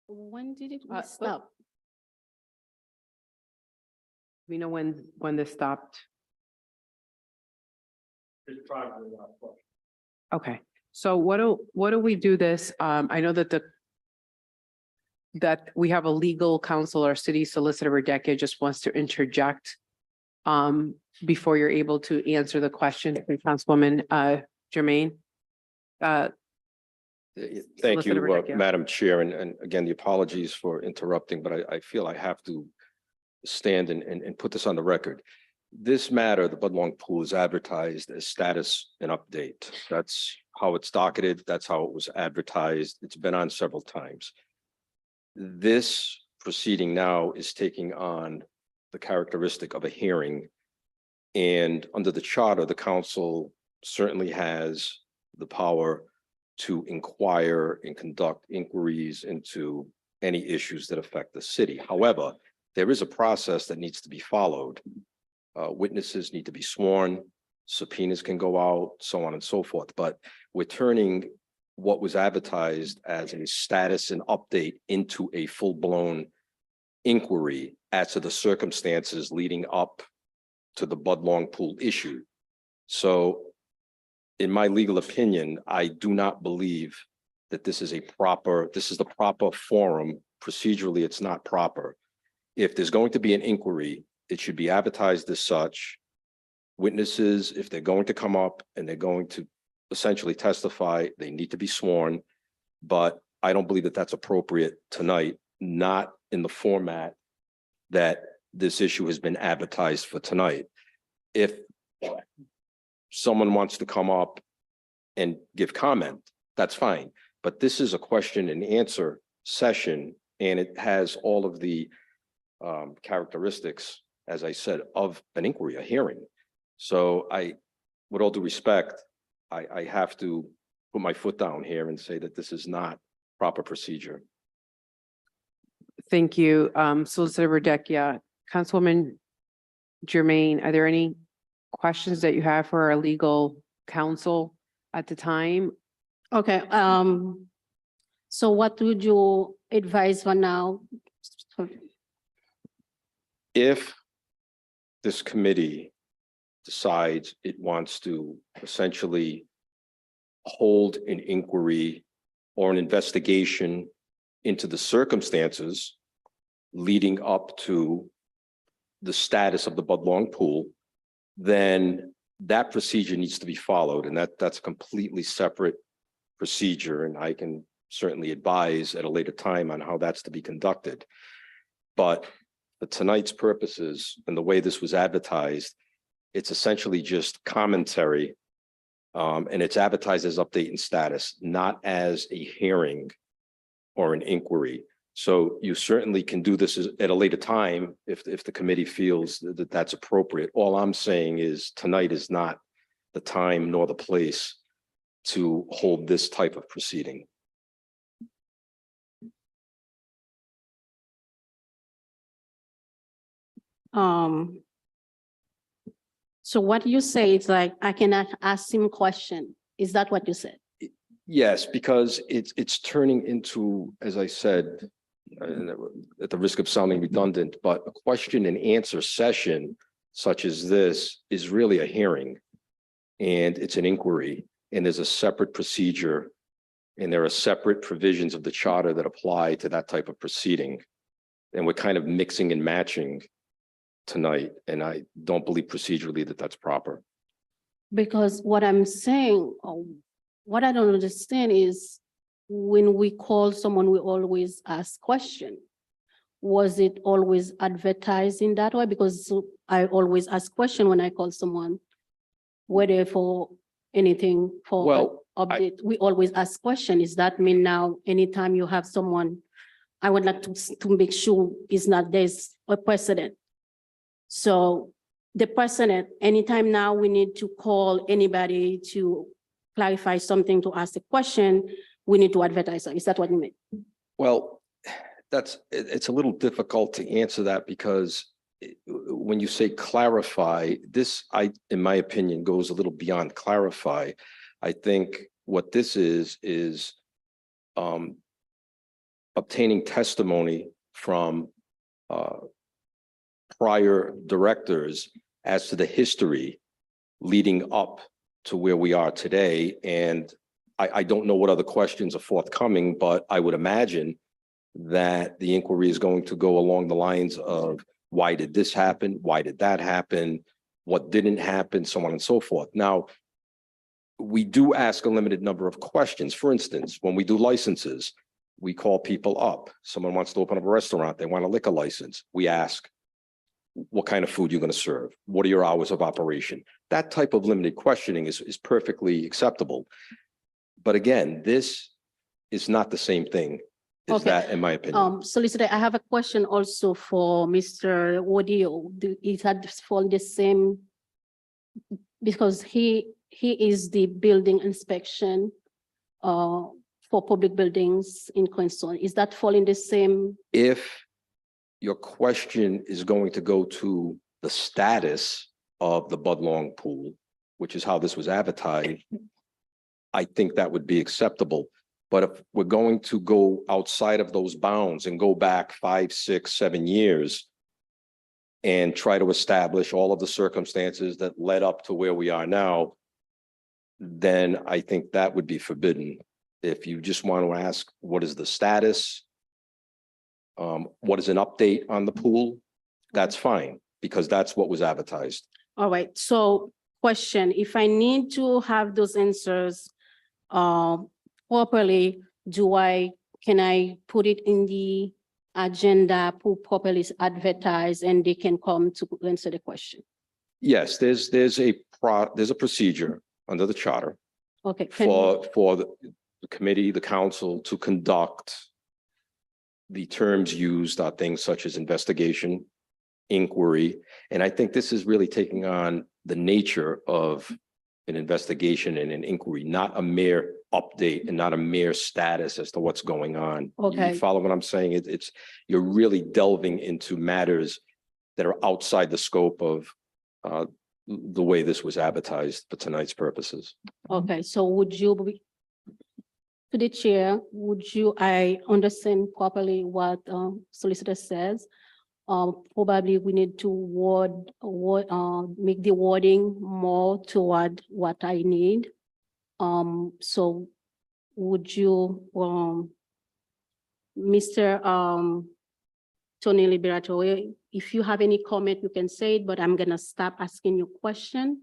When did it but- stop? We know when this stopped. Okay, so what do we do this? I know that that we have a legal counsel, our city solicitor Rebecca just wants to interject before you're able to answer the question, Councilwoman Jermaine. Thank Solicitor you, Rebecca. Madam Chair, and again, the apologies for interrupting, but I feel I have to stand and put this on the record. This matter, the Budlong Pool, is advertised as status and update. That's how it's docketed. That's how it was advertised. It's been on several times. This proceeding now is taking on the characteristic of a hearing. And under the charter, the council certainly has the power to inquire and conduct inquiries into any issues that affect the city. However, there is a process that needs to be followed. Witnesses need to be sworn, subpoenas can go out, so on and so forth. But we're turning what was advertised as a status and update into a full-blown inquiry as to the circumstances leading up to the Budlong Pool issue. So in my legal opinion, I do not believe that this is the proper forum. Procedurally, it's not proper. If there's going to be an inquiry, it should be advertised as such. Witnesses, if they're going to come up and they're going to essentially testify, they need to be sworn. But I don't believe that that's appropriate tonight, not in the format that this issue has been advertised for tonight. If someone wants to come up and give comment, that's fine. But this is a question and answer session, and it has all of the characteristics, as I said, of an inquiry, a hearing. So with all due respect, I have to put my foot down here and say that this is not proper procedure. Thank you, Solicitor Rebecca. Councilwoman Jermaine, are there any questions that you have for our legal counsel at the time? Okay, so what would you advise for now? If this committee decides it wants to essentially hold an inquiry or an investigation into the circumstances leading up to the status of the Budlong Pool, then that procedure needs to be followed, and that's a completely separate procedure, and I can certainly advise at a later time on how that's to be conducted. But for tonight's purposes and the way this was advertised, it's essentially just commentary, and it's advertised as update and status, not as a hearing or an inquiry. So you certainly can do this at a later time if the committee feels that that's appropriate. All I'm saying is tonight is not the time nor the place to hold this type of proceeding. So what you say is like, I cannot ask him question. Is that what you said? Yes, because it's turning into, as I said, at the risk of sounding redundant, but a question and answer session such as this is really a hearing, and it's an inquiry, and there's a separate procedure, and there are separate provisions of the charter that apply to that type of proceeding. And we're kind of mixing and matching tonight, and I don't believe procedurally that that's proper. Because what I'm saying, what I don't understand is when we call someone, we always ask question. Was it always advertised in that way? Because I always ask question when I call someone, whether for anything for Well, update, we always ask question. Does that mean now, anytime you have someone, I would like to make sure it's not there's a precedent. So the precedent, anytime now we need to call anybody to clarify something, to ask a question, we need to advertise. Is that what you mean? Well, it's a little difficult to answer that because when you say clarify, this, in my opinion, goes a little beyond clarify. I think what this is obtaining testimony from prior directors as to the history leading up to where we are today. And I don't know what other questions are forthcoming, but I would imagine that the inquiry is going to go along the lines of why did this happen? Why did that happen? What didn't happen? So on and so forth. Now, we do ask a limited number of questions. For instance, when we do licenses, we call people up. Someone wants to open up a restaurant. They want a liquor license. We ask, what kind of food you're going to serve? What are your hours of operation? That type of limited questioning is perfectly acceptable. But again, this is not the same thing as Okay. that, in my opinion. Solicitor, I have a question also for Mr. Wodio. It had fall the same, because he is the building inspection for public buildings in Queenstown. Is that fall in the same? If your question is going to go to the status of the Budlong pool, which is how this was advertised, I think that would be acceptable. But if we're going to go outside of those bounds and go back 5, 6, 7 years and try to establish all of the circumstances that led up to where we are now, then I think that would be forbidden. If you just want to ask, what is the status? What is an update on the pool? That's fine, because that's what was advertised. All right, so question, if I need to have those answers properly, can I put it in the agenda, put properly advertised, and they can come to answer the question? Yes, there's a procedure under the charter Okay. for the committee, the council to conduct. The terms used are things such as investigation, inquiry, and I think this is really taking on the nature of an investigation and an inquiry, not a mere update and not a mere status as to what's going on. Okay. You follow what I'm saying? You're really delving into matters that are outside the scope of the way this was advertised for tonight's purposes. Okay, so would you be, to the chair, I understand properly what solicitor says. Probably we need to make the wording more toward what I need. So would you, Mr. Tony Liberatore, if you have any comment, you can say it, but I'm gonna stop asking you question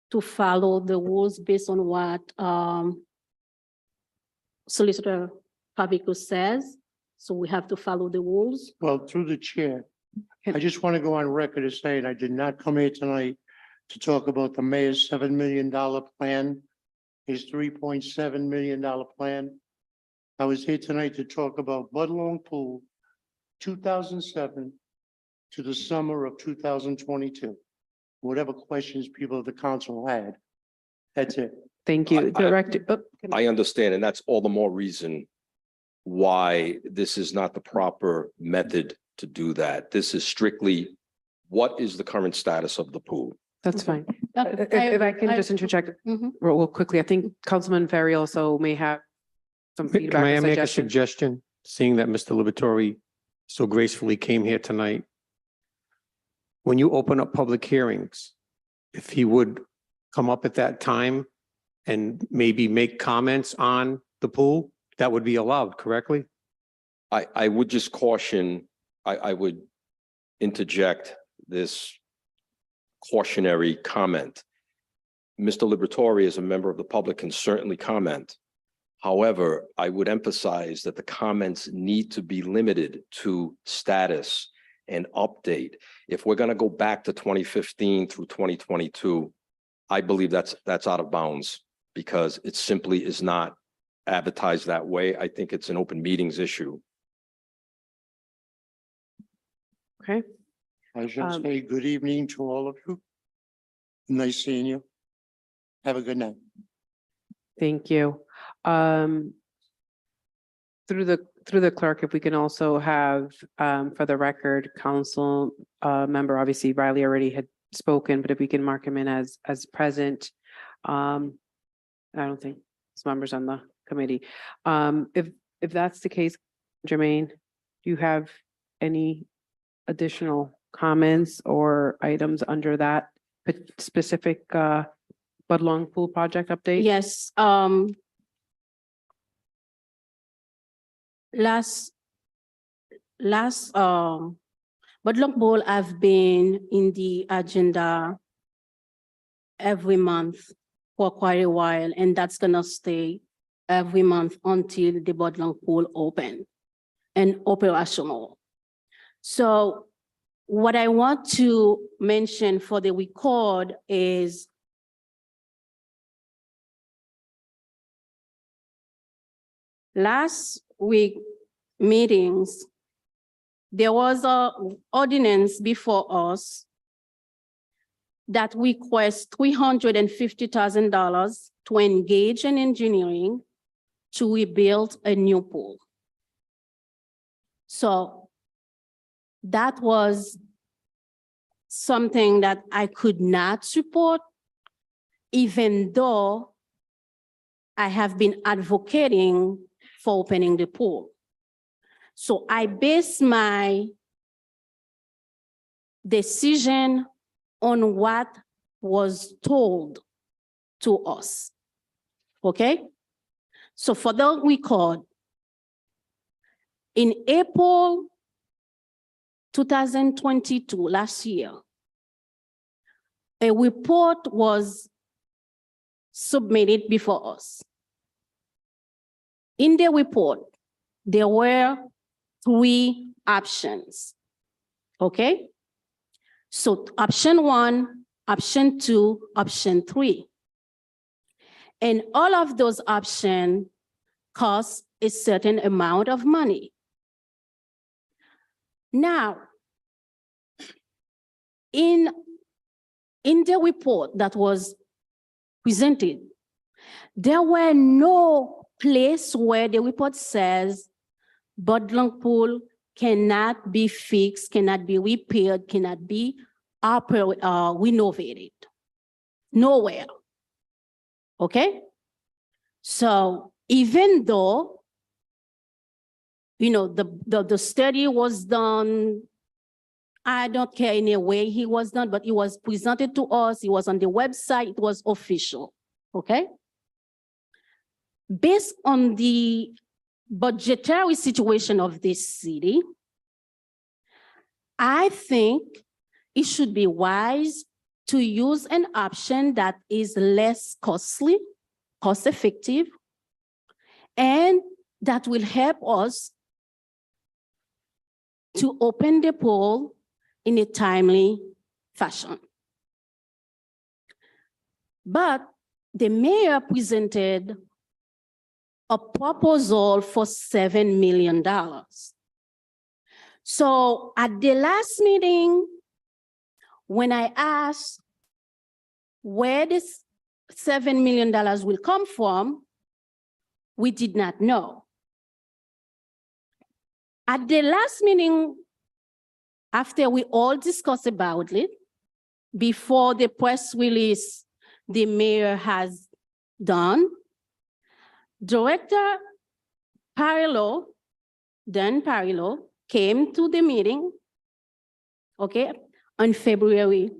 to follow the rules based on what Solicitor Pavico says. So we have to follow the rules. Well, through the chair, I just want to go on record as saying I did not come here tonight to talk about the mayor's $7 million plan, his $3.7 million plan. I was here tonight to talk about Budlong Pool, 2007 to the summer of 2022. Whatever questions people of the council had, that's it. Thank you, Director. I understand, and that's all the more reason why this is not the proper method to do that. This is strictly, what is the current status of the pool? That's fine. If I can just interject real quickly, I think Councilman Ferry also may have some Can feedback I or make a suggestion. suggestion, seeing that Mr. Liberatore so gracefully came here tonight? When you open up public hearings, if he would come up at that time and maybe make comments on the pool, that would be allowed, correctly? I would just caution, I would interject this cautionary comment. Mr. Liberatore, as a member of the public, can certainly comment. However, I would emphasize that the comments need to be limited to status and update. If we're going to go back to 2015 through 2022, I believe that's out of bounds, because it simply is not advertised that way. I think it's an open meetings issue. Okay, I should say good evening to all of you. Nice seeing you. Have a good night. thank you. Through the clerk, if we can also have, for the record, council member, obviously Riley already had spoken, but if we can mark him in as present. I don't think it's members on the committee. If that's the case, Jermaine, do you have any additional comments or items under that specific Budlong Pool project update? Yes, but long ball have been in the agenda every month for quite a while, and that's gonna stay every month until the Budlong pool open and operational. So what I want to mention for the record is last week meetings, there was a ordinance before us that requests $350,000 to engage in engineering to rebuild a new pool. So that was something that I could not support, even though I have been advocating for opening the pool. So I base my decision on what was told to us, okay? So for the record, in April 2022, last year, a report was submitted before us. In the report, there were 3 options, okay? So option 1, option 2, option 3. And all of those options cost a certain amount of money. Now, in the report that was presented, there were no place where the report says Budlong Pool cannot be fixed, cannot be repaired, cannot be renovated. Nowhere. Okay? So even though, you know, the study was done, I don't care in a way he was done, but it was presented to us, it was on the website, it was official. Okay? Based on the budgetary situation of this city, I think it should be wise to use an option that is less costly, cost-effective, and that will help us to open the pool in a timely fashion. But the mayor presented a proposal for $7 million. So at the last meeting, when I asked where this $7 million will come from, we did not know. At the last meeting, after we all discussed about it, before the press release the mayor has done, Director Parillo, Dan Parillo, came to the meeting, okay, on February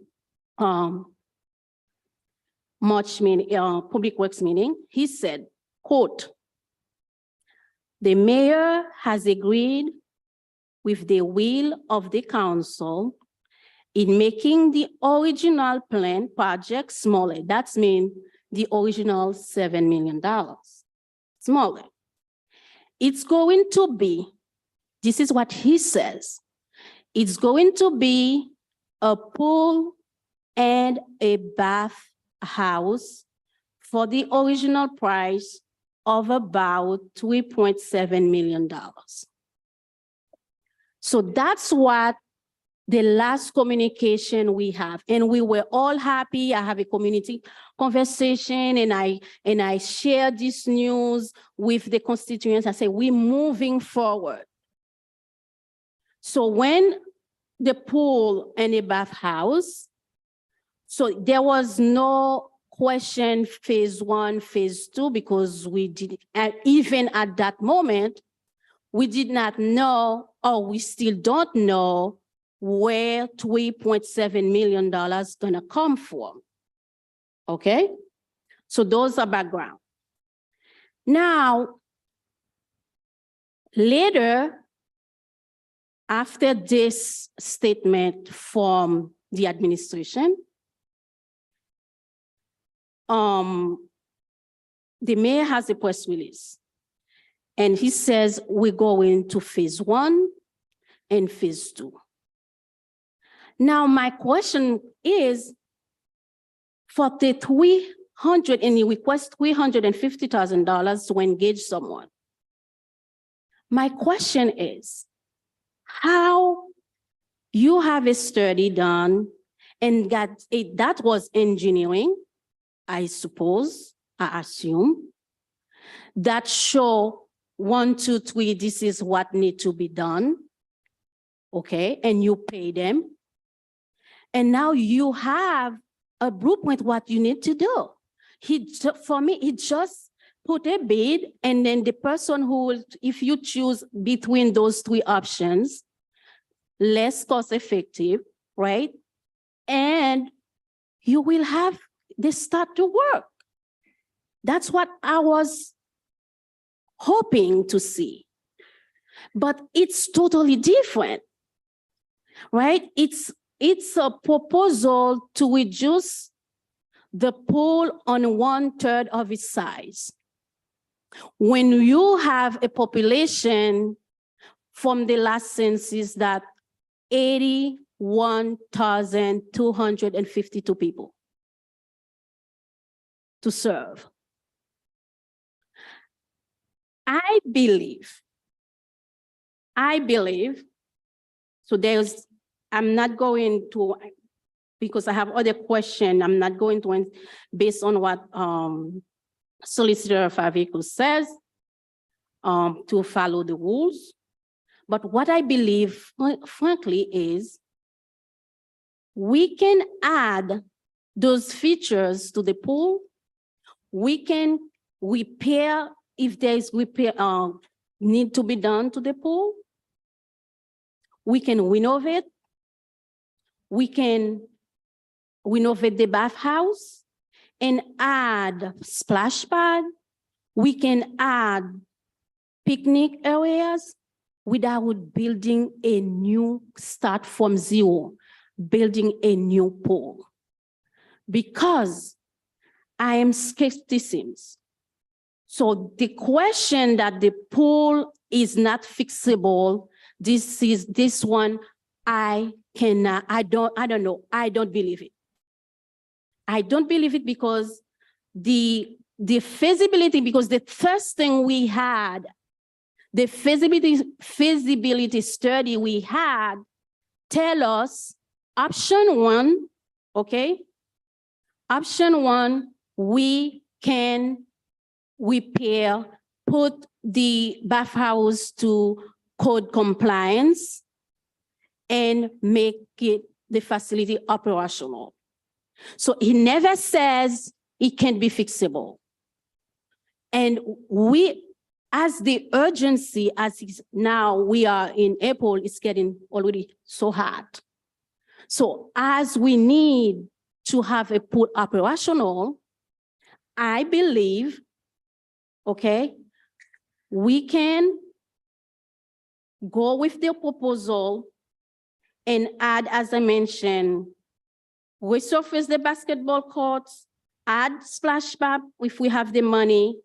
March meeting, Public Works meeting. He said, quote, "The mayor has agreed with the will of the council in making the original plan project smaller." That's mean the original $7 million. Smaller. It's going to be, this is what he says, it's going to be a pool and a bath house for the original price of about $3.7 million. So that's what the last communication we have, and we were all happy. I have a community conversation, and I share this news with the constituents. I say, we're moving forward. So when the pool and the bathhouse, so there was no question phase 1, phase 2, because we did, even at that moment, we did not know, or we still don't know, where $3.7 million gonna come from. Okay? So those are background. Now, later, after this statement from the administration, the mayor has a press release. And he says we're going to phase 1 and phase 2. Now, my question is, for the 300, and he requests $350,000 to engage someone. My question is, how you have a study done and that was engineering, I suppose, I assume, that show 1, 2, 3, this is what needs to be done, okay, and you pay them. And now you have a blueprint what you need to do. For me, he just put a bid, and then the person who will, if you choose between those 3 options, less cost effective, right? And you will have this start to work. That's what I was hoping to see. But it's totally different, right? It's a proposal to reduce the pool on 1/3 of its size. When you have a population from the last census that 81,252 people to serve. I believe, so I'm not going to, because I have other questions, I'm not going to, based on what Solicitor Favico says, to follow the rules. But what I believe, frankly, is we can add those features to the pool. We can repair, if there is repair need to be done to the pool. We can renovate. We can renovate the bathhouse and add splash pad. We can add picnic areas without building a new, start from zero, building a new pool. Because I am skepticism. So the question that the pool is not fixable, this one, I don't know, I don't believe it. I don't believe it because the feasibility, because the first thing we had, the feasibility study we had tell us option 1, okay? Option 1, we can repair, put the bathhouse to code compliance and make it the facility operational. So he never says it can be fixable. And we, as the urgency, as is now we are in April, it's getting already so hot. So as we need to have a pool operational, I believe, okay, we can go with the proposal and add, as I mentioned, resurface the basketball courts, add splash pad if we have the money,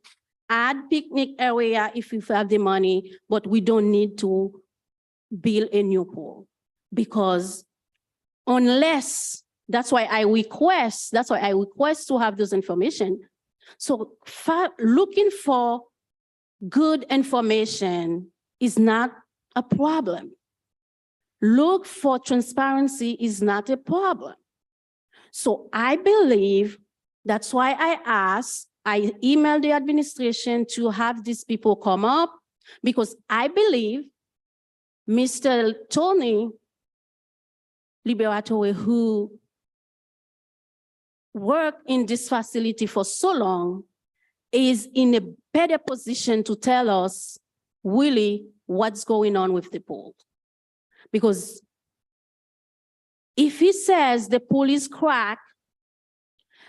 add picnic area if we have the money, but we don't need to build a new pool. Because unless, that's why I request to have those information. So looking for good information is not a problem. Look for transparency is not a problem. So I believe that's why I emailed the administration to have these people come up, because I believe Mr. Tony Liberatore, who worked in this facility for so long, is in a better position to tell us really what's going on with the pool. Because if he says the pool is cracked,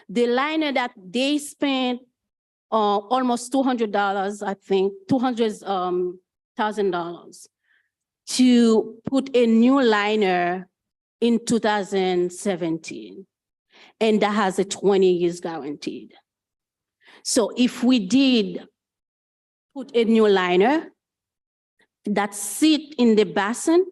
the liner that they spent almost $200, I think, $200,000 to put a new liner in 2017. And that has a 20 years guaranteed. So if we did put a new liner that sit in the basin,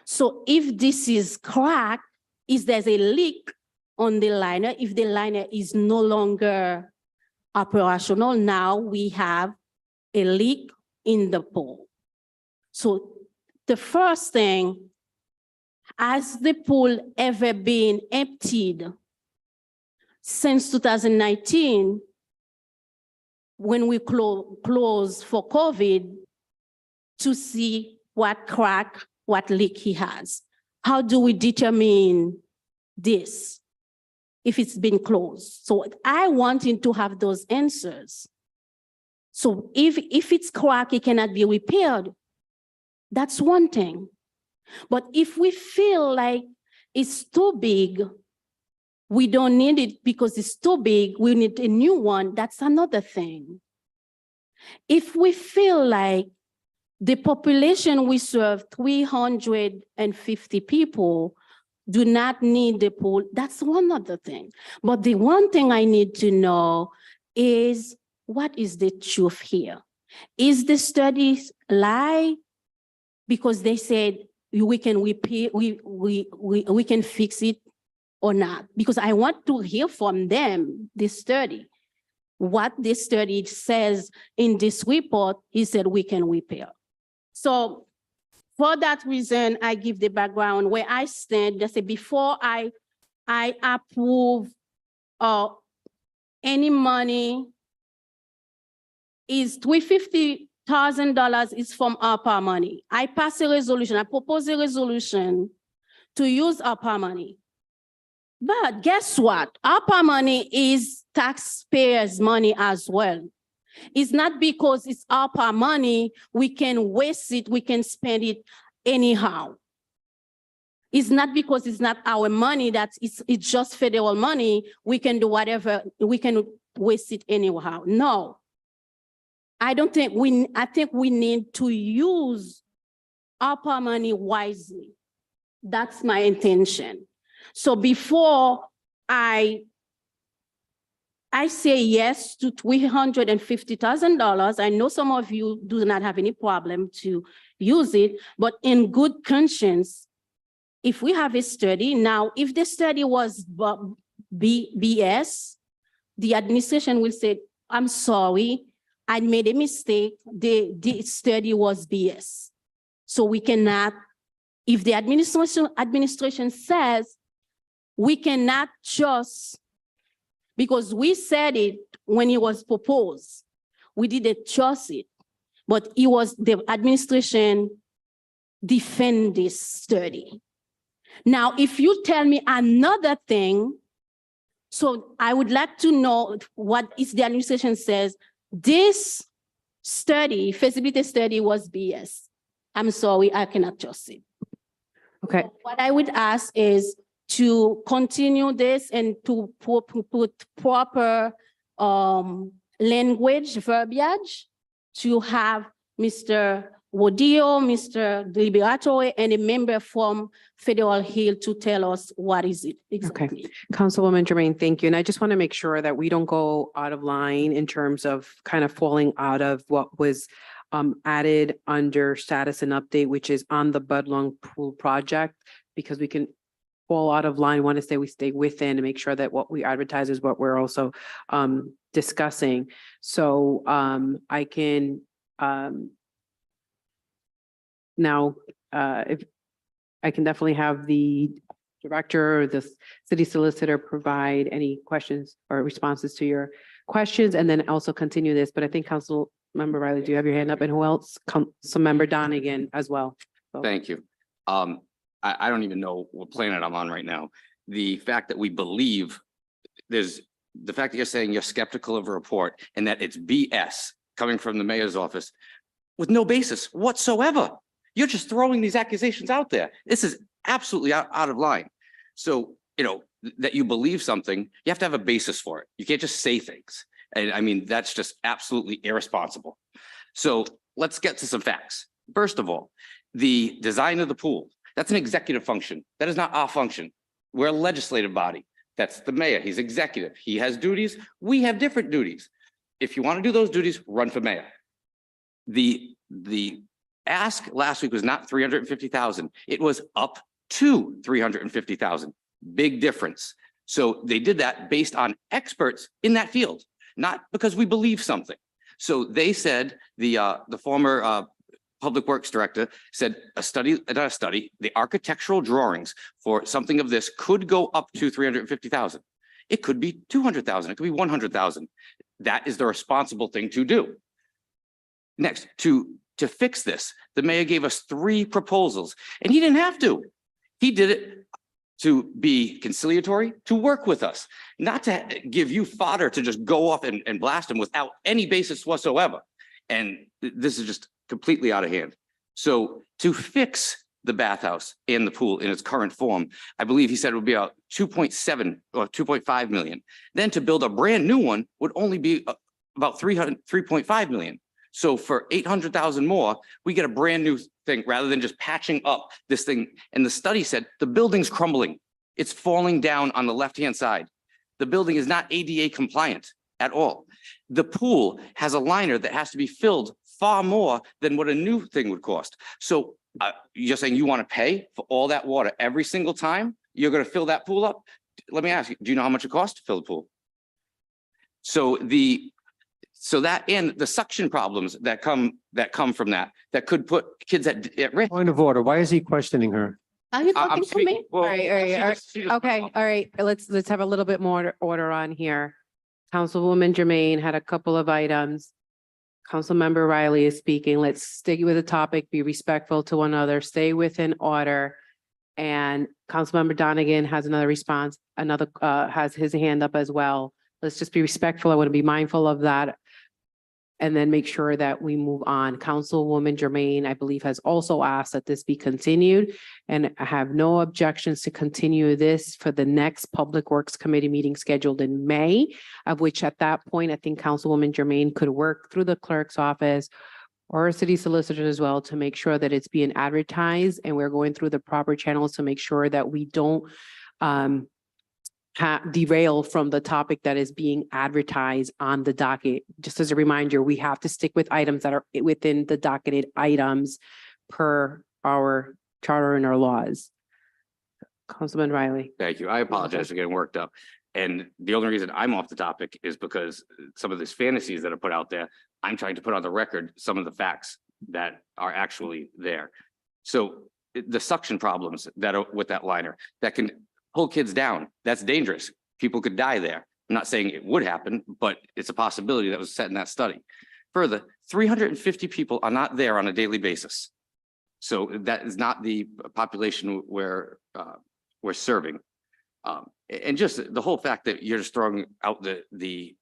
so if this is cracked, if there's a leak on the liner, if the liner is no longer operational, now we have a leak in the pool. So the first thing, has the pool ever been emptied since 2019 when we closed for COVID to see what crack, what leak he has? How do we determine this if it's been closed? So I wanted to have those answers. So if it's cracked, it cannot be repaired. That's one thing. But if we feel like it's too big, we don't need it because it's too big, we need a new one, that's another thing. If we feel like the population we serve, 350 people, do not need the pool, that's one other thing. But the one thing I need to know is, what is the truth here? Is the study lie? Because they said we can repair, we can fix it or not. Because I want to hear from them, this study. What this study says in this report, he said we can repair. So for that reason, I give the background where I stand. Just say before I approve any money, is $350,000 is from ARPA money. I pass a resolution, I propose a resolution to use ARPA money. But guess what? ARPA money is taxpayers' money as well. It's not because it's ARPA money, we can waste it, we can spend it anyhow. It's not because it's not our money, that it's just federal money, we can do whatever, we can waste it anyhow. No. I think we need to use ARPA money wisely. That's my intention. So before I say yes to $350,000, I know some of you do not have any problem to use it, but in good conscience, if we have a study, now if the study was BS, the administration will say, I'm sorry, I made a mistake, the study was BS. So we cannot, if the administration says, we cannot just, because we said it when it was proposed, we didn't trust it, but it was the administration defend this study. Now, if you tell me another thing, so I would like to know what is the administration says, this study, feasibility study was BS. I'm sorry, I cannot trust it. Okay. What I would ask is to continue this and to put proper language, verbiage, to have Mr. Wodio, Mr. Deliberatore, and a member from Federal Hill to tell us what is it exactly. Okay. Councilwoman Jermaine, thank you. And I just want to make sure that we don't go out of line in terms of kind of falling out of what was added under status and update, which is on the Budlong Pool project, because we can fall out of line. Want to say we stay within and make sure that what we advertise is what we're also discussing. So I can now, if I can definitely have the director or the city solicitor provide any questions or responses to your questions, and then also continue this. But I think Council Member Riley, do you have your hand up? And who else? Council Member Donegan as well. So. Thank you. I don't even know what planet I'm on right now. The fact that we believe the fact that you're saying you're skeptical of a report and that it's BS coming from the mayor's office, with no basis whatsoever. You're just throwing these accusations out there. This is absolutely out of line. So, that you believe something, you have to have a basis for it. You can't just say things. And I mean, that's just absolutely irresponsible. So let's get to some facts. First of all, the design of the pool, that's an executive function. That is not our function. We're a legislative body. That's the mayor. He's executive. He has duties. We have different duties. If you want to do those duties, run for mayor. The ask last week was not 350,000. It was up to 350,000. Big difference. So they did that based on experts in that field, not because we believe something. So they said, the former Public Works Director said the architectural drawings for something of this could go up to 350,000. It could be 200,000. It could be 100,000. That is the responsible thing to do. Next, to fix this, the mayor gave us 3 proposals, and he didn't have to. He did it to be conciliatory, to work with us, not to give you fodder to just go off and blast him without any basis whatsoever. And this is just completely out of hand. So to fix the bathhouse and the pool in its current form, I believe he said it would be about 2.7 or 2.5 million. Then to build a brand new one would only be about 3.5 million. So for 800,000 more, we get a brand new thing rather than just patching up this thing. And the study said the building's crumbling. It's falling down on the left-hand side. The building is not ADA compliant at all. The pool has a liner that has to be filled far more than what a new thing would cost. So you're saying you want to pay for all that water every single time you're going to fill that pool up? Let me ask you, do you know how much it costs to fill the pool? So that and the suction problems that come from that could put kids at risk. Point of order. Why is he questioning her? Are you I'm talking to speaking. me? Well, All right. she just- Okay, all right, let's have a little bit more order on here. Councilwoman Jermaine had a couple of items. Councilmember Riley is speaking. Let's stick with the topic, be respectful to one another, stay within order. And Councilmember Donegan has another response, has his hand up as well. Let's just be respectful. I want to be mindful of that. And then make sure that we move on. Councilwoman Jermaine, I believe, has also asked that this be continued. And I have no objections to continue this for the next Public Works Committee meeting scheduled in May, of which at that point, I think Councilwoman Jermaine could work through the clerk's office or city solicitor as well to make sure that it's being advertised and we're going through the proper channels to make sure that we don't derail from the topic that is being advertised on the docket. Just as a reminder, we have to stick with items that are within the docketed items per our charter and our laws. Councilman Riley. Thank you. I apologize for getting worked up. And the only reason I'm off the topic is because some of these fantasies that are put out there, I'm trying to put on the record some of the facts that are actually there. So the suction problems that are with that liner that can pull kids down, that's dangerous. People could die there. I'm not saying it would happen, but it's a possibility that was set in that study. Further, 350 people are not there on a daily basis. So that is not the population we're serving. And just the whole fact that you're just throwing out the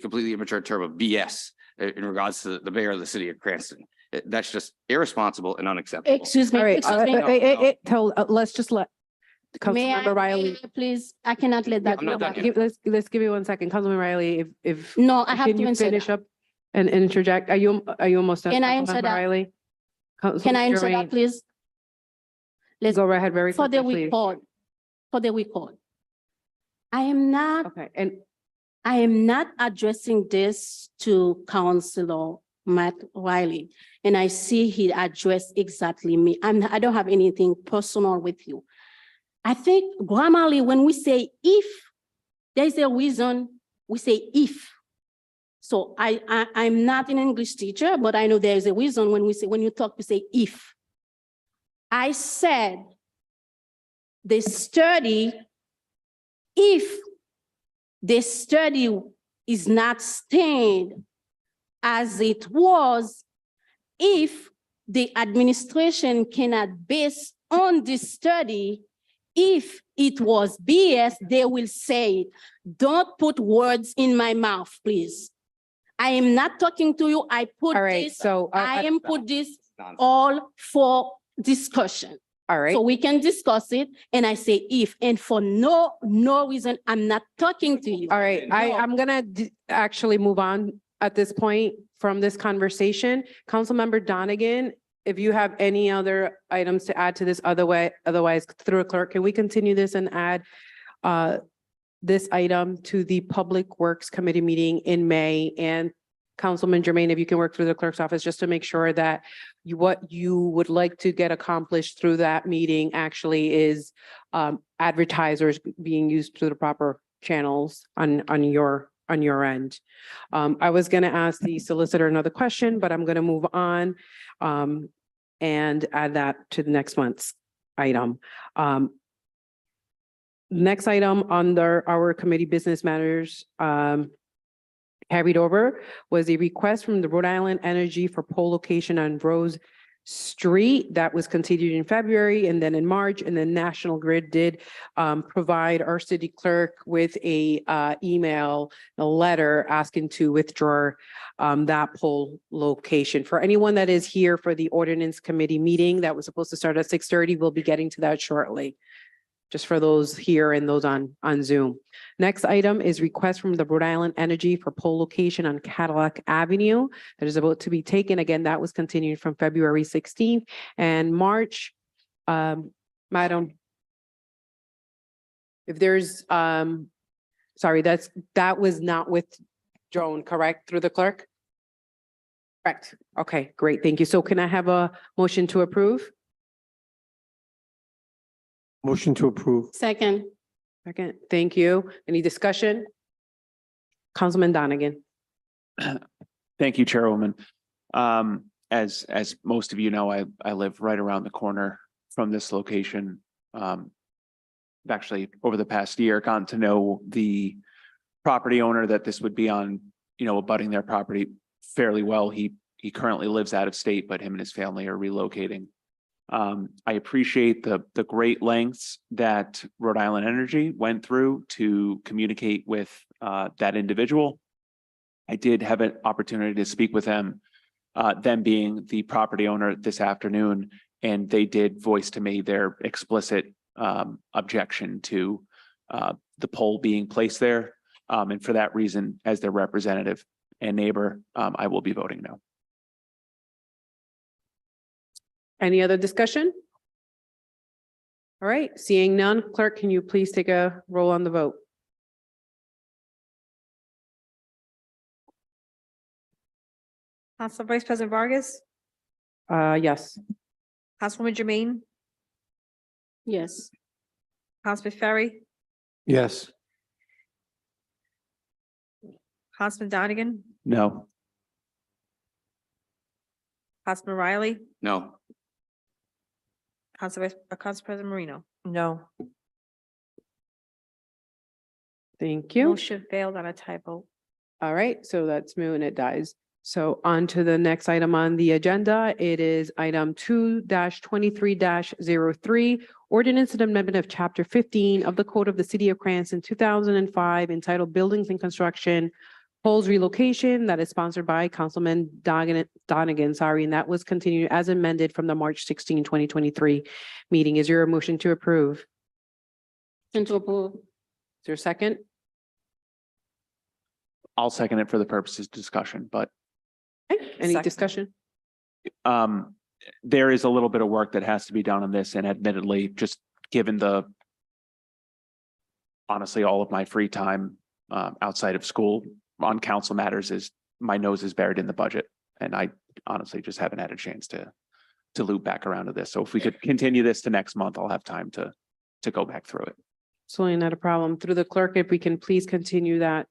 completely immature term of BS in regards to the mayor of the city of Cranston. That's just irresponsible and unacceptable. Excuse me, All right, excuse me. let's just let May I, Councilmember Riley. please, I cannot let that I'm not go. done yet. Let's give you 1 second. Councilman Riley, if No, I have can to you answer finish that. up and interject? Are you almost done? Can I answer Councilmember that? Riley? Can I Councilman answer Jermaine, that, please? Let's Go right ahead very for the quickly, please. record. For the record. I am not Okay, and addressing this to Councilor Matt Riley. And I see he addressed exactly me. I don't have anything personal with you. I think grammarly, when we say if, there's a reason we say if. So I'm not an English teacher, but I know there's a reason when you talk, we say if. I said the study, if the study is not staying as it was, if the administration cannot base on this study, if it was BS, they will say it. Don't put words in my mouth, please. I am not talking to you. I put All right, this, so I am put this Nonsense. all for discussion. all right. So we can discuss it. And I say if, and for no reason, I'm not talking to you. All right, No. I'm gonna actually move on at this point from this conversation. Councilmember Donegan, if you have any other items to add to this otherwise through a clerk, can we continue this and add this item to the Public Works Committee meeting in May? And Councilman Jermaine, if you can work through the clerk's office just to make sure that what you would like to get accomplished through that meeting actually is advertisers being used through the proper channels on your end. I was gonna ask the solicitor another question, but I'm gonna move on and add that to the next month's item. Next item under our committee business matters carried over was a request from the Rhode Island Energy for pole location on Rose Street. That was continued in February and then in March, and then National Grid did provide our city clerk with a letter asking to withdraw that pole location. For anyone that is here for the Ordinance Committee meeting that was supposed to start at 6:30, we'll be getting to that shortly. Just for those here and those on Zoom. Next item is request from the Rhode Island Energy for pole location on Cadillac Avenue that is about to be taken. Again, that was continued from February 16th and March. Madam, if there's, sorry, that was not withdrawn, correct, through the clerk? Correct. Okay, great. Thank you. So can I have a motion to approve? Motion to approve. Second, Second, thank you. Any discussion? Councilman Donegan. Thank you, Chairwoman. As most of you know, I live right around the corner from this location. I've actually, over the past year, gotten to know the property owner that this would be on, abutting their property fairly well. He currently lives out of state, but him and his family are relocating. I appreciate the great lengths that Rhode Island Energy went through to communicate with that individual. I did have an opportunity to speak with them being the property owner this afternoon, and they did voice to me their explicit objection to the pole being placed there. And for that reason, as their representative and neighbor, I will be voting no. Any other discussion? All right, seeing none, clerk, can you please take a roll on the vote? Council Vice President Vargas, Yes. Councilwoman Jermaine, yes. Councilman Ferry, Yes. Councilman Donegan, No. Councilman Riley, No, Council President Marino. No. Thank you. Motion failed on a tie vote. All right, so that's moved and it dies. So on to the next item on the agenda. It is item 2-23-03, ordinance and amendment of chapter 15 of the Code of the City of Cranston, 2005, entitled Buildings and Construction, Poles Relocation, that is sponsored by Councilman Donegan, sorry, and that was continued as amended from the March 16, 2023 meeting. Is there a motion to approve? Motion to approve. Is there a second? I'll second it for the purposes of discussion, but Okay, any Second. discussion? there is a little bit of work that has to be done on this, and admittedly, just given honestly, all of my free time outside of school on council matters is my nose is buried in the budget. And I honestly just haven't had a chance to loop back around to this. So if we could continue this to next month, I'll have time to go back through it. Absolutely not a problem. Through the clerk, if we can please continue that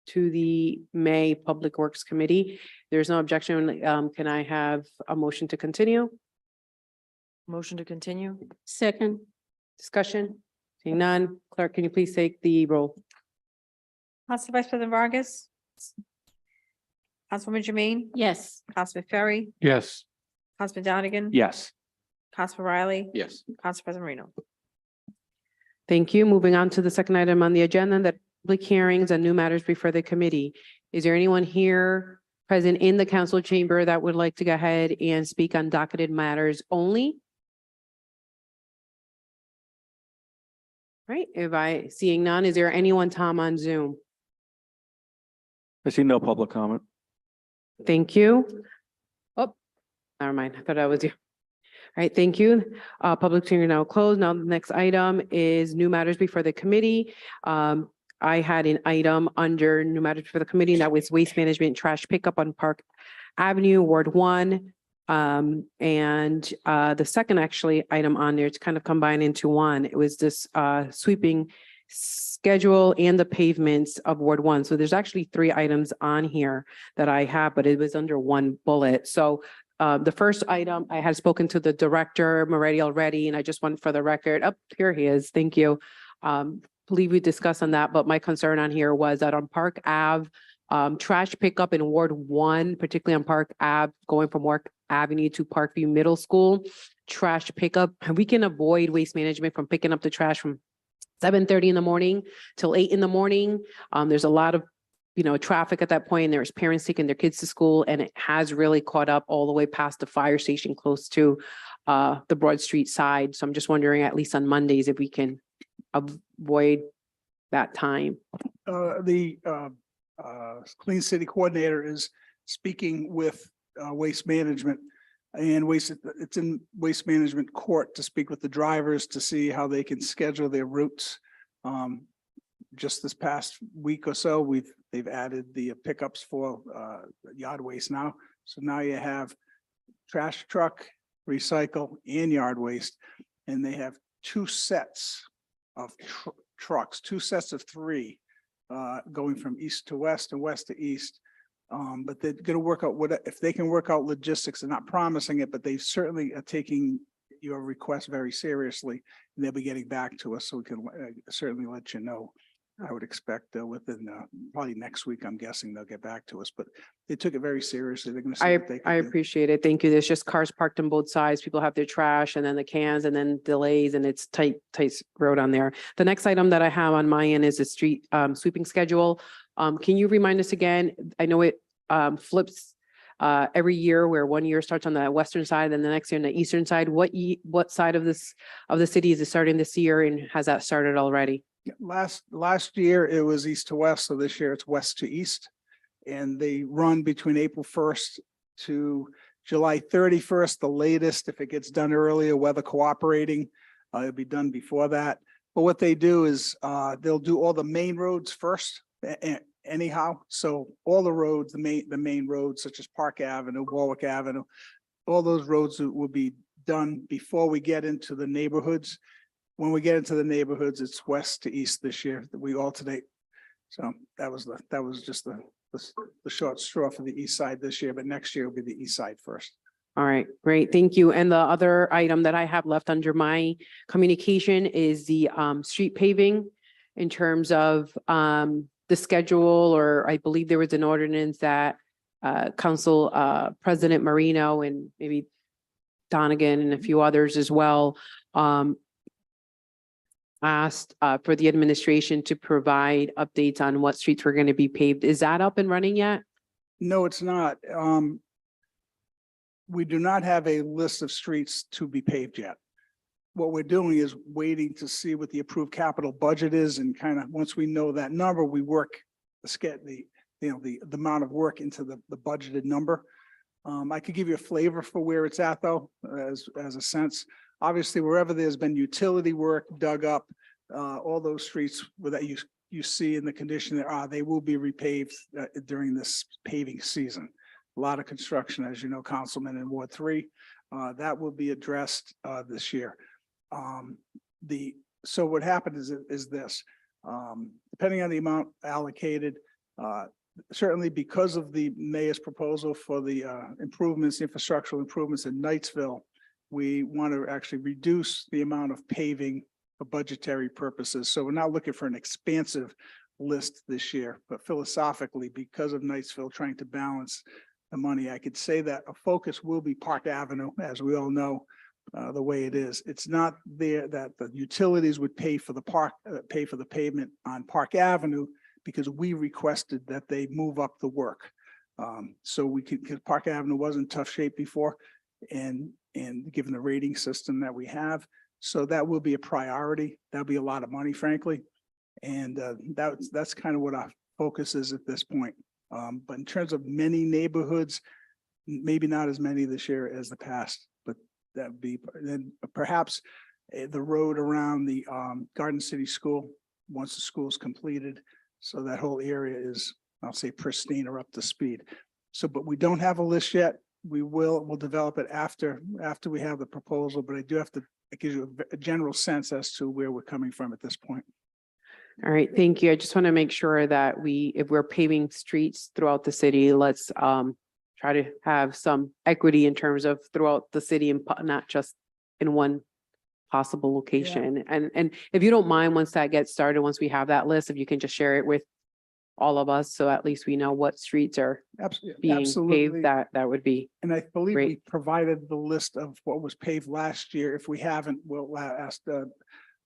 to the May Public Works Committee. There's no objection. Can I have a motion to continue? Motion to continue. Second, Discussion? Seeing none. Clerk, can you please take the roll? Council Vice President Vargas, Councilwoman Jermaine, yes. Councilman Ferry, Yes. Councilman Donegan. Yes. Councilman Riley, yes. Council President Marino. Thank you. Moving on to the second item on the agenda, that public hearings and new matters before the committee. Is there anyone here present in the council chamber that would like to go ahead and speak on docketed matters only? Right, seeing none, is there anyone, Tom, on Zoom? I see no public comment. Thank you. Oh, never mind. I thought that was you. All right, thank you. Public hearing now closed. Now, the next item is new matters before the committee. I had an item under new matters for the committee, and that was waste management trash pickup on Park Avenue, Ward 1. And the second actually item on there, it's kind of combined into one. It was this sweeping schedule and the pavements of Ward 1. So there's actually 3 items on here that I have, but it was under one bullet. So the first item, I had spoken to the director, Moretti, already, and I just want for the record, here he is, thank you. Believe we discussed on that, but my concern on here was that on Park Ave, trash pickup in Ward 1, particularly on Park Ave, going from Park Avenue to Parkview Middle School, trash pickup, we can avoid waste management from picking up the trash from 7:30 in the morning till 8 in the morning. There's a lot of traffic at that point. There's parents taking their kids to school, and it has really caught up all the way past the fire station close to the Broad Street side. So I'm just wondering, at least on Mondays, if we can avoid that time. The Clean City Coordinator is speaking with Waste Management and it's in Waste Management Court to speak with the drivers to see how they can schedule their routes. Just this past week or so, they've added the pickups for yard waste now. So now you have trash truck, recycle, and yard waste, and they have 2 sets of trucks, 2 sets of 3 going from east to west and west to east. But they're going to work out if they can work out logistics. They're not promising it, but they certainly are taking your request very seriously, and they'll be getting back to us, so we can certainly let you know. I would expect within probably next week, I'm guessing they'll get back to us, but they took it very seriously. They're going to see what they can I do. appreciate it. Thank you. There's just cars parked on both sides. People have their trash and then the cans and then delays, and it's tight road on there. The next item that I have on my end is the street sweeping schedule. Can you remind us again? I know it flips every year, where one year starts on the western side and the next year on the eastern side. What side of the city is it starting this year, and has that started already? Last year it was east to west, so this year it's west to east, and they run between April 1st to July 31st, the latest. If it gets done earlier, weather cooperating, it'll be done before that. But what they do is they'll do all the main roads first anyhow. So all the roads, the main roads such as Park Avenue, Warwick Avenue, all those roads will be done before we get into the neighborhoods. When we get into the neighborhoods, it's west to east this year that we alternate. So that was just the short straw for the east side this year, but next year will be the east side first. All right, great. Thank you. And the other item that I have left under my communication is the street paving in terms of the schedule, or I believe there was an ordinance that Council President Marino and maybe Donegan and a few others as well asked for the administration to provide updates on what streets were going to be paved. Is that up and running yet? No, it's not. We do not have a list of streets to be paved yet. What we're doing is waiting to see what the approved capital budget is, and kind of once we know that number, we work the amount of work into the budgeted number. I could give you a flavor for where it's at though, as a sense. Obviously, wherever there's been utility work dug up, all those streets that you see in the condition there are, they will be repaved during this paving season. A lot of construction, as you know, Councilman, in Ward 3, that will be addressed this year. So what happened is this, depending on the amount allocated, certainly because of the mayor's proposal for the infrastructural improvements in Knightsville, we want to actually reduce the amount of paving for budgetary purposes. So we're not looking for an expansive list this year, but philosophically, because of Knightsville trying to balance the money, I could say that a focus will be Park Avenue, as we all know, the way it is. It's not there that the utilities would pay for the pavement on Park Avenue, because we requested that they move up the work. So we could, because Park Avenue was in tough shape before, and given the rating system that we have, so that will be a priority. That'll be a lot of money, frankly. And that's kind of what our focus is at this point. But in terms of many neighborhoods, maybe not as many this year as the past, but that would be, then perhaps the road around the Garden City School, once the school's completed. So that whole area is, I'll say, pristine or up to speed. So, but we don't have a list yet. We'll develop it after we have the proposal, but I do have to, it gives you a general sense as to where we're coming from at this point. All right, thank you. I just want to make sure that if we're paving streets throughout the city, let's try to have some equity in terms of throughout the city and not just in one possible location. And if you don't mind, once that gets started, once we have that list, if you can just share it with all of us, so at least we know what streets are being Absolutely. paved, that would be. And I believe we Great. provided the list of what was paved last year. If we haven't, we'll ask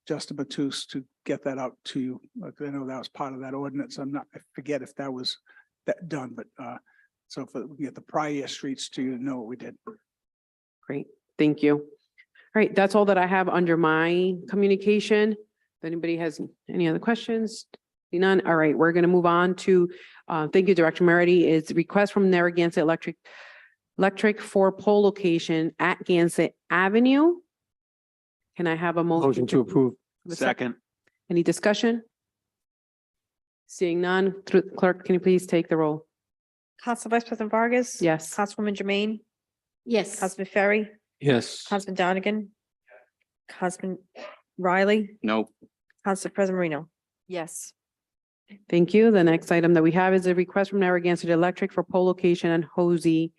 Justin Patuxent to get that out to you. Like, I know that was part of that ordinance. I forget if that was done, but so if we can get the prior year streets to you to know what we did. Great, thank you. All right, that's all that I have under my communication. If anybody has any other questions? See none. All right, we're going to move on to, thank you, Director Merity, is request from Narragansett Electric for pole location at Gansett Avenue. Can I have a Motion to approve. Second. Any discussion? Seeing none, clerk, can you please take the roll? Council Vice President Vargas. Yes. Councilwoman Jermaine, Yes. Councilman Ferry, Yes. Councilman Donegan, Councilman Riley, No, Council President Marino. Yes. Thank you. The next item that we have is a request from Narragansett Electric for pole location on Hosey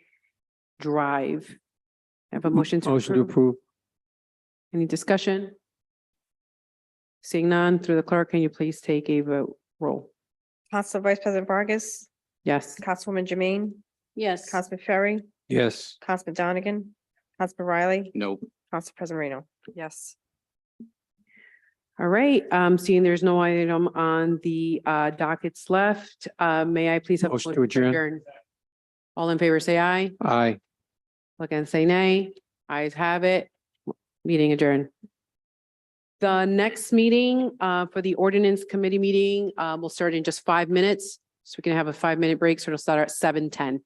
Drive. I have a motion to Motion to approve. approve. Any discussion? Seeing none, through the clerk, can you please take a vote roll? Council Vice President Vargas, Yes. Councilwoman Jermaine, Yes. Councilman Ferry, Yes. Councilman Donegan, Councilman Riley, no, Council President Marino. Yes. All right, seeing there's no item on the dockets left, may I please have a Motion to adjourn. All in favor, say aye. Aye. Again, say nay. Ayes have it. Meeting adjourned. The next meeting for the ordinance committee meeting will start in just 5 minutes. So we can have a 5-minute break. So it'll start at 7:10.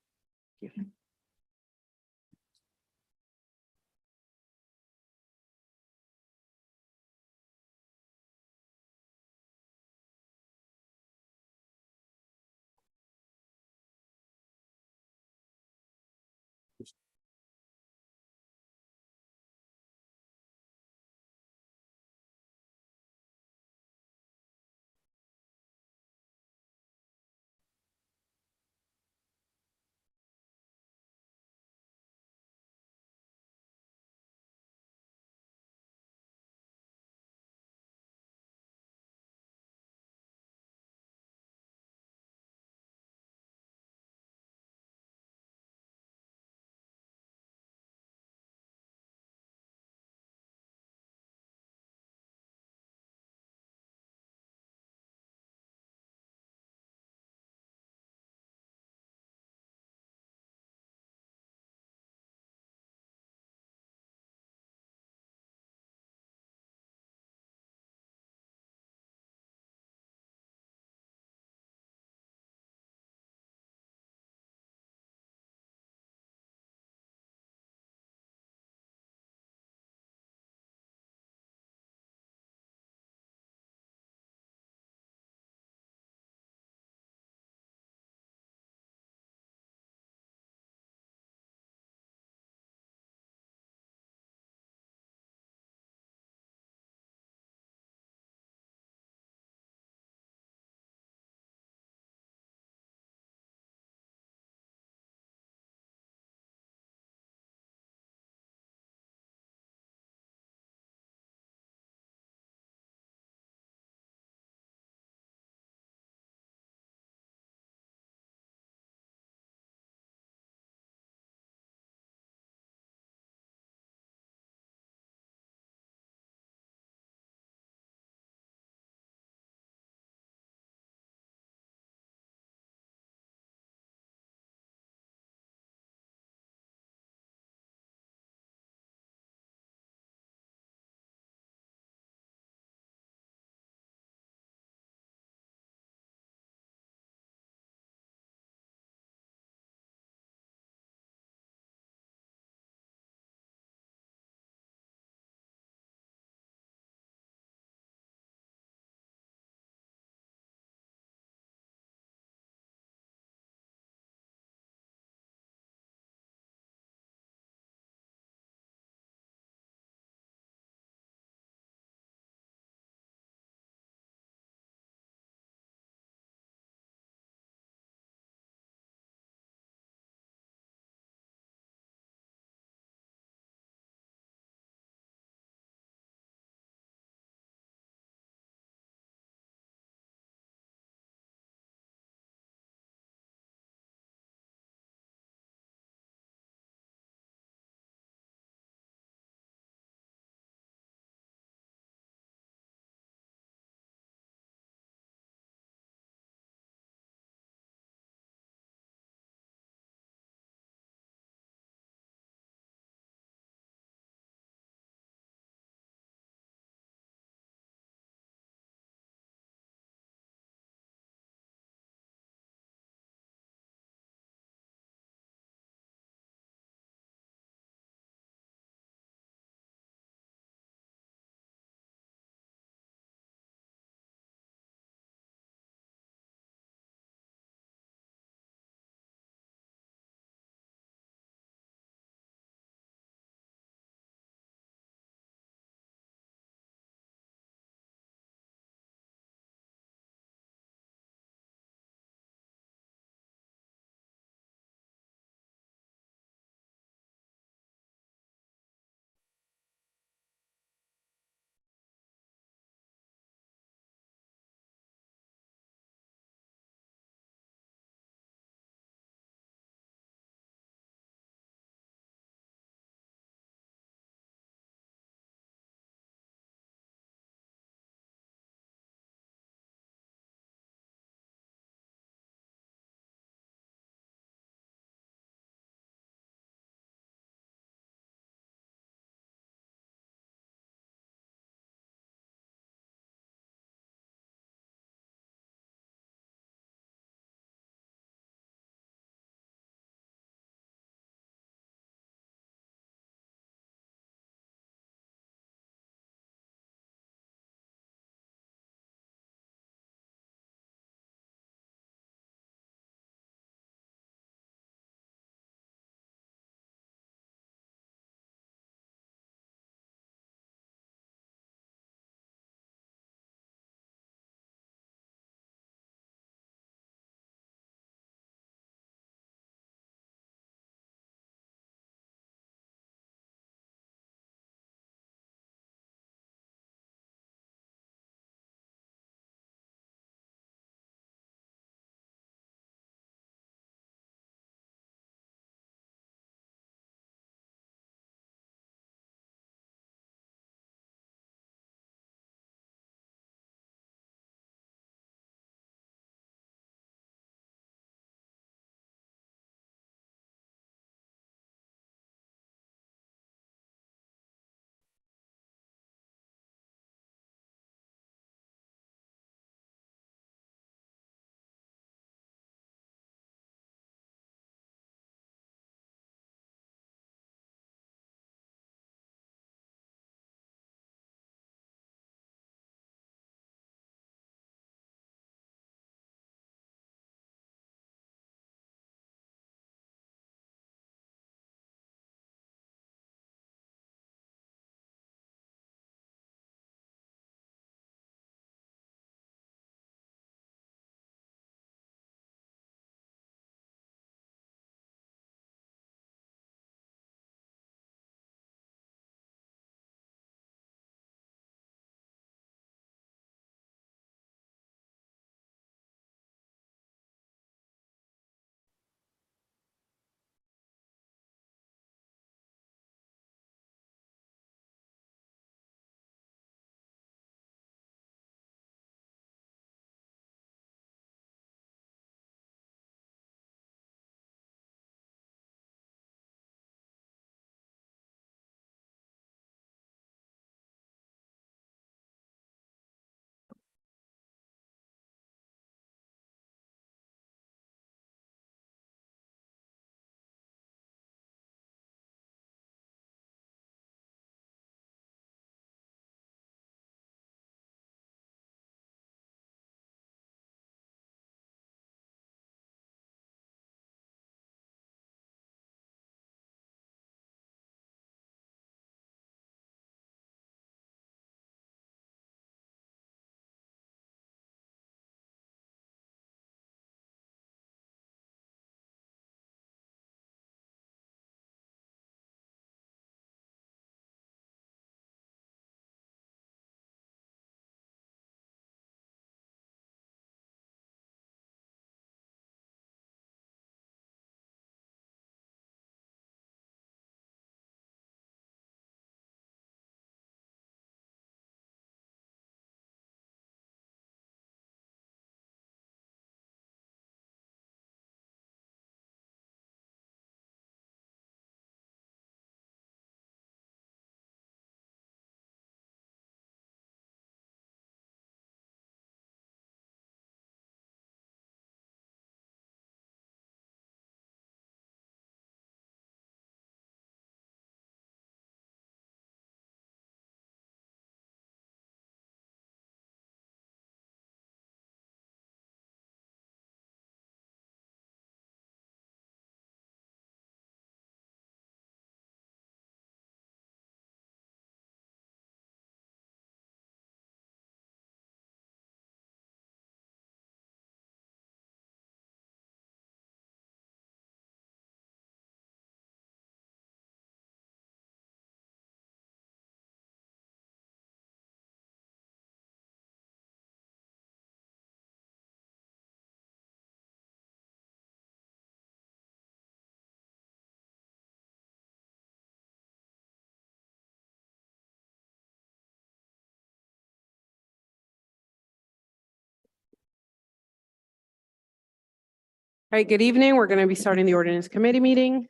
right, good evening. We're going to be starting the ordinance committee meeting.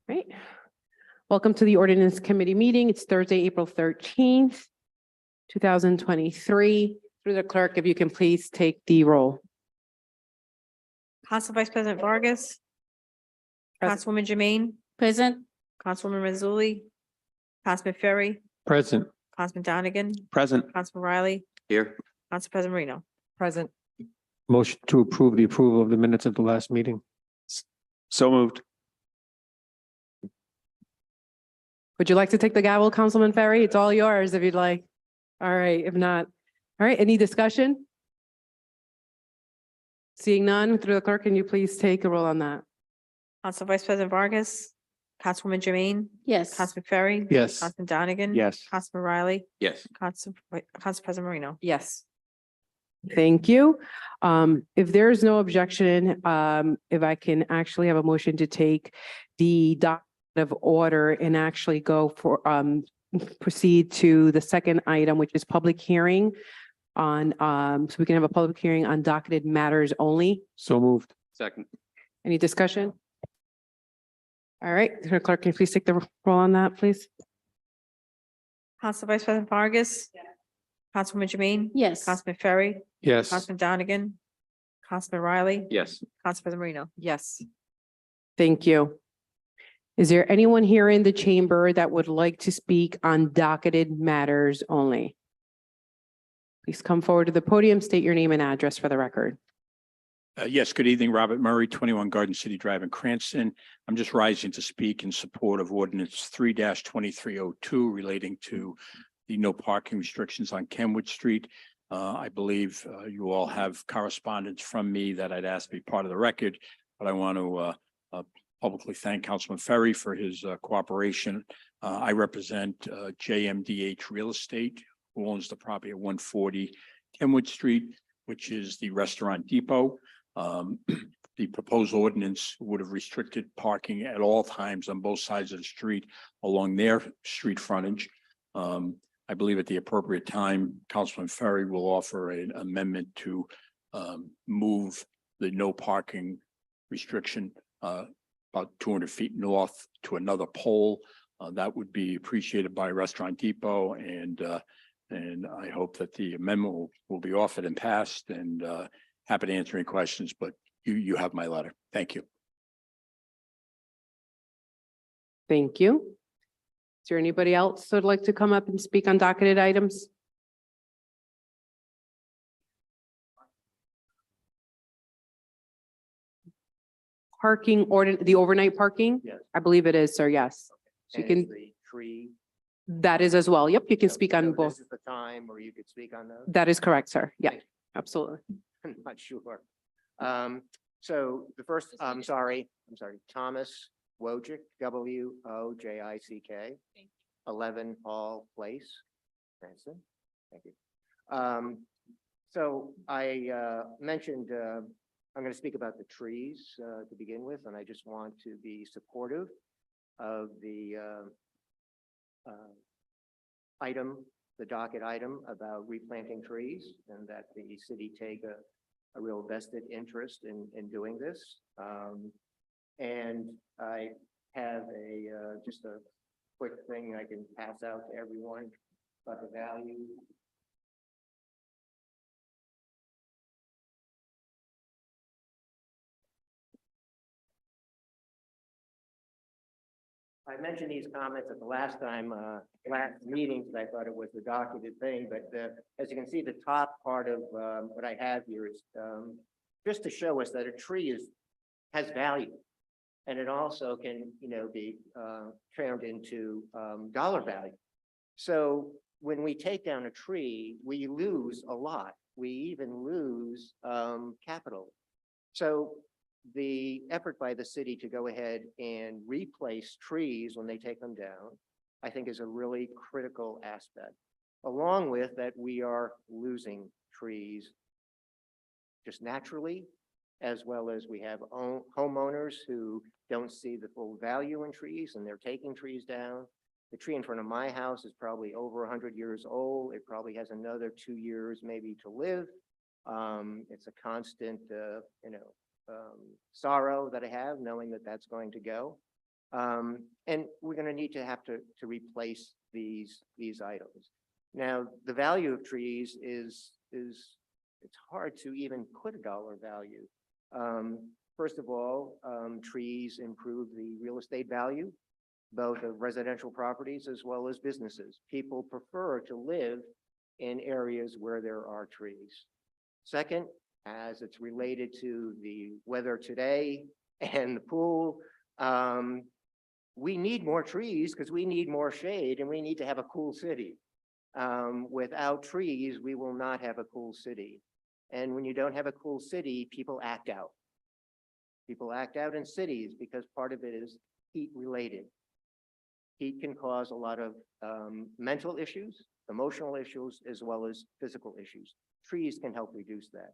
Right. Welcome to the ordinance committee meeting. It's Thursday, April 13th, 2023. Through the clerk, if you can please take the roll. Council Vice President Vargas. Present. Councilwoman Jermaine, Present, Councilwoman Mazzulli, Councilman Ferry, Present. Councilman Donegan, Present. Councilman Riley, Here. Council President Marino. Present. Motion to approve the approval of the minutes of the last meeting. So moved. Would you like to take the gavel, Councilman Ferry? It's all yours if you'd like. All right, if not. All right, any discussion? Seeing none, through the clerk, can you please take a roll on that? Council Vice President Vargas, Councilwoman Jermaine, yes. Councilman Ferry. Yes. Councilman Donegan. Yes. Councilman Riley, Yes. Council President Marino. Yes. Thank you. If there is no objection, if I can actually have a motion to take the docket of order and actually go for, proceed to the second item, which is public hearing on, so we can have a public hearing on docketed matters only. So moved. Second. Any discussion? All right, clerk, can you please take the roll on that, please? Council Vice President Vargas. Councilwoman Jermaine. Yes, Councilman Ferry. Yes. Councilman Donegan. Councilman Riley. Yes. Council President Marino. Yes. Thank you. Is there anyone here in the chamber that would like to speak on docketed matters only? Please come forward to the podium, state your name and address for the record. Yes, good evening, Robert Murray, 21 Garden City Drive in Cranston. I'm just rising to speak in support of ordinance 3-2302 relating to the no parking restrictions on Kenwood Street. I believe you all have correspondence from me that I'd ask to be part of the record, but I want to publicly thank Councilman Ferry for his cooperation. I represent JMDH Real Estate, who owns the property at 140 Kenwood Street, which is the Restaurant Depot. The proposed ordinance would have restricted parking at all times on both sides of the street along their street frontage. I believe at the appropriate time, Councilman Ferry will offer an amendment to move the no parking restriction about 200 feet north to another pole. That would be appreciated by Restaurant Depot, and I hope that the amendment will be offered and passed, and happy to answer any questions, but you have my letter. Thank you. Thank you. Is there anybody else who'd like to come up and speak on docketed items? Parking order, the overnight parking? Yes. I believe it is, sir, yes. So you can, The tree. that is as well. Yep, you can speak on So both. This is the time where you could speak on those? That is correct, sir. Yeah, Thank absolutely. I'm not sure. So the first, I'm sorry, Thomas Wojcik, Wojick. 11 Hall Place, Cranston. Thank you. So I mentioned, I'm going to speak about the trees to begin with, and I just want to be supportive of the item, the docket item about replanting trees, and that the city take a real vested interest in doing this. And I have just a quick thing I can pass out to everyone about the value. I mentioned these comments at the last meetings, I thought it was the docketed thing, but as you can see, the top part of what I have here is just to show us that a tree has value. And it also can, be turned into dollar value. So when we take down a tree, we lose a lot. We even lose capital. So the effort by the city to go ahead and replace trees when they take them down, I think is a really critical aspect. Along with that, we are losing trees just naturally, as well as we have homeowners who don't see the full value in trees and they're taking trees down. The tree in front of my house is probably over 100 years old. It probably has another 2 years maybe to live. It's a constant, sorrow that I have, knowing that that's going to go. And we're going to need to have to replace these items. Now, the value of trees is it's hard to even put a dollar value. First of all, trees improve the real estate value, both of residential properties as well as businesses. People prefer to live in areas where there are trees. Second, as it's related to the weather today and the pool, we need more trees because we need more shade and we need to have a cool city. Without trees, we will not have a cool city. And when you don't have a cool city, people act out. People act out in cities because part of it is heat related. Heat can cause a lot of mental issues, emotional issues, as well as physical issues. Trees can help reduce that.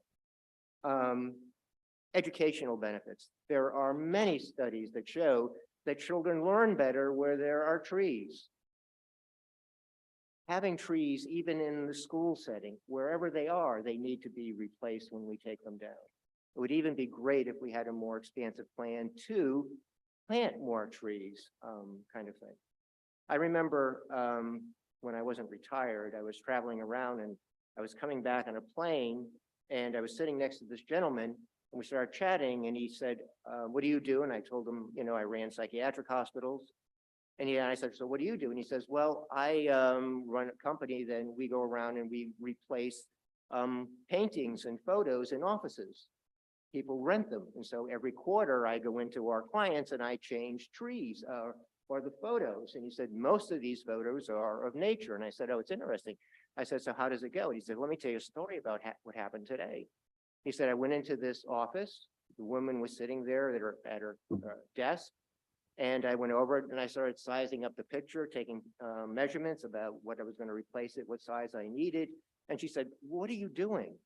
Educational benefits. There are many studies that show that children learn better where there are trees. Having trees, even in the school setting, wherever they are, they need to be replaced when we take them down. It would even be great if we had a more expansive plan to plant more trees, kind of thing. I remember when I wasn't retired, I was traveling around and I was coming back on a plane and I was sitting next to this gentleman and we started chatting and he said, what do you do? And I told him, I ran psychiatric hospitals. And I said, so what do you do? And he says, well, I run a company, then we go around and we replace paintings and photos in offices. People rent them. And so every quarter I go into our clients and I change trees or the photos. And he said, most of these photos are of nature. And I said, oh, it's interesting. I said, so how does it go? And he said, let me tell you a story about what happened today. He said, I went into this office. The woman was sitting there at her desk. And I went over it and I started sizing up the picture, taking measurements about what I was going to replace it, what size I needed. And she said, what are you doing?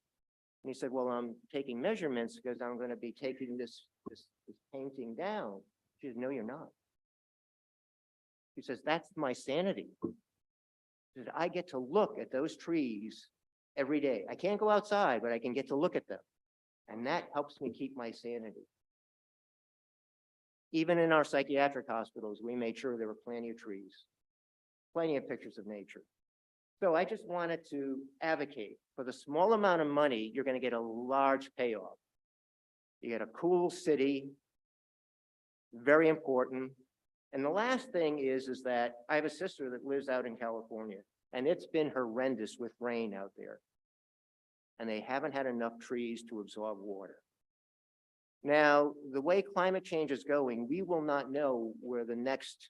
And he said, well, I'm taking measurements because I'm going to be taking this painting down. She said, no, you're not. He says, that's my sanity. He said, I get to look at those trees every day. I can't go outside, but I can get to look at them. And that helps me keep my sanity. Even in our psychiatric hospitals, we made sure there were plenty of trees, plenty of pictures of nature. So I just wanted to advocate for the small amount of money, you're going to get a large payoff. You get a cool city, very important. And the last thing is that I have a sister that lives out in California, and it's been horrendous with rain out there. And they haven't had enough trees to absorb water. Now, the way climate change is going, we will not know where the next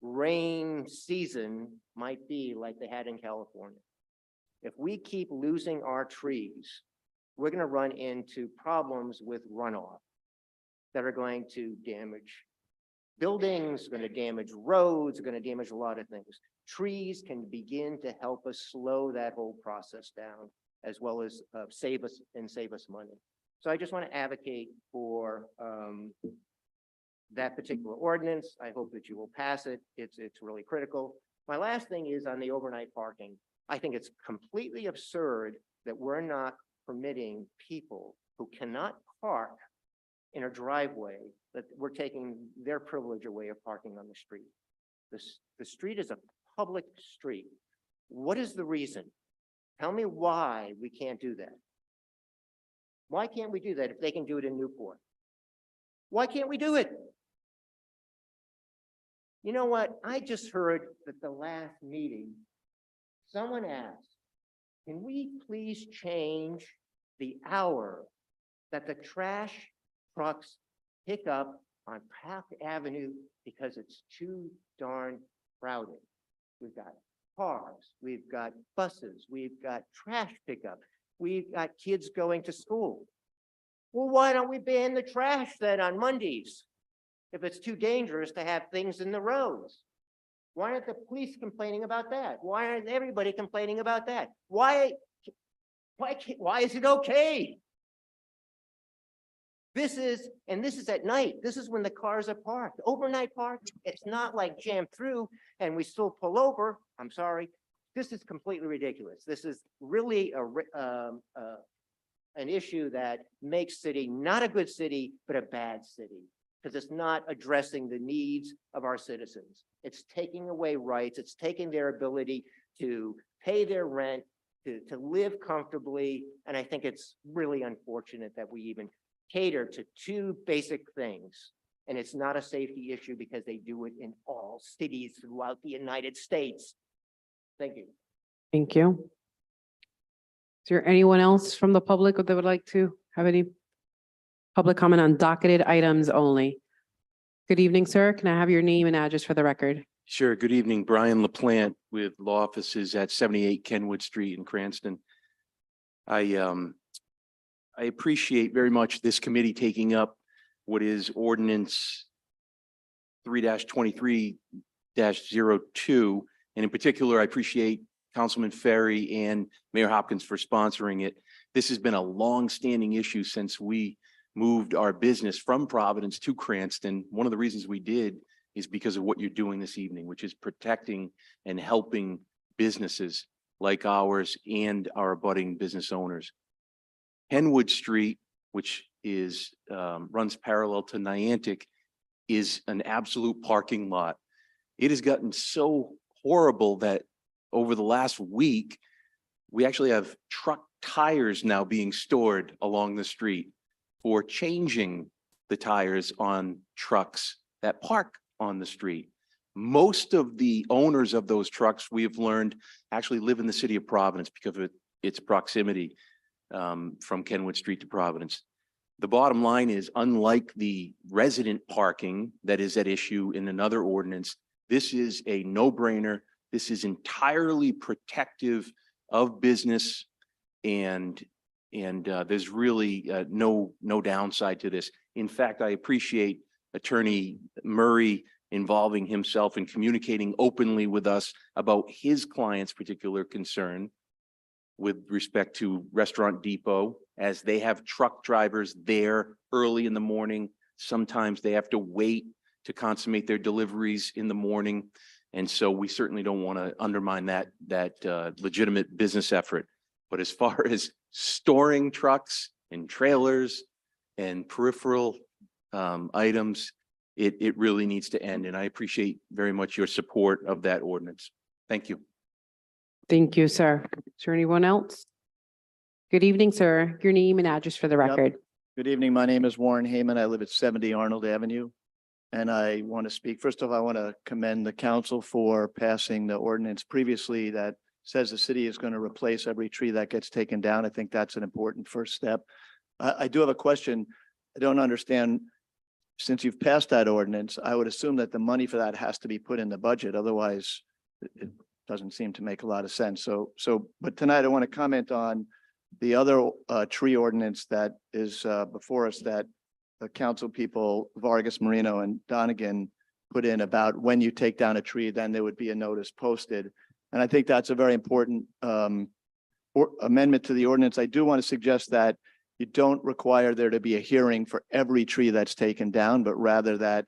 rain season might be like they had in California. If we keep losing our trees, we're going to run into problems with runoff that are going to damage buildings, going to damage roads, going to damage a lot of things. Trees can begin to help us slow that whole process down, as well as save us money. So I just want to advocate for that particular ordinance. I hope that you will pass it. It's really critical. My last thing is on the overnight parking. I think it's completely absurd that we're not permitting people who cannot park in a driveway, that we're taking their privilege away of parking on the street. The street is a public street. What is the reason? Tell me why we can't do that. Why can't we do that if they can do it in Newport? Why can't we do it? You know what? I just heard that the last meeting, someone asked, can we please change the hour that the trash trucks pick up on Park Avenue because it's too darn crowded? We've got cars, we've got buses, we've got trash pickup. We've got kids going to school. Well, why don't we ban the trash then on Mondays if it's too dangerous to have things in the roads? Why aren't the police complaining about that? Why aren't everybody complaining about that? Why is it okay? This is at night. This is when the cars are parked. Overnight park, it's not like jammed through and we still pull over. I'm sorry. This is completely ridiculous. This is really an issue that makes city not a good city, but a bad city. Because it's not addressing the needs of our citizens. It's taking away rights. It's taking their ability to pay their rent, to live comfortably. And I think it's really unfortunate that we even cater to two basic things. And it's not a safety issue because they do it in all cities throughout the United States. Thank you. Thank you. Is there anyone else from the public that would like to have any public comment on docketed items only? Good evening, sir. Can I have your name and address for the record? Sure. Good evening, Brian LaPlante with law offices at 78 Kenwood Street in Cranston. I appreciate very much this committee taking up what is ordinance 3-23-02. And in particular, I appreciate Councilman Ferry and Mayor Hopkins for sponsoring it. This has been a long-standing issue since we moved our business from Providence to Cranston. One of the reasons we did is because of what you're doing this evening, which is protecting and helping businesses like ours and our abutting business owners. Kenwood Street, which is runs parallel to Niantic, is an absolute parking lot. It has gotten so horrible that over the last week, we actually have truck tires now being stored along the street for changing the tires on trucks that park on the street. Most of the owners of those trucks, we have learned, actually live in the city of Providence because of its proximity from Kenwood Street to Providence. The bottom line is, unlike the resident parking that is at issue in another ordinance, this is a no-brainer. This is entirely protective of business, and there's really no downside to this. In fact, I appreciate Attorney Murray involving himself and communicating openly with us about his client's particular concern with respect to Restaurant Depot, as they have truck drivers there early in the morning. Sometimes they have to wait to consummate their deliveries in the morning. And so we certainly don't want to undermine that legitimate business effort. But as far as storing trucks and trailers and peripheral items, it really needs to end. And I appreciate very much your support of that ordinance. Thank you. Thank you, sir. Is there anyone else? Good evening, sir. Your name and address for the record. Good evening. My name is Warren Heyman. I live at 70 Arnold Avenue. And I want to speak, first of all, I want to commend the council for passing the ordinance previously that says the city is going to replace every tree that gets taken down. I think that's an important first step. I do have a question. I don't understand, since you've passed that ordinance, I would assume that the money for that has to be put in the budget. Otherwise, it doesn't seem to make a lot of sense. But tonight I want to comment on the other tree ordinance that is before us, that the council people, Vargas, Marino, and Donegan put in about when you take down a tree, then there would be a notice posted. And I think that's a very important amendment to the ordinance. I do want to suggest that you don't require there to be a hearing for every tree that's taken down, but rather that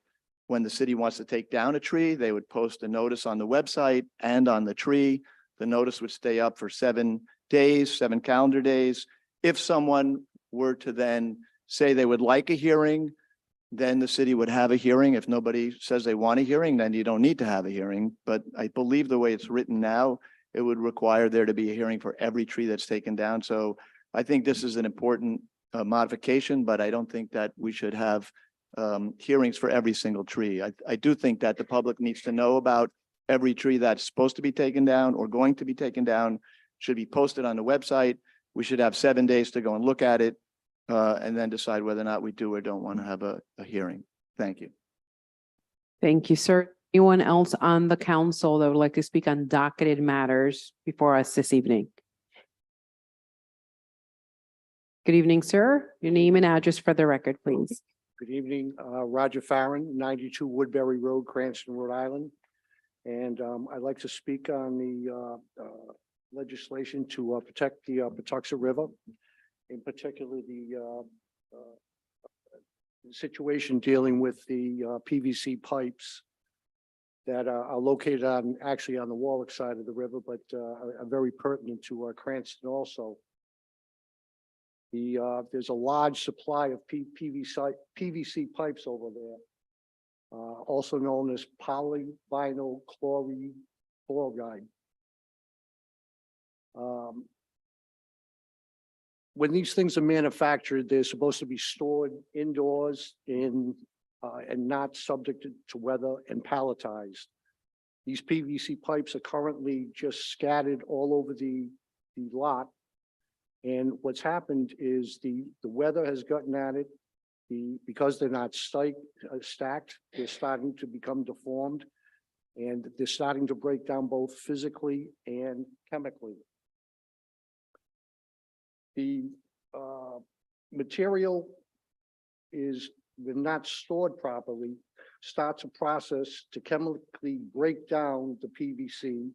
when the city wants to take down a tree, they would post a notice on the website and on the tree. The notice would stay up for 7 days, 7 calendar days. If someone were to then say they would like a hearing, then the city would have a hearing. If nobody says they want a hearing, then you don't need to have a hearing. But I believe the way it's written now, it would require there to be a hearing for every tree that's taken down. So I think this is an important modification, but I don't think that we should have hearings for every single tree. I do think that the public needs to know about every tree that's supposed to be taken down or going to be taken down, should be posted on the website. We should have 7 days to go and look at it. And then decide whether or not we do or don't want to have a hearing. Thank you. Thank you, sir. Anyone else on the council that would like to speak on docketed matters before us this evening? Good evening, sir. Your name and address for the record, please. Good evening, Roger Farren, 92 Woodbury Road, Cranston, Rhode Island. And I'd like to speak on the legislation to protect the Patuxent River. In particular, the situation dealing with the PVC pipes that are located actually on the Warwick side of the river, but are very pertinent to Cranston also. There's a large supply of PVC pipes over there, also known as polyvinyl chloride. When these things are manufactured, they're supposed to be stored indoors and not subjected to weather and palletized. These PVC pipes are currently just scattered all over the lot. And what's happened is the weather has gotten at it. Because they're not stacked, they're starting to become deformed, and they're starting to break down both physically and chemically. The material is, when not stored properly, starts a process to chemically break down the PVC,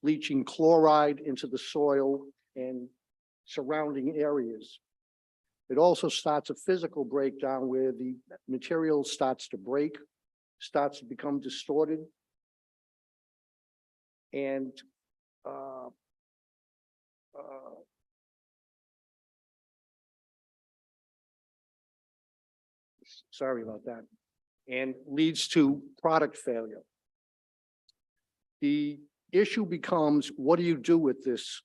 leaching chloride into the soil and surrounding areas. It also starts a physical breakdown where the material starts to break, starts to become distorted. And sorry about that, and leads to product failure. The issue becomes, what do you do with this,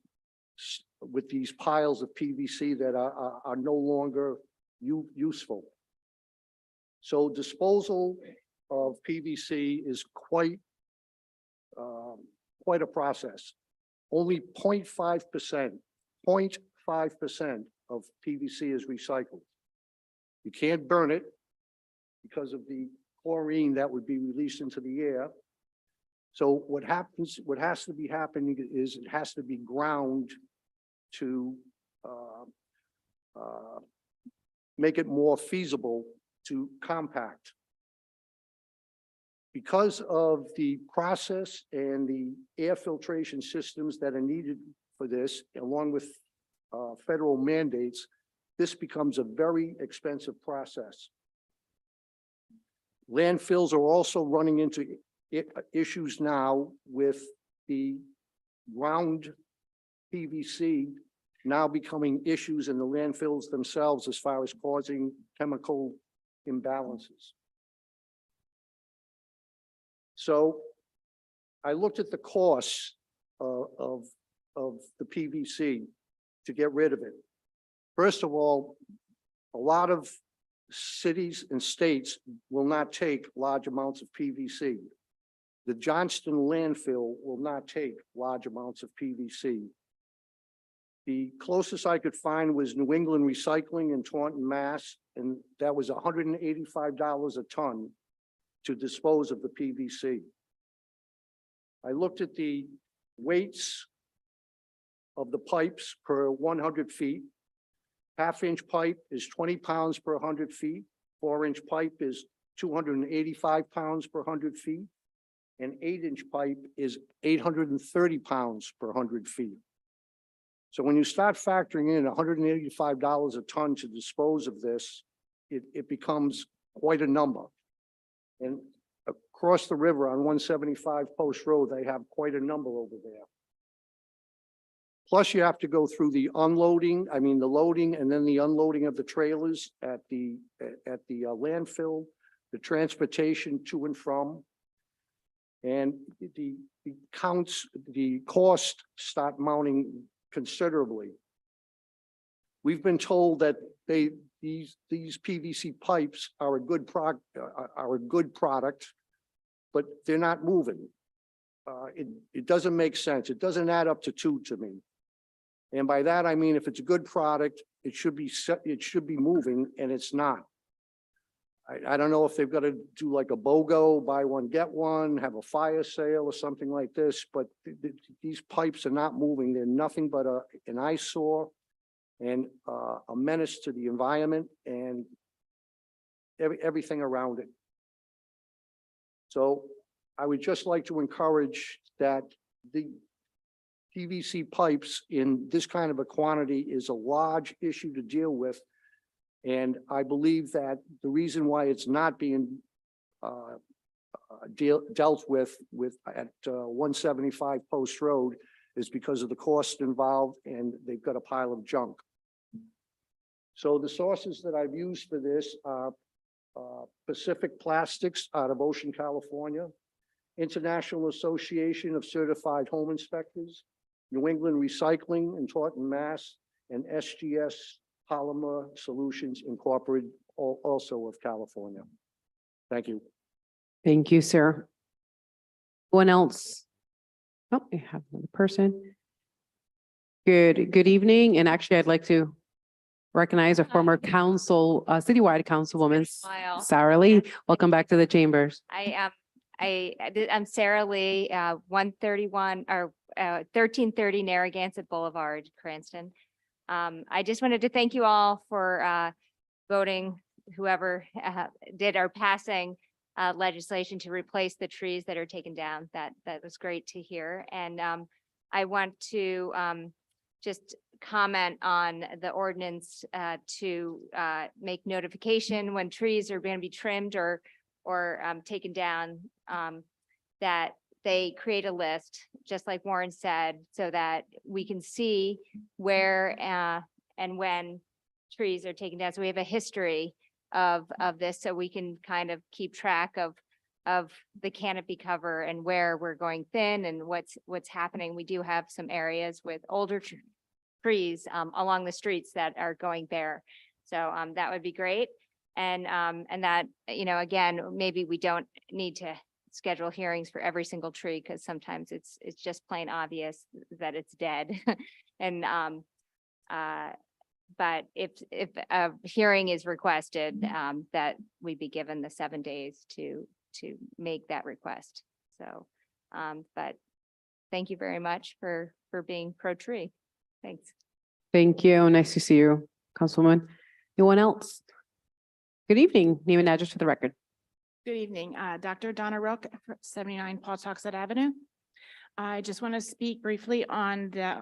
with these piles of PVC that are no longer useful? So disposal of PVC is quite a process. Only 0.5% of PVC is recycled. You can't burn it because of the chlorine that would be released into the air. So what has to be happening is it has to be ground to make it more feasible to compact. Because of the process and the air filtration systems that are needed for this, along with federal mandates, this becomes a very expensive process. Landfills are also running into issues now with the ground PVC now becoming issues in the landfills themselves as far as causing chemical imbalances. So I looked at the costs of the PVC to get rid of it. First of all, a lot of cities and states will not take large amounts of PVC. The Johnston landfill will not take large amounts of PVC. The closest I could find was New England Recycling in Taunton, Mass, and that was $185 a ton to dispose of the PVC. I looked at the weights of the pipes per 100 feet. Half-inch pipe is 20 pounds per 100 feet. 4-inch pipe is 285 pounds per 100 feet. And 8-inch pipe is 830 pounds per 100 feet. So when you start factoring in $185 a ton to dispose of this, it becomes quite a number. And across the river on 175 Post Road, they have quite a number over there. Plus you have to go through the loading and then the unloading of the trailers at the landfill, the transportation to and from. And the costs start mounting considerably. We've been told that these PVC pipes are a good product, but they're not moving. It doesn't make sense. It doesn't add up to two to me. And by that, I mean, if it's a good product, it should be moving, and it's not. I don't know if they've got to do like a BOGO, buy one, get one, have a fire sale or something like this, but these pipes are not moving. They're nothing but an eyesore and a menace to the environment and everything around it. So I would just like to encourage that the PVC pipes in this kind of a quantity is a large issue to deal with. And I believe that the reason why it's not being dealt with at 175 Post Road is because of the cost involved, and they've got a pile of junk. So the sources that I've used for this are Pacific Plastics out of Ocean, California, International Association of Certified Home Inspectors, New England Recycling in Taunton, Mass, and SGS Polymer Solutions Incorporated, also of California. Thank you. Thank you, sir. Anyone else? Oh, we have another person. Good evening. And actually, I'd like to recognize a former council, citywide councilwoman, Smile. Sarah Lee. Welcome back to the chambers. I'm Sarah Lee, 131 or 1330 Narragansett Boulevard, Cranston. I just wanted to thank you all for voting, whoever did or passing legislation to replace the trees that are taken down. That was great to hear. And I want to just comment on the ordinance to make notification when trees are going to be trimmed or taken down, that they create a list, just like Warren said, so that we can see where and when trees are taken down. So we have a history of this, so we can kind of keep track of the canopy cover and where we're going thin and what's happening. We do have some areas with older trees along the streets that are going bare. So that would be great. And that, again, maybe we don't need to schedule hearings for every single tree, because sometimes it's just plain obvious that it's dead. And but if a hearing is requested, that we be given the 7 days to make that request. So, but thank you very much for being pro-tree. Thanks. Thank you. Nice to see you, Councilwoman. Anyone else? Good evening. Name and address for the record. Good evening, Dr. Donna Rook, 79 Patuxent Avenue. I just want to speak briefly on the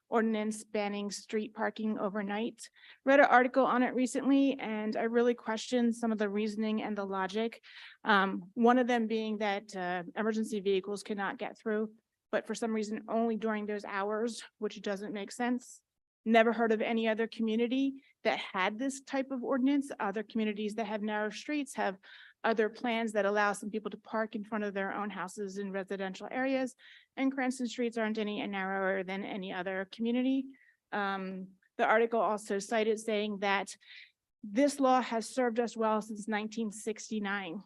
ordinance banning street parking overnight. Read an article on it recently, and I really questioned some of the reasoning and the logic. One of them being that emergency vehicles cannot get through, but for some reason only during those hours, which doesn't make sense. Never heard of any other community that had this type of ordinance. Other communities that have narrow streets have other plans that allow some people to park in front of their own houses in residential areas. And Cranston streets aren't any narrower than any other community. The article also cited saying that this law has served us well since 1969.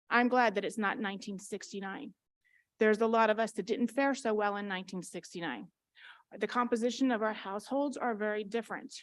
I'm glad that it's not 1969. There's a lot of us that didn't fare so well in 1969. The composition of our households are very different.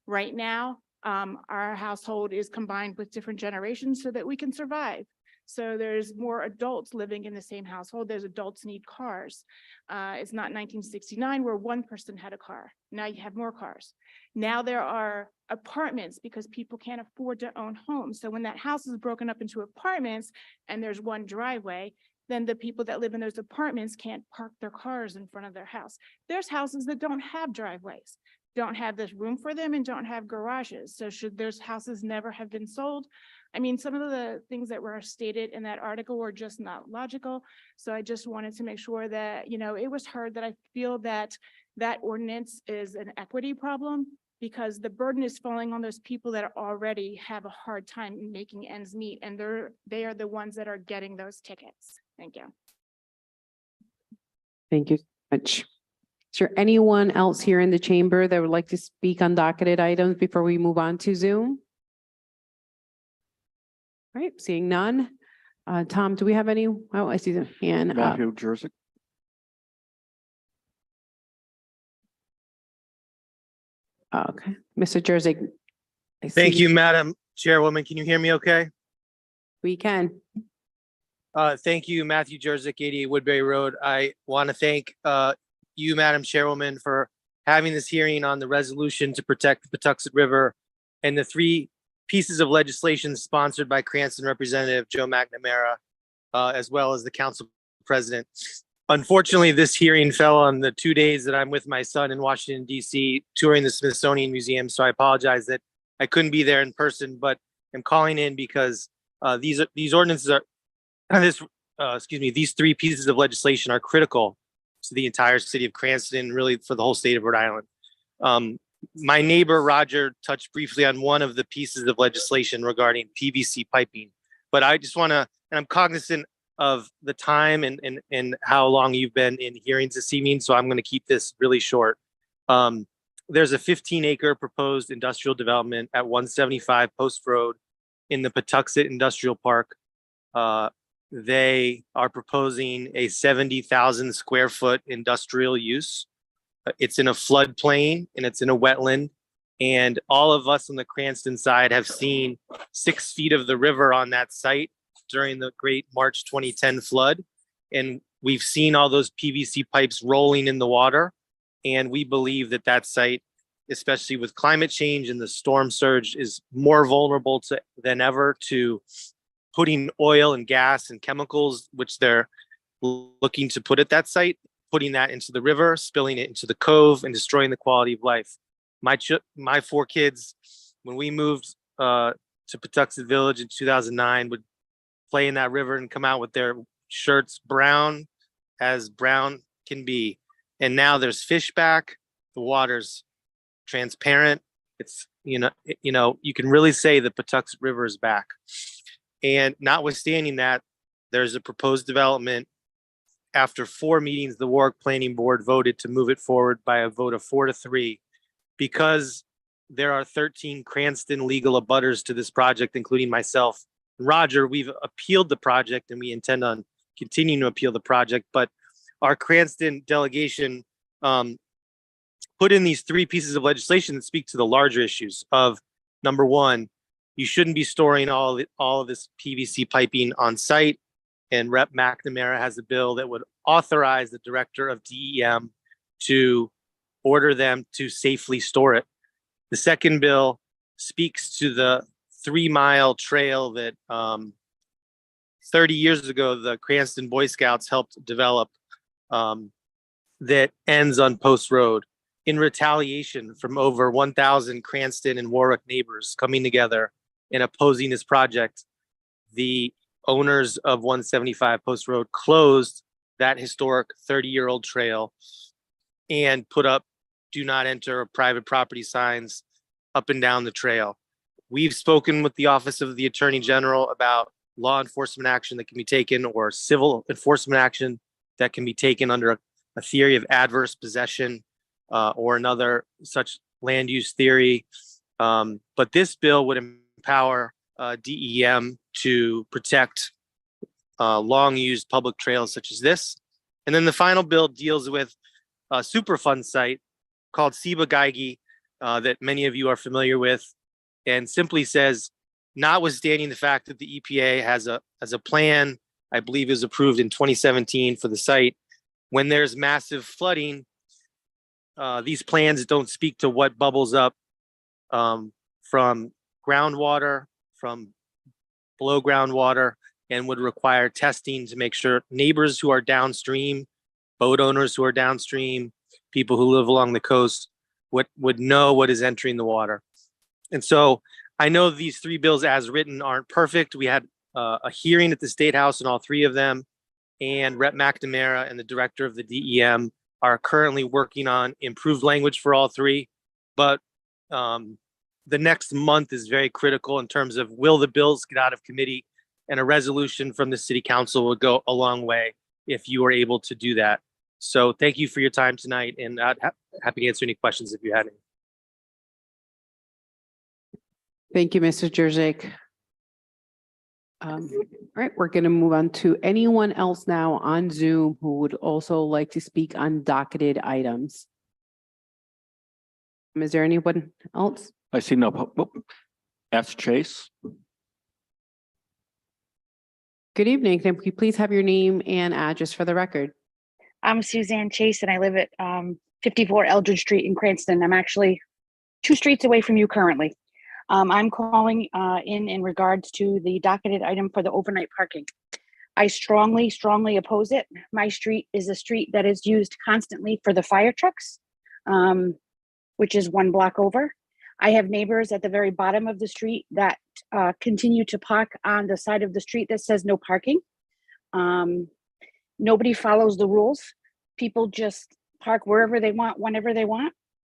Right now, our household is combined with different generations so that we can survive. So there's more adults living in the same household. There's adults need cars. It's not 1969 where one person had a car. Now you have more cars. Now there are apartments because people can't afford to own homes. So when that house is broken up into apartments and there's one driveway, then the people that live in those apartments can't park their cars in front of their house. There's houses that don't have driveways, don't have this room for them, and don't have garages. So should those houses never have been sold? I mean, some of the things that were stated in that article were just not logical. So I just wanted to make sure that, it was heard, that I feel that that ordinance is an equity problem, because the burden is falling on those people that already have a hard time making ends meet, and they are the ones that are getting those tickets. Thank you. Thank you so much. Is there anyone else here in the chamber that would like to speak on docketed items before we move on to Zoom? All right, seeing none. Tom, do we have any? Oh, I see the hand. Matthew Jersey. Okay, Mr. Jersey. Thank you, Madam Chairwoman. Can you hear me okay? We can. Thank you, Matthew Jerzik, 88 Woodbury Road. I want to thank you, Madam Chairwoman, for having this hearing on the resolution to protect the Patuxent River and the 3 pieces of legislation sponsored by Cranston Representative Joe McNamara, as well as the Council President. Unfortunately, this hearing fell on the 2 days that I'm with my son in Washington, D.C., touring the Smithsonian Museum. So I apologize that I couldn't be there in person, but I'm calling in because these ordinances are these 3 pieces of legislation are critical to the entire city of Cranston, really for the whole state of Rhode Island. My neighbor Roger touched briefly on one of the pieces of legislation regarding PVC piping, but I just want to, and I'm cognizant of the time and how long you've been in hearings this evening, so I'm going to keep this really short. There's a 15-acre proposed industrial development at 175 Post Road in the Patuxent Industrial Park. They are proposing a 70,000 square foot industrial use. It's in a floodplain and it's in a wetland. And all of us on the Cranston side have seen 6 feet of the river on that site during the great March 2010 flood. And we've seen all those PVC pipes rolling in the water. And we believe that that site, especially with climate change and the storm surge, is more vulnerable than ever to putting oil and gas and chemicals, which they're looking to put at that site, putting that into the river, spilling it into the cove, and destroying the quality of life. My 4 kids, when we moved to Patuxent Village in 2009, would play in that river and come out with their shirts brown as brown can be. And now there's fish back. The water's transparent. It's, you know, you can really say the Patuxent River is back. And notwithstanding that, there's a proposed development. After 4 meetings, the Warwick Planning Board voted to move it forward by a vote of 4-3, because there are 13 Cranston legal abutters to this project, including myself. Roger, we've appealed the project and we intend on continuing to appeal the project, but our Cranston delegation put in these 3 pieces of legislation that speak to the larger issues of, number 1, you shouldn't be storing all of this PVC piping on site. And Rep. McNamara has a bill that would authorize the director of DEM to order them to safely store it. The second bill speaks to the 3-mile trail that 30 years ago, the Cranston Boy Scouts helped develop, that ends on Post Road, in retaliation from over 1,000 Cranston and Warwick neighbors coming together and opposing this project. The owners of 175 Post Road closed that historic 30-year-old trail and put up do not enter private property signs up and down the trail. We've spoken with the Office of the Attorney General about law enforcement action that can be taken, or civil enforcement action that can be taken under a theory of adverse possession or another such land use theory. But this bill would empower DEM to protect long used public trails such as this. And then the final bill deals with a Superfund site called Ciba-Geigy that many of you are familiar with, and simply says, notwithstanding the fact that the EPA has a plan, I believe is approved in 2017 for the site, when there's massive flooding, these plans don't speak to what bubbles up from groundwater, from below groundwater, and would require testing to make sure neighbors who are downstream, boat owners who are downstream, people who live along the coast would know what is entering the water. And so I know these 3 bills as written aren't perfect. We had a hearing at the State House on all 3 of them, and Rep. McNamara and the director of the DEM are currently working on improved language for all 3. But the next month is very critical in terms of, will the bills get out of committee, and a resolution from the city council would go a long way if you were able to do that. So thank you for your time tonight, and I'd happy to answer any questions if you had any. Thank you, Mr. Jurzik. All right, we're going to move on to anyone else now on Zoom who would also like to speak on docketed items. Is there anyone else? I see no. F. Chase. Good evening. Can you please have your name and address for the record? I'm Suzanne Chase and I live at 54 Eldridge Street in Cranston. I'm actually 2 streets away from you currently. I'm calling in regards to the docketed item for the overnight parking. I strongly oppose it. My street is a street that is used constantly for the fire trucks, which is 1 block over. I have neighbors at the very bottom of the street that continue to park on the side of the street that says no parking. Nobody follows the rules. People just park wherever they want, whenever they want.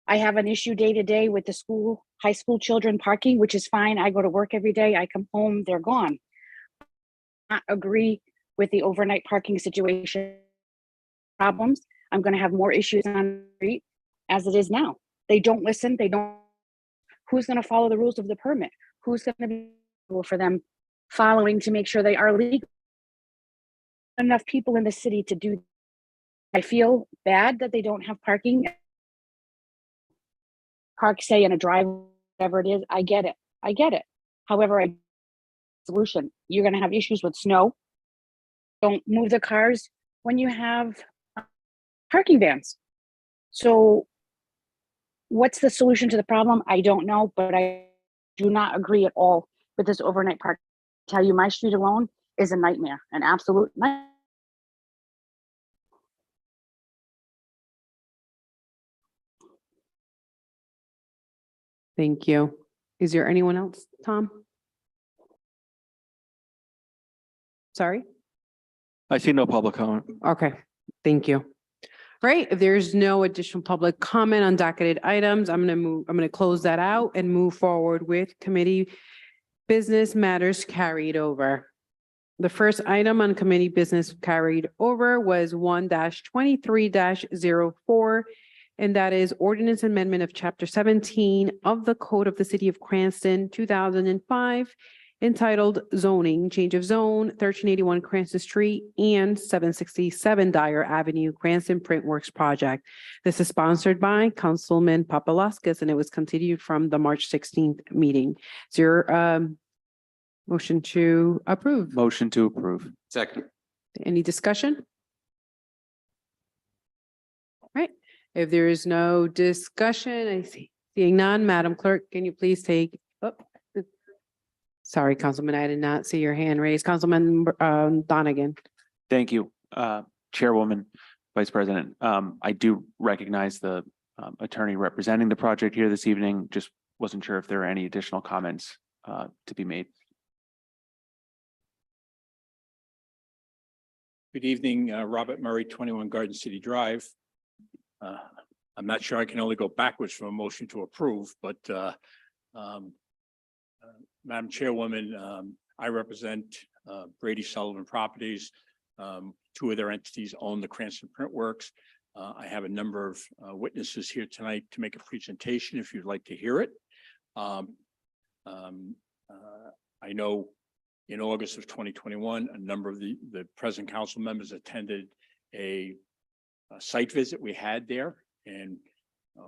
I have an issue day to day with the school, high school children parking, which is fine. I go to work every day. I come home, they're gone. Not agree with the overnight parking situation problems. I'm going to have more issues on the street as it is now. They don't listen. They don't. Who's going to follow the rules of the permit? Who's going to be for them following to make sure they are legal? Enough people in the city to do. I feel bad that they don't have parking. Park, say, in a drive, whatever it is. I get it. I get it. However, solution. You're going to have issues with snow. Don't move the cars when you have parking bans. So what's the solution to the problem? I don't know, but I do not agree at all with this overnight park. I tell you, my street alone is a nightmare, an absolute nightmare. Thank you. Is there anyone else, Tom? Sorry? I see no public comment. Okay, thank you. Right, if there's no additional public comment on docketed items, I'm gonna close that out and move forward with committee business matters carried over. The first item on committee business carried over was 1-23-04, and that is ordinance amendment of chapter 17 of the Code of the City of Cranston, 2005, entitled zoning, change of zone, 1381 Cranston Street and 767 Dyer Avenue, Cranston Printworks project. This is sponsored by Councilman Papalaskis, and it was continued from the March 16th meeting. Is there motion to approve? Motion to approve. Second. Any discussion? All right, if there is no discussion, I see, seeing none, Madam Clerk, can you please take, sorry, Councilman, I did not see your hand raised. Councilman Donegan. Thank you, Chairwoman, Vice President. I do recognize the attorney representing the project here this evening. Just wasn't sure if there are any additional comments to be made. Good evening, Robert Murray, 21 Garden City Drive. I'm not sure I can only go backwards from a motion to approve, but Madam Chairwoman, I represent Brady Sullivan Properties. Two of their entities own the Cranston Printworks. I have a number of witnesses here tonight to make a presentation if you'd like to hear it. I know in August of 2021, a number of the present council members attended a site visit we had there. And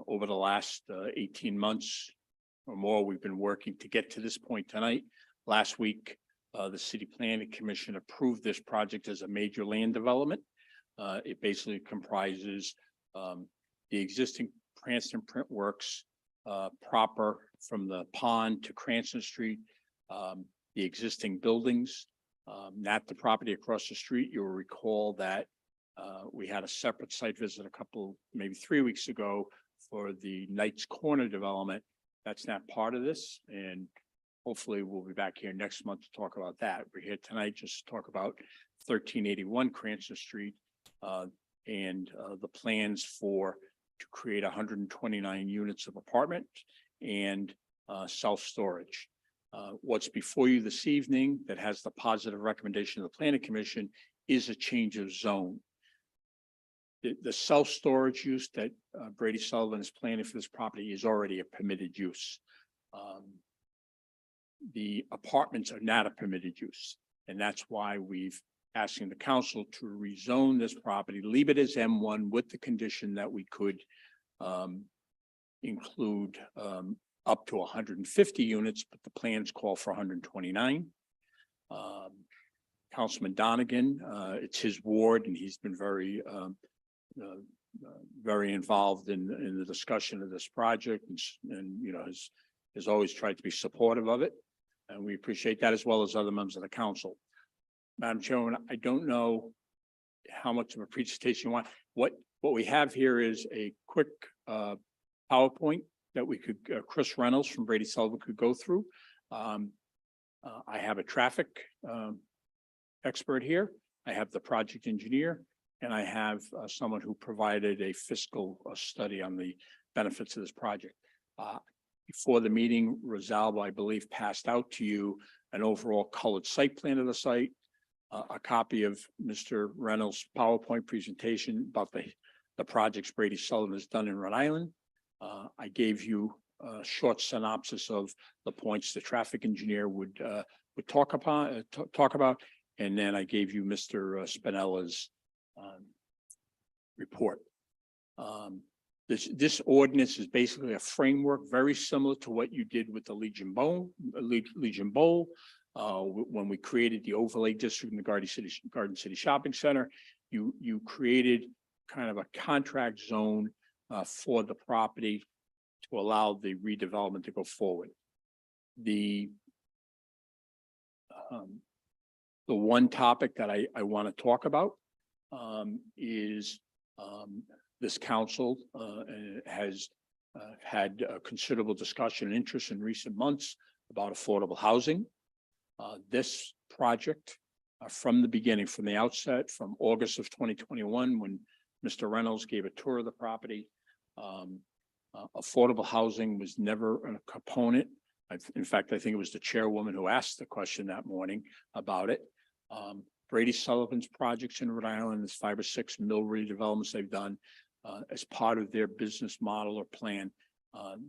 over the last 18 months or more, we've been working to get to this point tonight. Last week, the City Planning Commission approved this project as a major land development. It basically comprises the existing Cranston Printworks proper from the pond to Cranston Street, the existing buildings, not the property across the street. You'll recall that we had a separate site visit maybe 3 weeks ago for the Knights Corner development. That's not part of this, and hopefully we'll be back here next month to talk about that. We're here tonight just to talk about 1381 Cranston Street and the plans to create 129 units of apartment and self-storage. What's before you this evening that has the positive recommendation of the Planning Commission is a change of zone. The self-storage use that Brady Sullivan is planning for this property is already a permitted use. The apartments are not a permitted use, and that's why we've asking the council to rezone this property, leave it as M1 with the condition that we could include up to 150 units, but the plans call for 129. Councilman Donegan, it's his ward, and he's been very involved in the discussion of this project, and you know has always tried to be supportive of it, and we appreciate that, as well as other members of the council. Madam Chairman, I don't know how much of a presentation you want. What we have here is a quick PowerPoint that we could, Chris Reynolds from Brady Sullivan could go through. I have a traffic expert here. I have the project engineer, and I have someone who provided a fiscal study on the benefits of this project. Before the meeting, Rosalba, I believe, passed out to you an overall colored site plan of the site, a copy of Mr. Reynolds' PowerPoint presentation about the projects Brady Sullivan has done in Rhode Island. I gave you a short synopsis of the points the traffic engineer would talk about, and then I gave you Mr. Spinella's report. This ordinance is basically a framework very similar to what you did with the Legion Bowl, when we created the overlay district in the Garden City Shopping Center. You created kind of a contract zone for the property to allow the redevelopment to go forward. The one topic that I want to talk about is this council has had a considerable discussion and interest in recent months about affordable housing. This project, from the beginning, from the outset, from August of 2021, when Mr. Reynolds gave a tour of the property, affordable housing was never a component. In fact, I think it was the chairwoman who asked the question that morning about it. Brady Sullivan's projects in Rhode Island, there's 5 or 6 mill redevelopments they've done. As part of their business model or plan,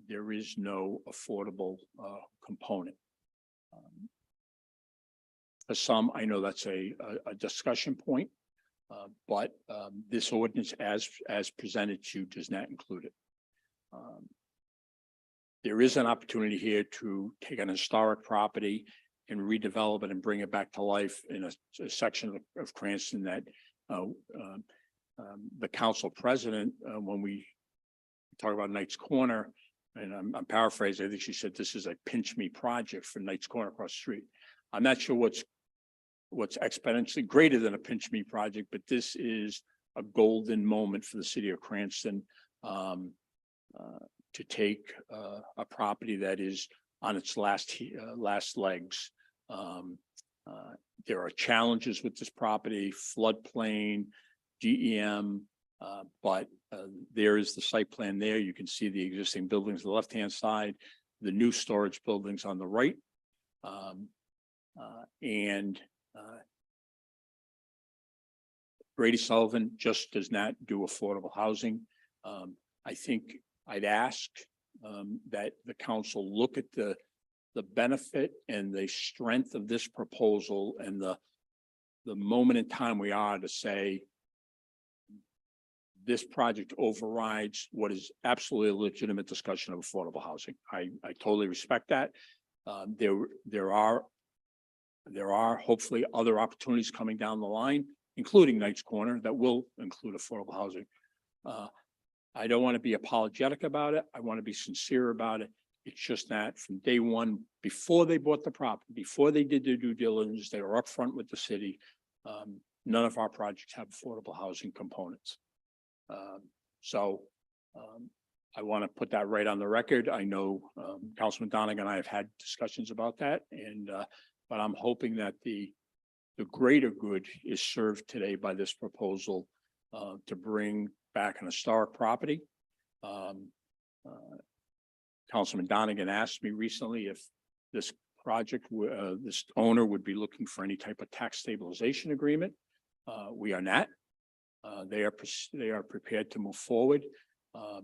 there is no affordable component. For some, I know that's a discussion point, but this ordinance as presented to you does not include it. There is an opportunity here to take an historic property and redevelop it and bring it back to life in a section of Cranston that the council president, when we talk about Knight's Corner, and I'm paraphrasing, I think she said this is a pinch me project for Knight's Corner across the street. I'm not sure what's exponentially greater than a pinch me project, but this is a golden moment for the city of Cranston to take a property that is on its last legs. There are challenges with this property, floodplain, DEM, but there is the site plan there. You can see the existing buildings on the left-hand side, the new storage buildings on the right. Brady Sullivan just does not do affordable housing. I think I'd ask that the council look at the benefit and the strength of this proposal and the moment in time we are to say this project overrides what is absolutely a legitimate discussion of affordable housing. I totally respect that. There are hopefully other opportunities coming down the line, including Knight's Corner, that will include affordable housing. I don't want to be apologetic about it. I want to be sincere about it. It's just that from day one, before they bought the property, before they did their due diligence, they were upfront with the city. None of our projects have affordable housing components. I want to put that right on the record. I know Councilman Donegan and I have had discussions about that, but I'm hoping that the greater good is served today by this proposal to bring back an historic property. Councilman Donegan asked me recently if this project, this owner would be looking for any type of tax stabilization agreement. We are not. They are prepared to move forward. I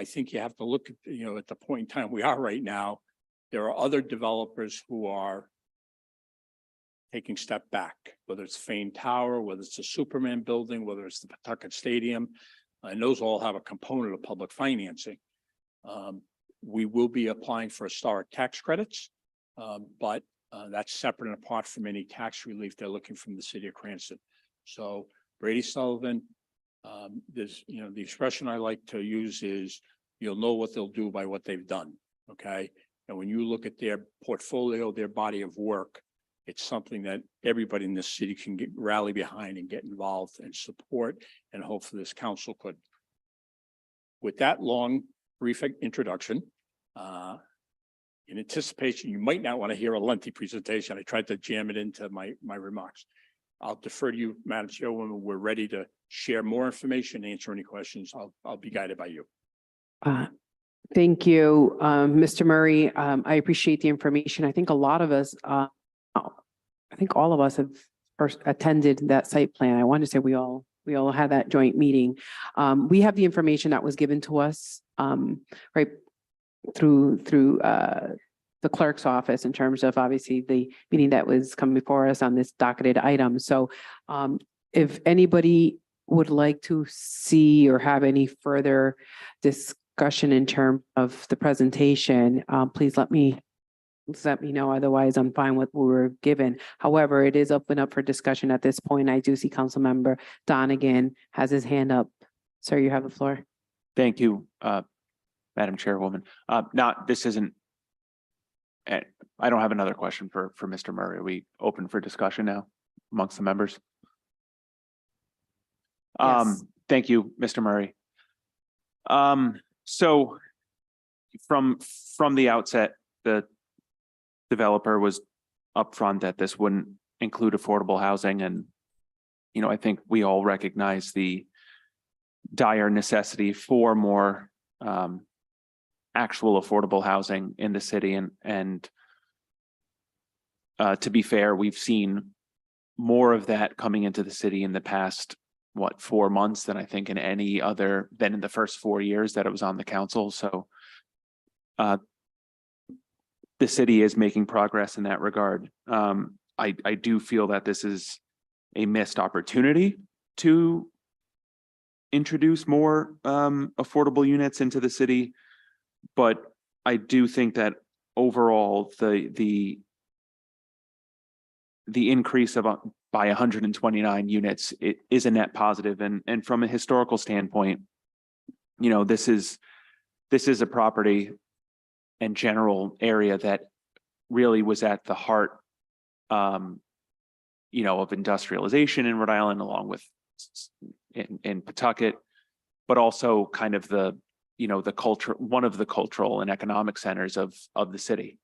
think you have to look at, at the point in time we are right now, there are other developers who are taking step back, whether it's Fane Tower, whether it's the Superman building, whether it's the Patuxent Stadium, and those all have a component of public financing. We will be applying for historic tax credits, but that's separate and apart from any tax relief they're looking from the city of Cranston. So Brady Sullivan, there's, the expression I like to use is, you'll know what they'll do by what they've done. Okay. And when you look at their portfolio, their body of work, it's something that everybody in this city can rally behind and get involved and support, and hopefully this council could. With that long, brief introduction, in anticipation, you might not want to hear a lengthy presentation. I tried to jam it into my remarks. I'll defer to you, Madam Chairwoman. We're ready to share more information, answer any questions. I'll be guided by you. Thank you, Mr. Murray. I appreciate the information. I think a lot of us, I think all of us have first attended that site plan. I want to say we all had that joint meeting. We have the information that was given to us, right, through the clerk's office in terms of obviously the meeting that was coming before us on this docketed item. So if anybody would like to see or have any further discussion in terms of the presentation, please let me know. Otherwise, I'm fine with what we were given. However, it is open up for discussion at this point. I do see Councilmember Donegan has his hand up. Sir, you have the floor. Thank you, Madam Chairwoman. This isn't, I don't have another question for Mr. Murray. Are we open for discussion now amongst the members? Yes. Thank you, Mr. Murray. So from the outset, the developer was upfront that this wouldn't include affordable housing. And, I think we all recognize the dire necessity for more actual affordable housing in the city. And to be fair, we've seen more of that coming into the city in the past, 4 months than I think in any other, than in the first 4 years that it was on the council. So the city is making progress in that regard. I do feel that this is a missed opportunity to introduce more affordable units into the city, but I do think that overall the increase of by 129 units, it is a net positive. And from a historical standpoint, this is a property and general area that really was at the heart, of industrialization in Rhode Island, along with in Patuxent, but also kind of the culture, one of the cultural and economic centers of the city.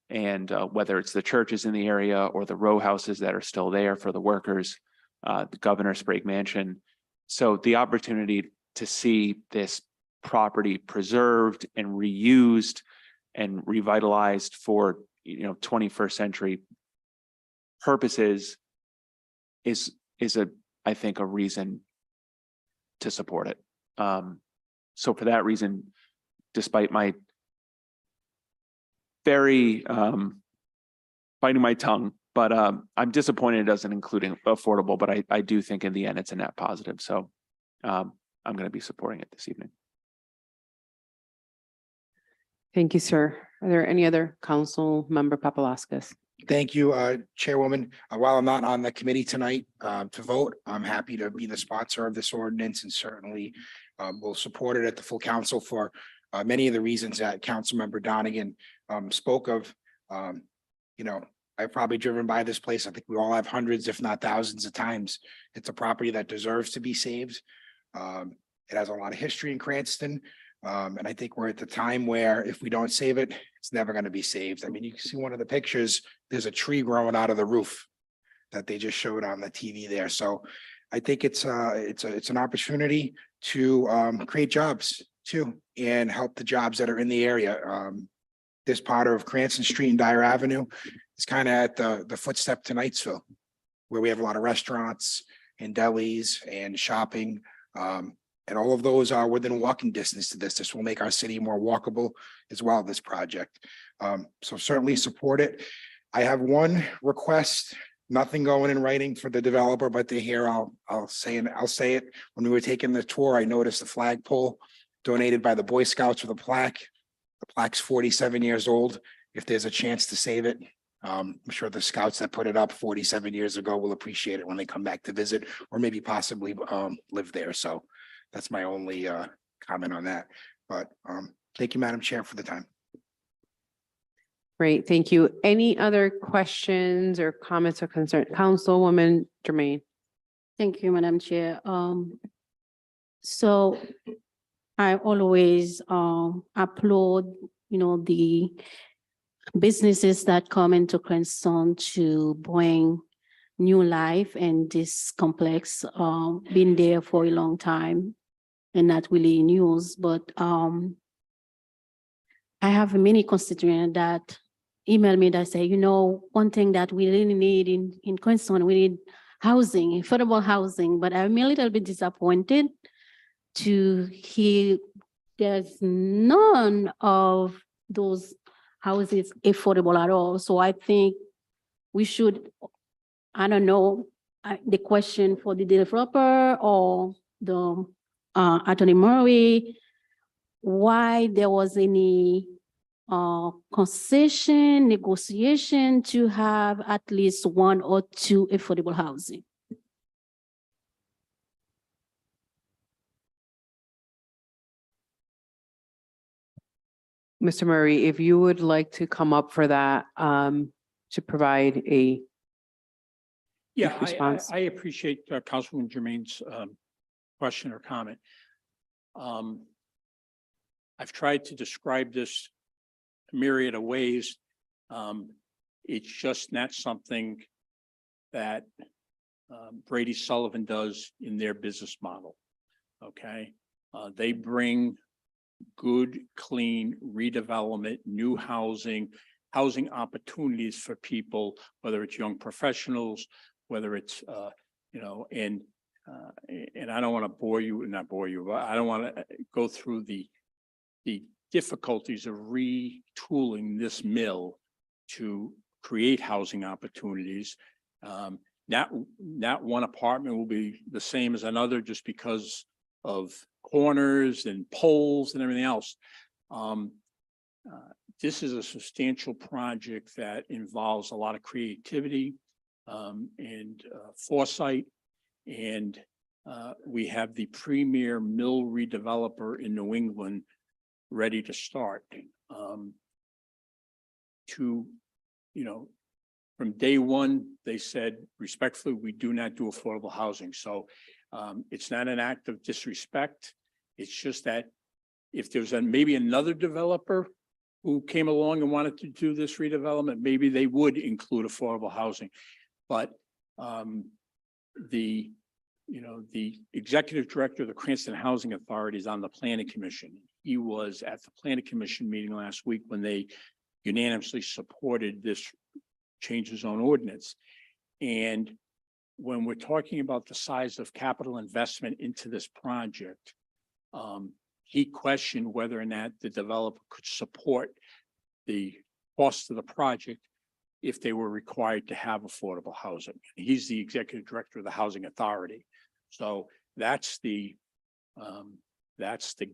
And whether it's the churches in the area or the row houses that are still there for the workers, the Governor Sprague Mansion. So the opportunity to see this property preserved and reused and revitalized for 21st century purposes is I think a reason to support it. So for that reason, despite my very biting my tongue, but I'm disappointed it doesn't include affordable, but I do think in the end it's a net positive. So I'm going to be supporting it this evening. Thank you, sir. Are there any other council member Papalaskis? Thank you, Chairwoman. While I'm not on the committee tonight to vote, I'm happy to be the sponsor of this ordinance and certainly will support it at the full council for many of the reasons that Councilmember Donegan spoke of. I've probably driven by this place. I think we all have hundreds, if not thousands of times. It's a property that deserves to be saved. It has a lot of history in Cranston. And I think we're at the time where if we don't save it, it's never going to be saved. I mean, you can see one of the pictures, there's a tree growing out of the roof that they just showed on the TV there. So I think it's an opportunity to create jobs too and help the jobs that are in the area. This part of Cranston Street and Dyer Avenue is kind of at the footstep to Knightsville, where we have a lot of restaurants and delis and shopping. And all of those are within walking distance to this. This will make our city more walkable as well, this project. So certainly support it. I have one request, nothing going in writing for the developer, but they're here. I'll say it. When we were taking the tour, I noticed the flagpole donated by the Boy Scouts with a plaque. The plaque's 47 years old. If there's a chance to save it, I'm sure the scouts that put it up 47 years ago will appreciate it when they come back to visit or maybe possibly live there. So that's my only comment on that. But thank you, Madam Chair, for the time. Great, thank you. Any other questions or comments or concerns? Councilwoman Jermaine. Thank you, Madam Chair. So I always applaud, the businesses that come into Cranston to bring new life in this complex, been there for a long time and not really in use, but I have many constituents that email me that say, one thing that we really need in Queenstown, we need housing, affordable housing, but I'm a little bit disappointed to hear there's none of those houses affordable at all. So I think we should, I don't know, the question for the developer or the Attorney Murray, why there was any concession, negotiation to have at least one or two affordable housing. Mr. Murray, if you would like to come up for that, to provide a Yeah, response. I appreciate Councilwoman Jermaine's question or comment. I've tried to describe this a myriad of ways. It's just not something that Brady Sullivan does in their business model. Okay, they bring good, clean redevelopment, new housing opportunities for people, whether it's young professionals, whether it's and I don't want to not bore you, but I don't want to go through the difficulties of retooling this mill to create housing opportunities. Not one apartment will be the same as another just because of corners and poles and everything else. This is a substantial project that involves a lot of creativity and foresight. And we have the premier mill redeveloper in New England ready to start. From day one, they said respectfully, we do not do affordable housing. So it's not an act of disrespect. It's just that if there's maybe another developer who came along and wanted to do this redevelopment, maybe they would include affordable housing. But the executive director of the Cranston Housing Authority is on the Planning Commission. He was at the Planning Commission meeting last week when they unanimously supported this change of zone ordinance. And when we're talking about the size of capital investment into this project, he questioned whether or not the developer could support the cost of the project if they were required to have affordable housing. He's the executive director of the Housing Authority. So that's the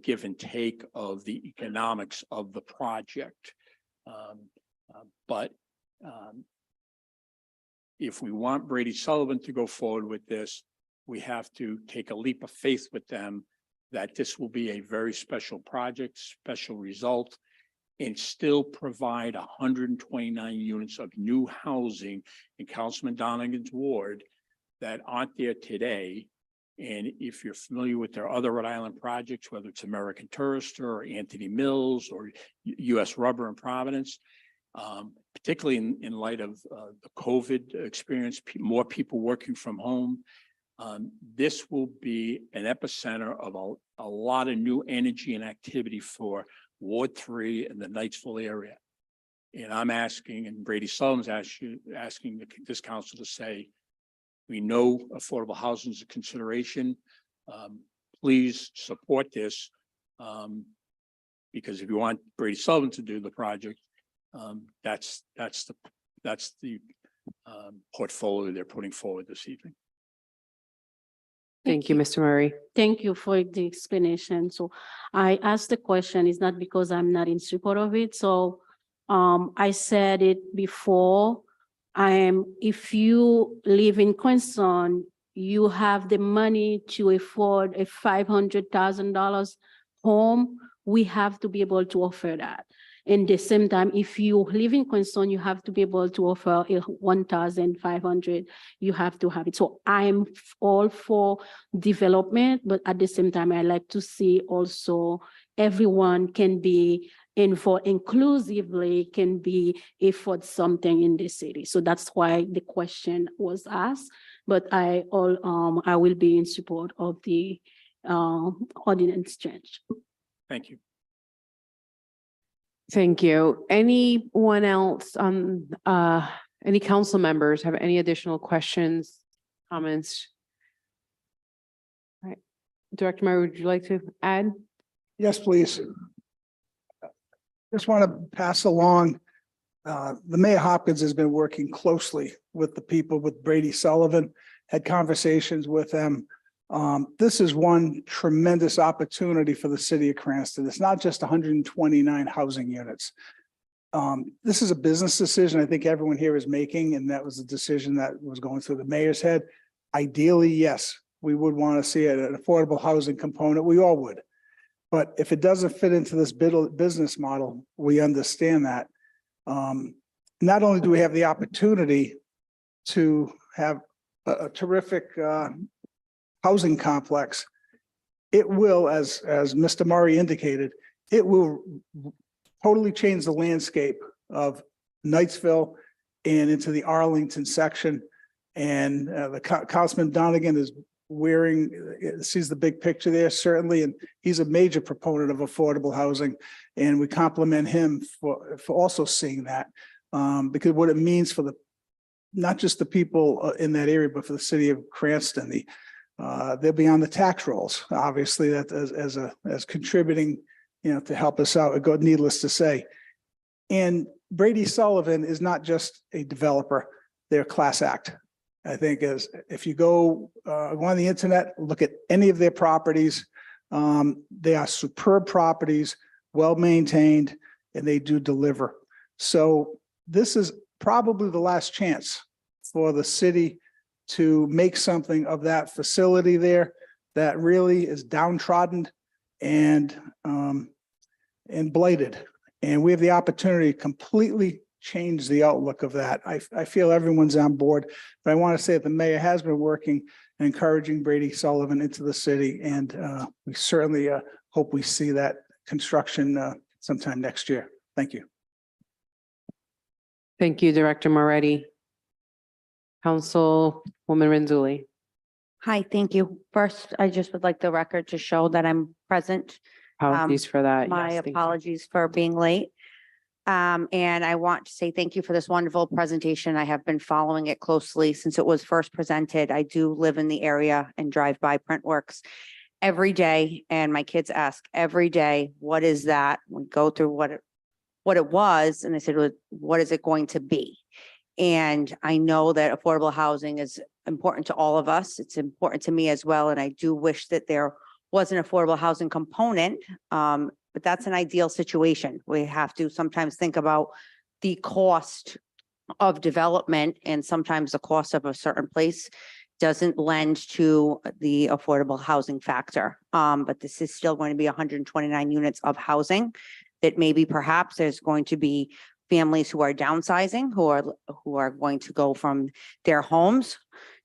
give and take of the economics of the project. But if we want Brady Sullivan to go forward with this, we have to take a leap of faith with them that this will be a very special project, special result, and still provide 129 units of new housing in Councilman Donegan's ward that aren't there today. And if you're familiar with their other Rhode Island projects, whether it's American Tourister or Anthony Mills or US Rubber in Providence, particularly in light of the COVID experience, more people working from home, this will be an epicenter of a lot of new energy and activity for Ward 3 and the Knightsville area. And I'm asking, and Brady Sullivan's asking this council to say, we know affordable housing is a consideration. Please support this. Because if you want Brady Sullivan to do the project, that's the portfolio they're putting forward this evening. Thank you, Mr. Murray. Thank you for the explanation. So I asked the question, it's not because I'm not in support of it. So I said it before. If you live in Queenstown, you have the money to afford a $500,000 home, we have to be able to offer that. In the same time, if you live in Queenstown, you have to be able to offer a 1,500, you have to have it. So I'm all for development, but at the same time, I like to see also everyone can be and for inclusively can be afford something in the city. So that's why the question was asked. But I will be in support of the ordinance change. Thank you. Thank you. Anyone else on, any council members have any additional questions, comments? All right. Director Murray, would you like to add? Yes, please. Just want to pass along, the Mayor Hopkins has been working closely with the people, with Brady Sullivan, had conversations with them. This is one tremendous opportunity for the city of Cranston. It's not just 129 housing units. This is a business decision I think everyone here is making, and that was a decision that was going through the mayor's head. Ideally, yes, we would want to see an affordable housing component. We all would. But if it doesn't fit into this business model, we understand that. Not only do we have the opportunity to have a terrific housing complex, it will, as Mr. Murray indicated, it will totally change the landscape of Knightsville and into the Arlington section. And the Councilman Donegan is sees the big picture there, certainly, and he's a major proponent of affordable housing, and we compliment him for also seeing that, because what it means for not just the people in that area, but for the city of Cranston. They'll be on the tax rolls, obviously, that as contributing, to help us out. It goes needless to say. And Brady Sullivan is not just a developer; they're a class act. I think if you go on the internet, look at any of their properties, they are superb properties, well maintained, and they do deliver. So this is probably the last chance for the city to make something of that facility there that really is downtrodden and blighted. And we have the opportunity to completely change the outlook of that. I feel everyone's on board, but I want to say that the mayor has been working and encouraging Brady Sullivan into the city, and we certainly hope we see that construction sometime next year. Thank you. Thank you, Director Moretti. Councilwoman Renzulli. Hi, thank you. First, I just would like the record to show that I'm present. Apologies for that. My Yes, thank you. apologies for being late. And I want to say thank you for this wonderful presentation. I have been following it closely since it was first presented. I do live in the area and drive by Printworks every day, and my kids ask every day, what is that? We go through what it was, and I said, what is it going to be? And I know that affordable housing is important to all of us. It's important to me as well, and I do wish that there was an affordable housing component. But that's an ideal situation. We have to sometimes think about the cost of development, and sometimes the cost of a certain place doesn't lend to the affordable housing factor. But this is still going to be 129 units of housing that maybe perhaps there's going to be families who are downsizing, who are going to go from their homes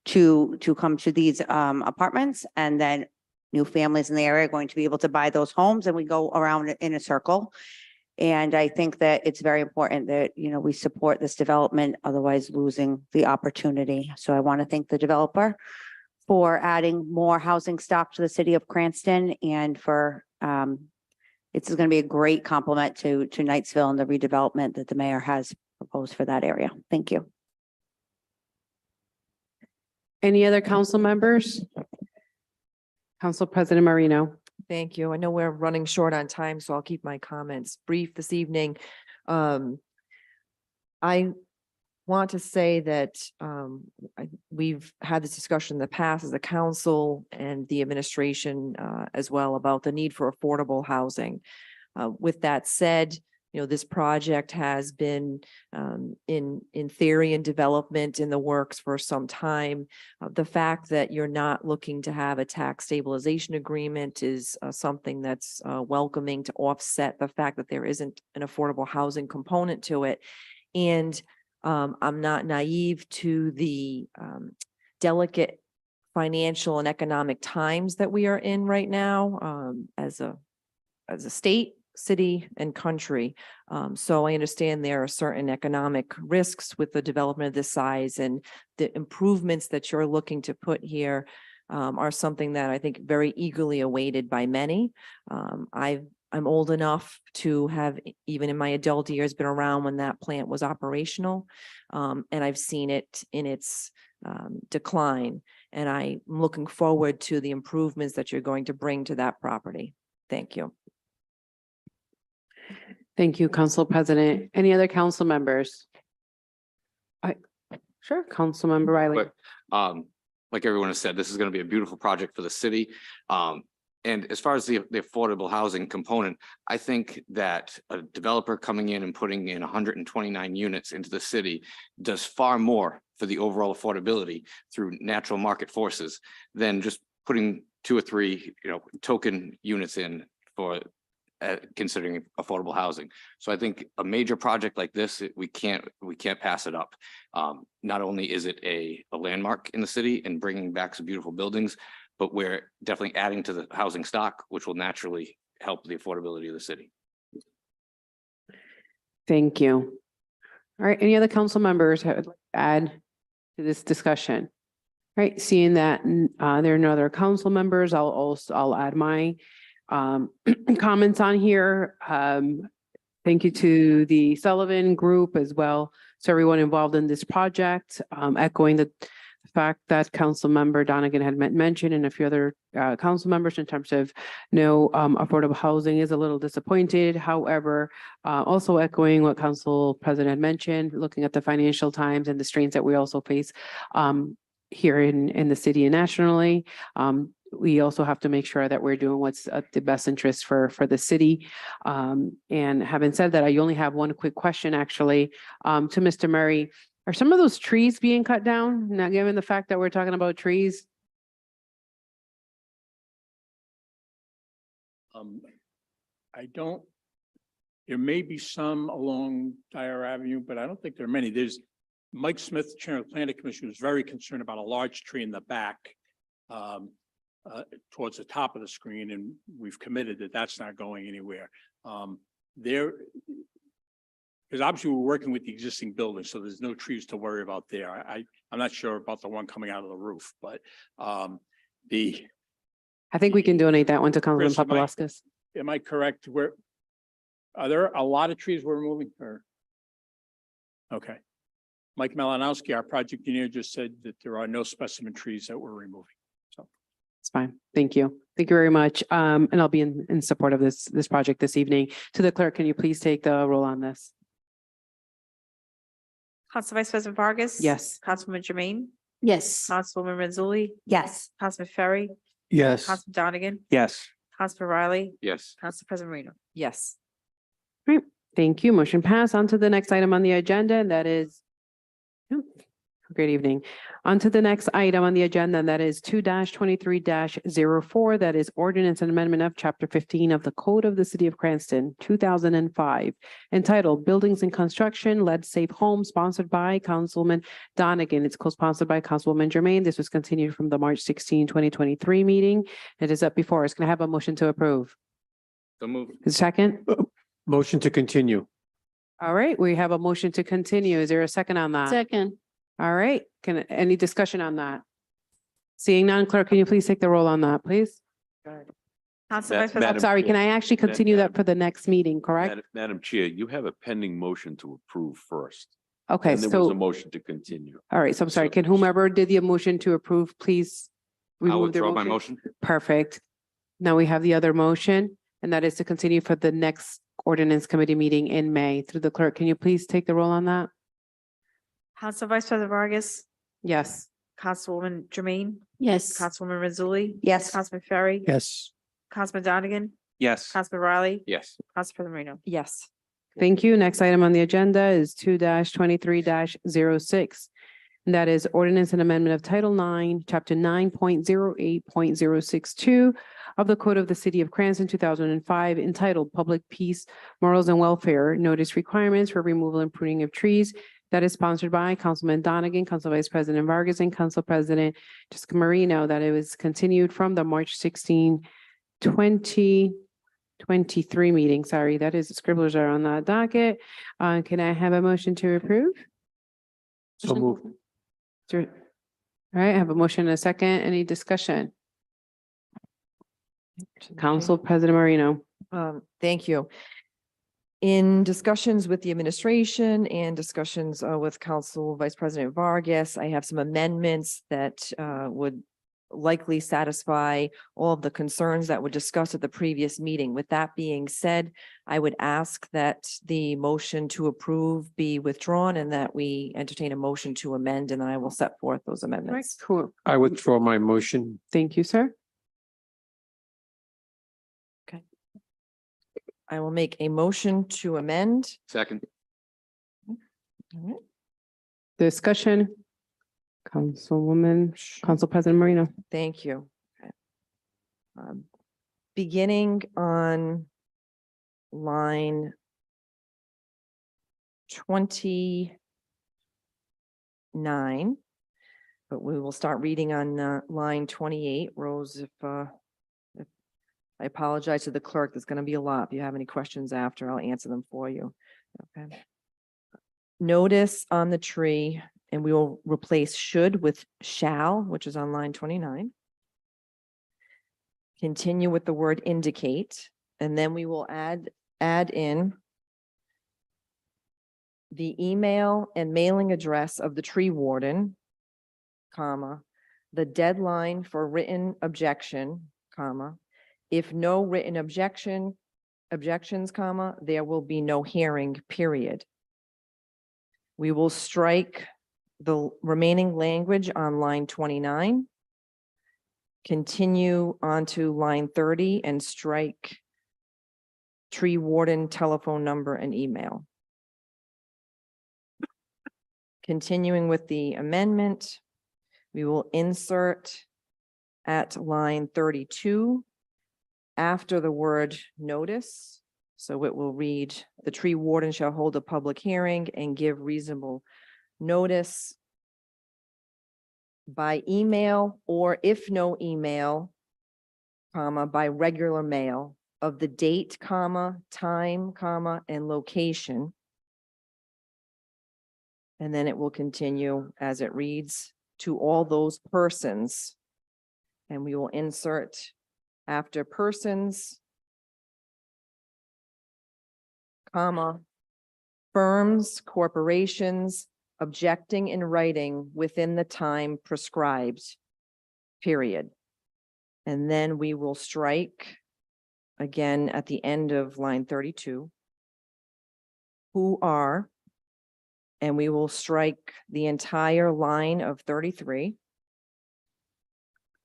to come to these apartments, and then new families in the area are going to be able to buy those homes, and we go around in a circle. And I think that it's very important that, we support this development, otherwise losing the opportunity. So I want to thank the developer for adding more housing stock to the city of Cranston, and for, it's going to be a great complement to Knightsville and the redevelopment that the mayor has proposed for that area. Thank you. Any other council members? Council President Marino. Thank you. I know we're running short on time, so I'll keep my comments brief this evening. I want to say that we've had this discussion in the past as a council and the administration as well about the need for affordable housing. With that said, this project has been in theory and development in the works for some time. The fact that you're not looking to have a tax stabilization agreement is something that's welcoming to offset the fact that there isn't an affordable housing component to it. And I'm not naive to the delicate financial and economic times that we are in right now as a state. city and country. So I understand there are certain economic risks with the development of this size, and the improvements that you're looking to put here are something that I think very eagerly awaited by many. I'm old enough to have, even in my adult years, been around when that plant was operational. And I've seen it in its decline. And I'm looking forward to the improvements that you're going to bring to that property. Thank you. Thank you, Council President. Any other council members? Sure, Councilmember Riley. But like everyone has said, this is going to be a beautiful project for the city. And as far as the affordable housing component, I think that a developer coming in and putting in 129 units into the city does far more for the overall affordability through natural market forces than just putting 2 or 3, token units in for considering affordable housing. So I think a major project like this, we can't pass it up. Not only is it a landmark in the city and bringing back some beautiful buildings, but we're definitely adding to the housing stock, which will naturally help the affordability of the city. Thank you. All right, any other council members that would like to add to this discussion? All right, seeing that there are no other council members, I'll add my comments on here. Thank you to the Sullivan Group as well, so everyone involved in this project, echoing the fact that Councilmember Donegan had mentioned, and a few other council members, in terms of no affordable housing is a little disappointed. However, also echoing what Council President had mentioned, looking at the financial times and the strains that we also face here in the city and nationally. We also have to make sure that we're doing what's the best interest for the city. And having said that, I only have one quick question actually to Mr. Murray. Are some of those trees being cut down? Now, given the fact that we're talking about trees? There may be some along Dyer Avenue, but I don't think there are many. There's Mike Smith, Chair of the Planning Commission, was very concerned about a large tree in the back towards the top of the screen, and we've committed that that's not going anywhere. Because obviously we're working with the existing building, so there's no trees to worry about there. I'm not sure about the one coming out of the roof, but I think we can donate that one to Councilman Chris, Papalaskis. am I correct? Are there a lot of trees we're removing? Or okay, Mike Malinowski, our project engineer, just said that there are no specimen trees that we're removing. So it's fine. Thank you. Thank you very much. And I'll be in support of this project this evening. To the clerk, can you please take the roll on this? Council Vice President Vargas. Yes. Councilwoman Jermaine. Yes. Councilwoman Mazzulli. Yes. Councilman Ferry. Yes. Councilman Donegan. Yes. Councilman Riley. Yes. Council President Marino. Yes. Great. Thank you. Motion passed. On to the next item on the agenda, and that is good evening. On to the next item on the agenda, and that is 2-23-04. That is ordinance and amendment of chapter 15 of the Code of the City of Cranston, 2005, entitled Buildings and Construction, Lead Safe Homes, sponsored by Councilman Donegan. It's co-sponsored by Councilwoman Jermaine. This was continued from the March 16, 2023 meeting. It is up before us. Can I have a motion to approve? So move. Second? Motion to continue. All right, we have a motion to continue. Is there a second on that? Second. All right, any discussion on that? Seeing none, clerk, can you please take the roll on that, please? Council Ma- Vice President. I'm Madam sorry, Chair. can I actually continue that for the next meeting, correct? Madam Chair, you have a pending motion to approve first. Okay, And there was a so, motion to continue. all right, so I'm sorry, can whomever did the motion to approve, please I'll remove their withdraw my motion? motion. Perfect. Now we have the other motion, and that is to continue for the next ordinance committee meeting in May. Through the clerk, can you please take the roll on that? Council Vice President Vargas. Yes. Councilwoman Jermaine. Yes. Councilwoman Mazzulli. Yes. Councilman Ferry. Yes. Councilman Donegan. Yes. Councilman Riley. Yes. Council President Marino. Yes. Thank you. Next item on the agenda is 2-23-06. And that is ordinance and amendment of Title 9, Chapter 9.08.062 of the Code of the City of Cranston, 2005, entitled Public Peace, Morals and Welfare, Notice Requirements for Removal and Pruning of Trees. That is sponsored by Councilman Donegan, Council Vice President Vargas, and Council President Jessica Marino, that it was continued from the March 16, 20 23 meeting. Sorry, that is scribblers are on that docket. Can I have a motion to approve? So move. All right, I have a motion and a second. Any discussion? Council President Marino. Thank you. In discussions with the administration and discussions with Council Vice President Vargas, I have some amendments that would likely satisfy all of the concerns that were discussed at the previous meeting. With that being said, I would ask that the motion to approve be withdrawn and that we entertain a motion to amend, and then I will set forth those All right, amendments. cool. I withdraw my motion. Thank you, sir. I will make a motion to amend. Second. All right. Discussion. Council President Marino. Thank you. Okay. Beginning on line 29, but we will start reading on line 28. Rose, if I apologize to the clerk, there's going to be a lot. If you have any questions after, I'll answer them for you. Okay. Notice on the tree, and we will replace should with shall, which is on line 29. Continue with the word indicate, and then we will add in the email and mailing address of the tree warden, comma, the deadline for written objection, comma, if no written objections, comma, there will be no hearing, period. We will strike the remaining language on line 29. Continue on to line 30 and strike tree warden telephone number and email. Continuing with the amendment, we will insert at line 32 after the word notice. So it will read, the tree warden shall hold a public hearing and give reasonable notice by email, or if no email, comma, by regular mail of the date, comma, time, comma, and location. And then it will continue as it reads, to all those persons. And we will insert after persons, comma, firms, corporations, objecting in writing within the time prescribed, period. And then we will strike again at the end of line 32, who are, and we will strike the entire line of 33.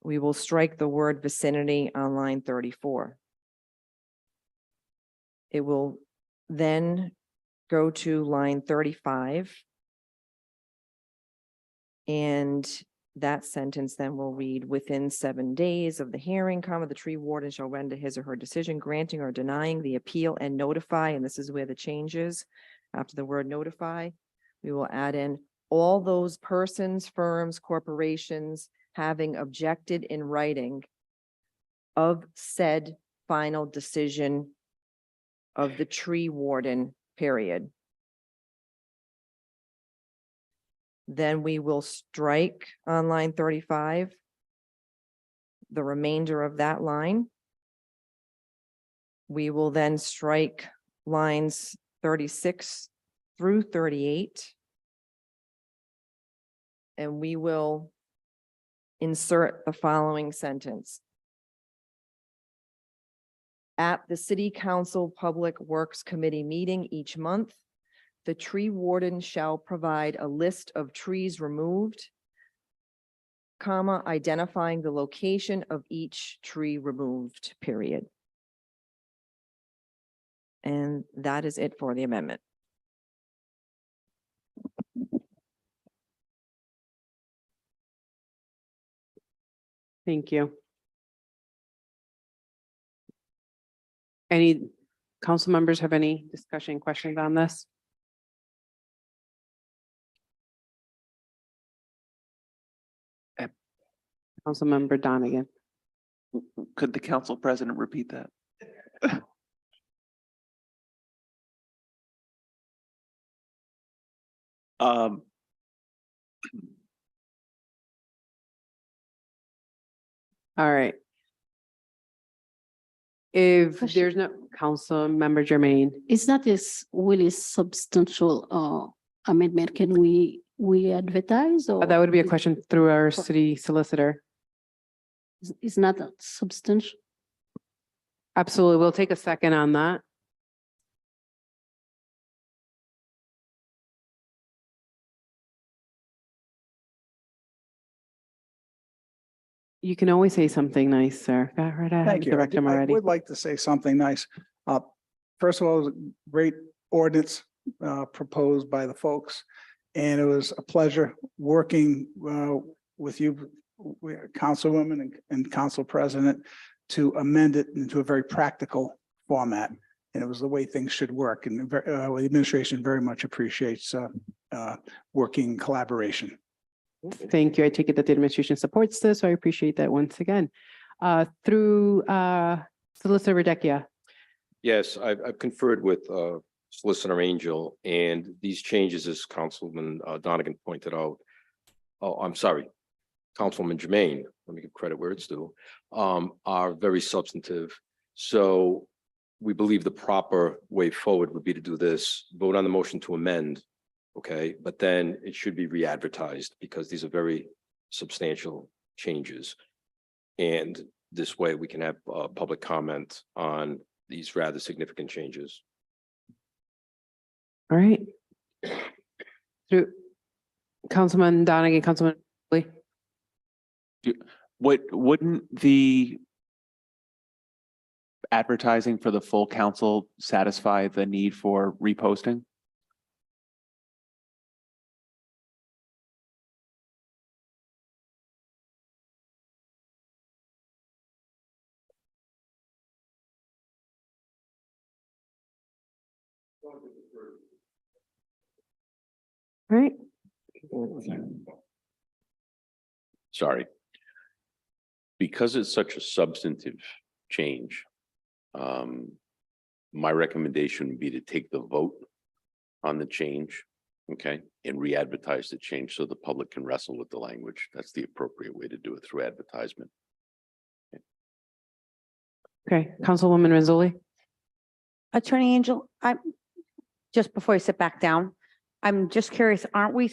We will strike the word vicinity on line 34. It will then go to line 35. And that sentence then will read, within 7 days of the hearing, comma, the tree warden shall render his or her decision granting or denying the appeal and notify, and this is where the change is. After the word notify, we will add in all those persons, firms, corporations having objected in writing of said final decision of the tree warden, period. Then we will strike on line 35 the remainder of that line. We will then strike lines 36 through 38. And we will insert the following sentence. At the City Council Public Works Committee meeting each month, the tree warden shall provide a list of trees removed, comma, identifying the location of each tree removed, period. And that is it for the amendment. Thank you. Any council members have any discussion, questions on this? Councilmember Donegan. Could the council president repeat that? All right. If Question. there's no council member Jermaine, Is that is really substantial amendment? Can we advertise or? that would be a question through our city solicitor. Is not that substantial? Absolutely. We'll take a second on that. You can always say something nice, sir. Go right ahead, Thank you. Director I Moretti. would like to say something nice. First of all, it was a great ordinance proposed by the folks. And it was a pleasure working with you, Councilwoman and Council President, to amend it into a very practical format. And it was the way things should work. And the administration very much appreciates working collaboration. Thank you. I take it that the administration supports this, so I appreciate that once again. Through Solicitor Radecchia. Yes, I've conferred with Solicitor Angel, and these changes, as Councilman Donegan pointed out, oh, I'm sorry, Councilwoman Jermaine, let me give credit where it's due, are very substantive. So we believe the proper way forward would be to do this, vote on the motion to amend, okay? But then it should be re-advertised because these are very substantial changes. And this way we can have public comment on these rather significant changes. All right. Through Councilman Donegan, Councilman Lee. Wouldn't the advertising for the full council satisfy the need for reposting? All right. Sorry. Because it's such a substantive change, my recommendation would be to take the vote on the change, okay, and re-advertise the change so the public can wrestle with the language. That's the appropriate way to do it, through advertisement. Okay, Councilwoman Renzulli. Attorney Angel, just before you sit back down, I'm just curious, aren't we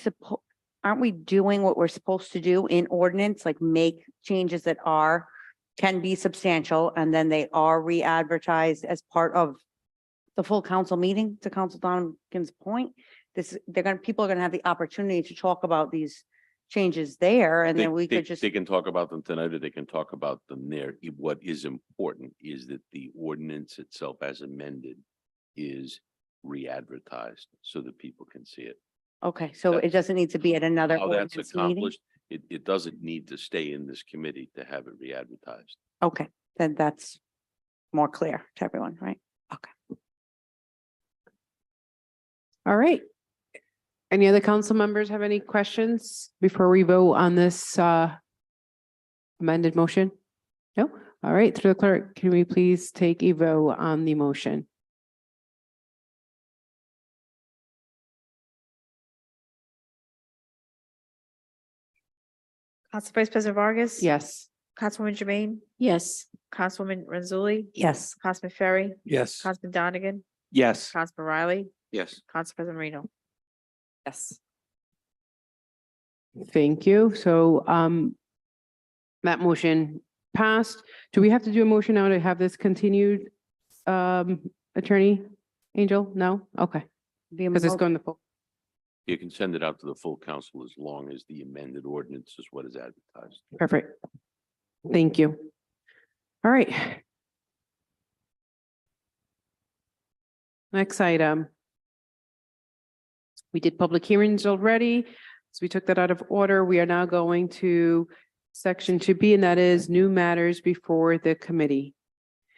doing what we're supposed to do in ordinance, like make changes that can be substantial, and then they are re-advertised as part of the full council meeting, to Council Donegan's point? People are gonna have the opportunity to talk about these changes there, and then we could just. They can talk about them tonight, or they can talk about them there. What is important is that the ordinance itself as amended is re-advertised so that people can see it. Okay, so it doesn't need to be at another How that's ordinance meeting? accomplished, it doesn't need to stay in this committee to have it re-advertised. Okay, then that's more clear to everyone, right? Okay. All right. Any other council members have any questions before we vote on this amended motion? No? All right, through the clerk, can we please take a vote on the motion? Council Vice President Vargas. Yes. Councilwoman Jermaine, Yes. Councilwoman Renzulli, Yes. Councilman Ferry, Yes. Councilman Donegan, Yes. Councilman Riley, Yes. Council President Marino. Yes. Thank you. So that motion passed. Do we have to do a motion now to have this continued? Attorney Angel? No? Okay. Because it's going to full. You can send it out to the full council as long as the amended ordinance is what is advertised. Perfect. Thank you. All right. Next item. We did public hearings already, so we took that out of order. We are now going to section 2B, and that is new matters before the committee.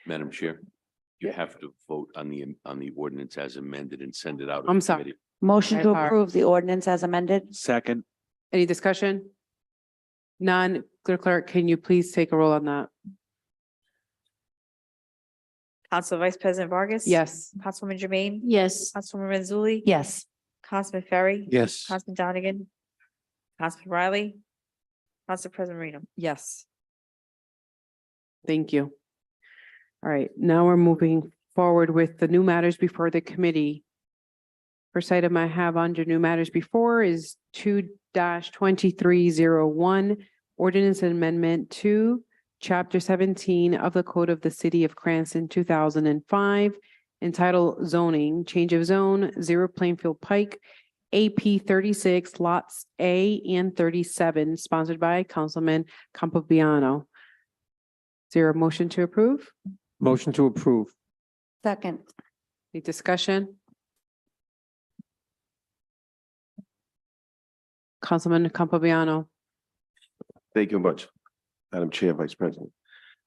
Madam Chair, you have to vote on the ordinance as amended and send it out. of I'm the sorry. committee. Motion to Sorry. approve the ordinance as amended? Second. Any discussion? None. Clerk, can you please take a roll on that? Council Vice President Vargas. Yes. Councilwoman Jermaine. Yes. Councilwoman Renzulli. Yes. Councilman Ferry. Yes. Councilman Donegan. Councilman Riley. Council President Marino. Yes. Thank you. All right, now we're moving forward with the new matters before the committee. First item I have under new matters before is 2-2301, ordinance amendment to chapter 17 of the Code of the City of Cranston, 2005, entitled zoning, change of zone, 0 Plainfield Pike, AP 36, lots A and 37, sponsored by Councilman Campobiano. Is there a motion to approve? Motion to approve. Second. Any discussion? Councilman Campobiano. Thank you much, Madam Chair, Vice President.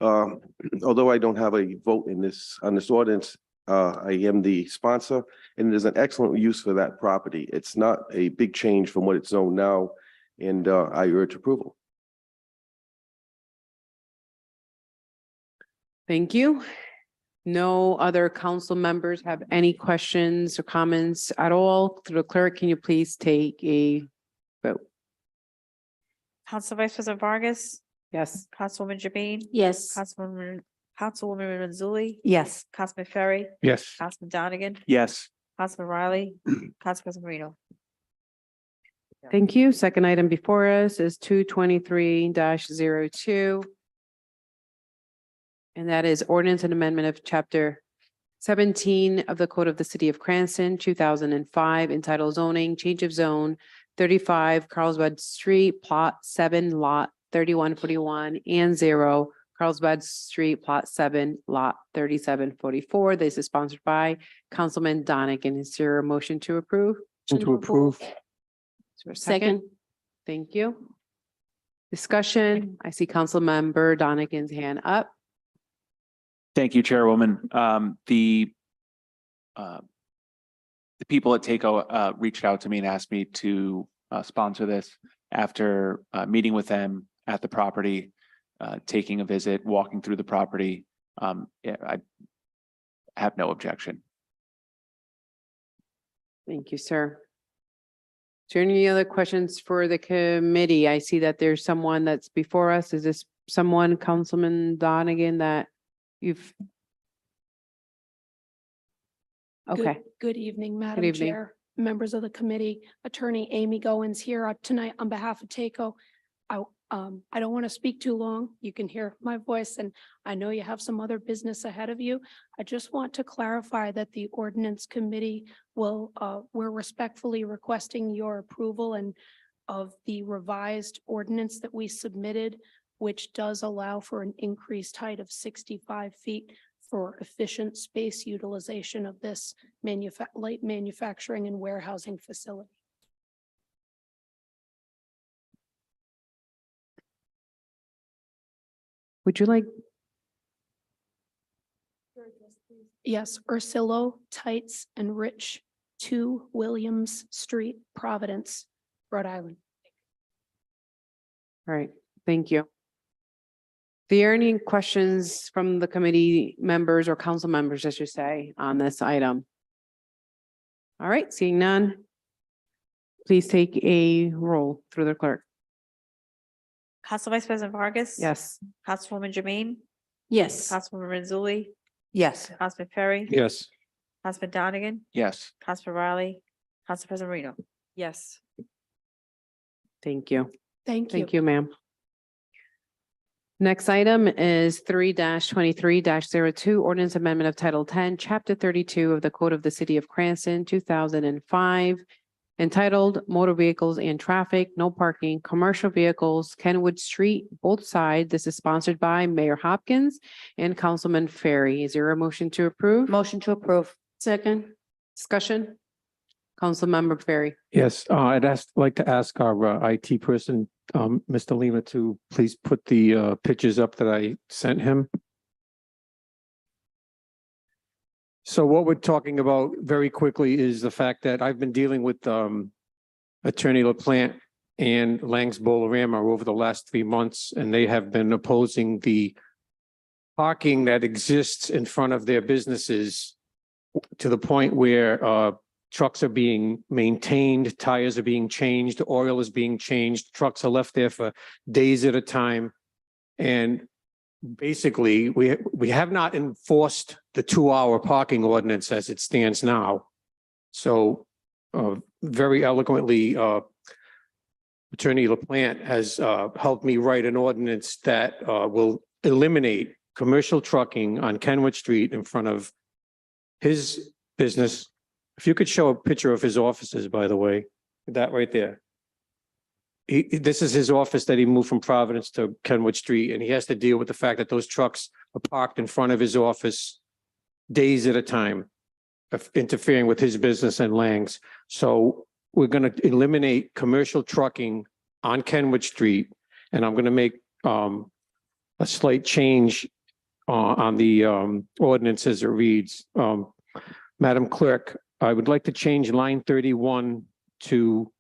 Although I don't have a vote in this, on this ordinance, I am the sponsor, and it is an excellent use for that property. It's not a big change from what it's zoned now, and I urge approval. Thank you. No other council members have any questions or comments at all? Through the clerk, can you please take a vote? Council Vice President Vargas. Yes. Councilwoman Jabin. Yes. Councilwoman Mazzulli. Yes. Councilman Ferry. Yes. Councilman Donegan. Yes. Councilman Riley. Council President Marino. Thank you. Second item before us is 223-02. And that is ordinance and amendment of chapter 17 of the Code of the City of Cranston, 2005, entitled zoning, change of zone, 35 Carlsbad Street, plot 7, lot 3141 and 0 Carlsbad Street, plot 7, lot 3744. This is sponsored by Councilman Donegan. Is there a motion to approve? Motion to approve. Is there a Second. Thank you. Discussion. I see Councilmember Donegan's hand up. Thank you, Chairwoman. The people at TACO reached out to me and asked me to sponsor this after meeting with them at the property, taking a visit, walking through the property. Yeah, I have no objection. Thank you, sir. Is there any other questions for the committee? I see that there's someone that's before us. Is this someone, Councilman Donegan, that you've? Okay, Good evening, Madam evening. Chair, members of the committee. Attorney Amy Goins here tonight on behalf of TACO. I don't want to speak too long. You can hear my voice, and I know you have some other business ahead of you. I just want to clarify that the ordinance committee we're respectfully requesting your approval and of the revised ordinance that we submitted, which does allow for an increased height of 65 feet for efficient space utilization of this light manufacturing and warehousing facility. Would you like? Yes, Ursillo, Tights, and Rich, 2 Williams Street, Providence, Rhode Island. All right, thank you. Are there any questions from the committee members or council members, I should say, on this item? All right, seeing none. Please take a roll through the clerk. Council Vice President Vargas. Yes. Councilwoman Jabin. Yes. Councilwoman Mazzulli. Yes. Councilman Ferry. Yes. Councilman Donegan. Yes. Councilman Riley. Council President Marino. Yes. Thank you. Thank you. Thank you, ma'am. Next item is 3-23-02, ordinance amendment of Title 10, Chapter 32 of the Code of the City of Cranston, 2005, entitled Motor Vehicles and Traffic, No Parking, Commercial Vehicles, Kenwood Street, both sides. This is sponsored by Mayor Hopkins and Councilman Ferry. Is there a motion to approve? Motion to approve. Second. Discussion? Councilmember Ferry. Yes, like to ask our IT person, Mr. Lima, to please put the pictures up that I sent him. So what we're talking about very quickly is the fact that I've been dealing with Attorney LaPlante and Langs Bolorama over the last 3 months, and they have been opposing the parking that exists in front of their businesses to the point where trucks are being maintained, tires are being changed, oil is being changed, trucks are left there for days at a time. And basically, we have not enforced the 2-hour parking ordinance as it stands now. So very eloquently, Attorney LaPlante has helped me write an ordinance that will eliminate commercial trucking on Kenwood Street in front of his business. If you could show a picture of his offices, by the way, that right there. This is his office that he moved from Providence to Kenwood Street, and he has to deal with the fact that those trucks are parked in front of his office days at a time, interfering with his business and Lang's. So we're going to eliminate commercial trucking on Kenwood Street, and I'm going to make a slight change on the ordinance as it reads. Madam Clerk, I would like to change line 31 to,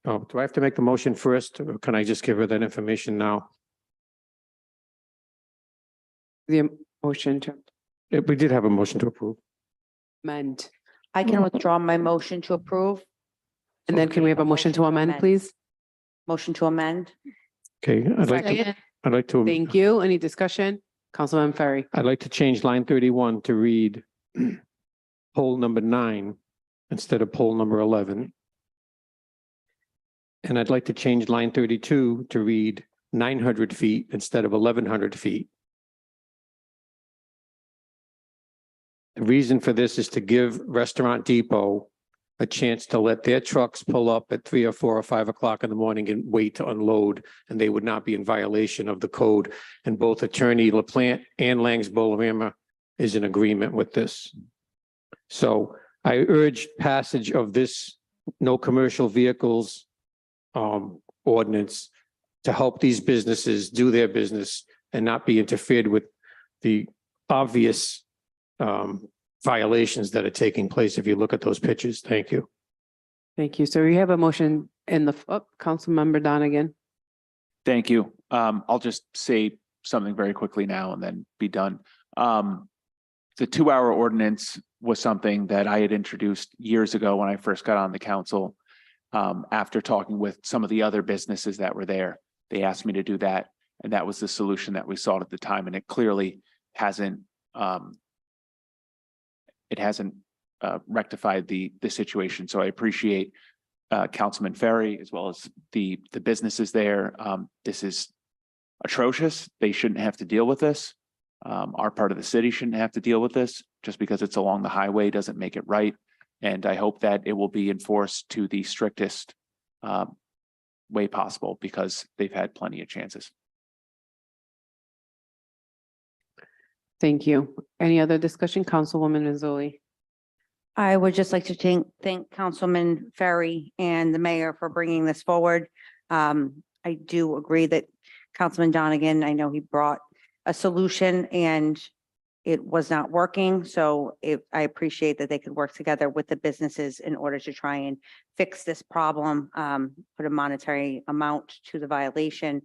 do I have to make the motion first, or can I just give her that information now? The motion to We did have a motion to approve. amend. I can withdraw my motion to approve. And then can we have a motion to amend, please? Motion to amend. Okay, I'd like to. Thank you. Any discussion? Councilman Ferry. I'd like to change line 31 to read poll number 9 instead of poll number 11. And I'd like to change line 32 to read 900 feet instead of 1,100 feet. The reason for this is to give Restaurant Depot a chance to let their trucks pull up at 3 or 4 or 5 o'clock in the morning and wait to unload, and they would not be in violation of the code. And both Attorney LaPlante and Langs Bolorama is in agreement with this. So I urge passage of this no commercial vehicles ordinance to help these businesses do their business and not be interfered with the obvious violations that are taking place if you look at those pictures. Thank you. Thank you. So we have a motion in the, Councilmember Donegan. Thank you. I'll just say something very quickly now and then be done. The 2-hour ordinance was something that I had introduced years ago when I first got on the council. After talking with some of the other businesses that were there, they asked me to do that. And that was the solution that we sought at the time. And it clearly hasn't rectified the situation. So I appreciate Councilman Ferry as well as the businesses there. This is atrocious. They shouldn't have to deal with this. Our part of the city shouldn't have to deal with this. Just because it's along the highway doesn't make it right. And I hope that it will be enforced to the strictest way possible because they've had plenty of chances. Thank you. Any other discussion? Councilwoman Mazzoli. I would just like to thank Councilman Ferry and the mayor for bringing this forward. I do agree that Councilman Donegan, I know he brought a solution and it was not working. So I appreciate that they could work together with the businesses in order to try and fix this problem, put a monetary amount to the violation.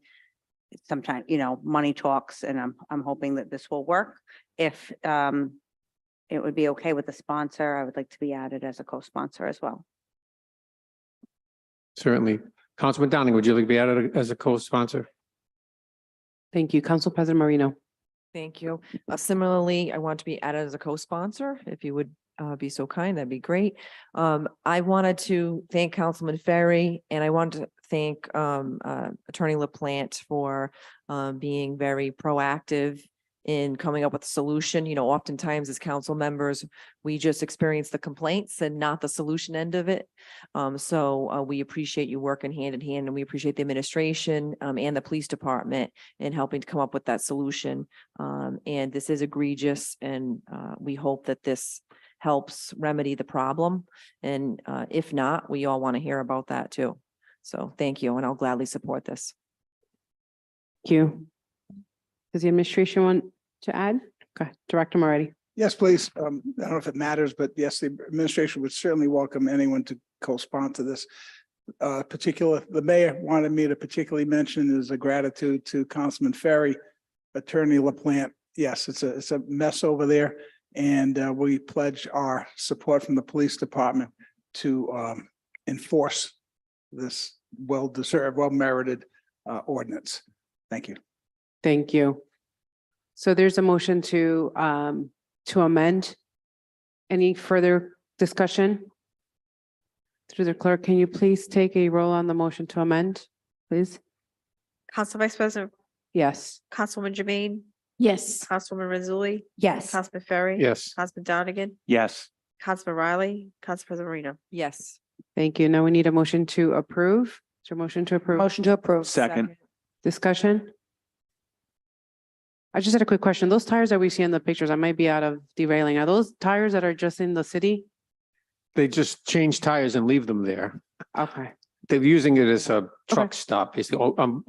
Sometimes, money talks, and I'm hoping that this will work. If it would be okay with the sponsor, I would like to be added as a co-sponsor as well. Certainly. Councilman Downing, would you like to be added as a co-sponsor? Thank you. Council President Marino. Thank you. Similarly, I want to be added as a co-sponsor. If you would be so kind, that'd be great. I wanted to thank Councilman Ferry, and I wanted to thank Attorney LaPlante for being very proactive in coming up with a solution. Oftentimes as council members, we just experience the complaints and not the solution end of it. So we appreciate you working hand in hand, and we appreciate the administration and the police department in helping to come up with that solution. And this is egregious, and we hope that this helps remedy the problem. And if not, we all want to hear about that too. So thank you, and I'll gladly support this. Thank you. Does the administration want to add? Okay, Director Moretti. Yes, please. I don't know if it matters, but yes, the administration would certainly welcome anyone to co-sponsor this. The mayor wanted me to particularly mention is a gratitude to Councilman Ferry, Attorney LaPlante. Yes, it's a mess over there. And we pledge our support from the police department to enforce this well-deserved, well-merited ordinance. Thank you. Thank you. So there's a motion to amend. Any further discussion? Through the clerk, can you please take a roll on the motion to amend, please? Council Vice President, Yes. Councilwoman Jermaine, Yes. Councilwoman Mazzulli, Yes. Councilman Ferry. Yes. Councilman Donegan, Yes. Councilman Riley, Council President Marino. Yes. Thank you. Now we need a motion to approve. Is there a motion to approve? Motion to approve. Second. Discussion? I just had a quick question. Those tires that we see in the pictures, I might be out of derailing. Are those tires that are just in the city? They just change tires and leave them there. Okay. They're using it as a truck Okay. stop. Basically. Oh,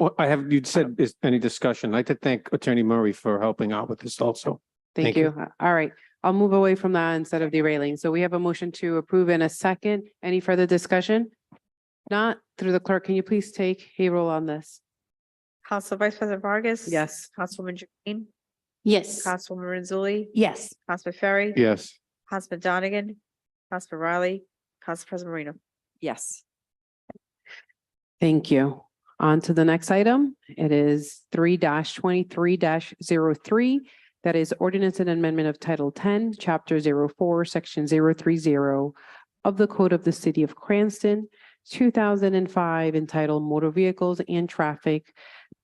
you said, is any discussion? I'd like to thank Attorney Murray for helping out with this also. Thank Thank you. you. All right. I'll move away from that instead of derailing. So we have a motion to approve in a second. Any further discussion? Not through the clerk. Can you please take a roll on this? Council Vice President Vargas. Yes. Councilwoman Jermaine, Yes. Councilwoman Mazzulli, Yes. Councilman Ferry. Yes. Councilman Donegan, Councilman Riley, Council President Marino. Yes. Thank you. On to the next item. It is 3-23-03. That is ordinance and amendment of Title 10, Chapter 04, Section 030 of the Code of the City of Cranston, 2005, entitled Motor Vehicles and Traffic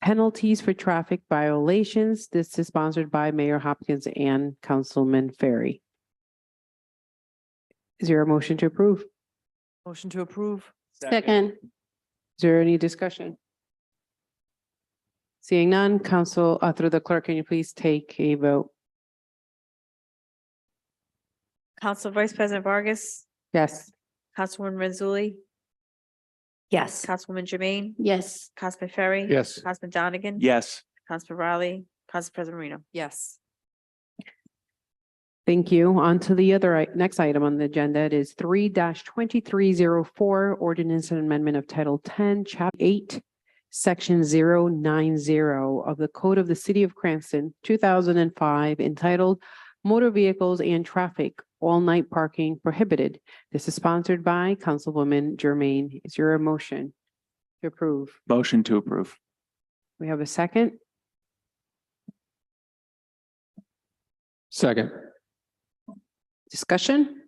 Penalties for Traffic Violations. This is sponsored by Mayor Hopkins and Councilman Ferry. Is there a motion to approve? Motion to approve. Second. Is there any discussion? Seeing none, council, through the clerk, can you please take a vote? Council Vice President Vargas, Yes. Councilwoman Mazzulli, Yes. Councilwoman Jermaine, Yes. Councilman Ferry. Yes. Councilman Donegan. Yes. Councilman Riley, Council President Marino. Yes. Thank you. On to the next item on the agenda. It is 3-2304, ordinance and amendment of Title 10, Chapter 8, Section 090 of the Code of the City of Cranston, 2005, entitled Motor Vehicles and Traffic, All Night Parking Prohibited. This is sponsored by Councilwoman Jermaine. Is there a motion to approve? Motion to approve. We have a second. Second. Discussion?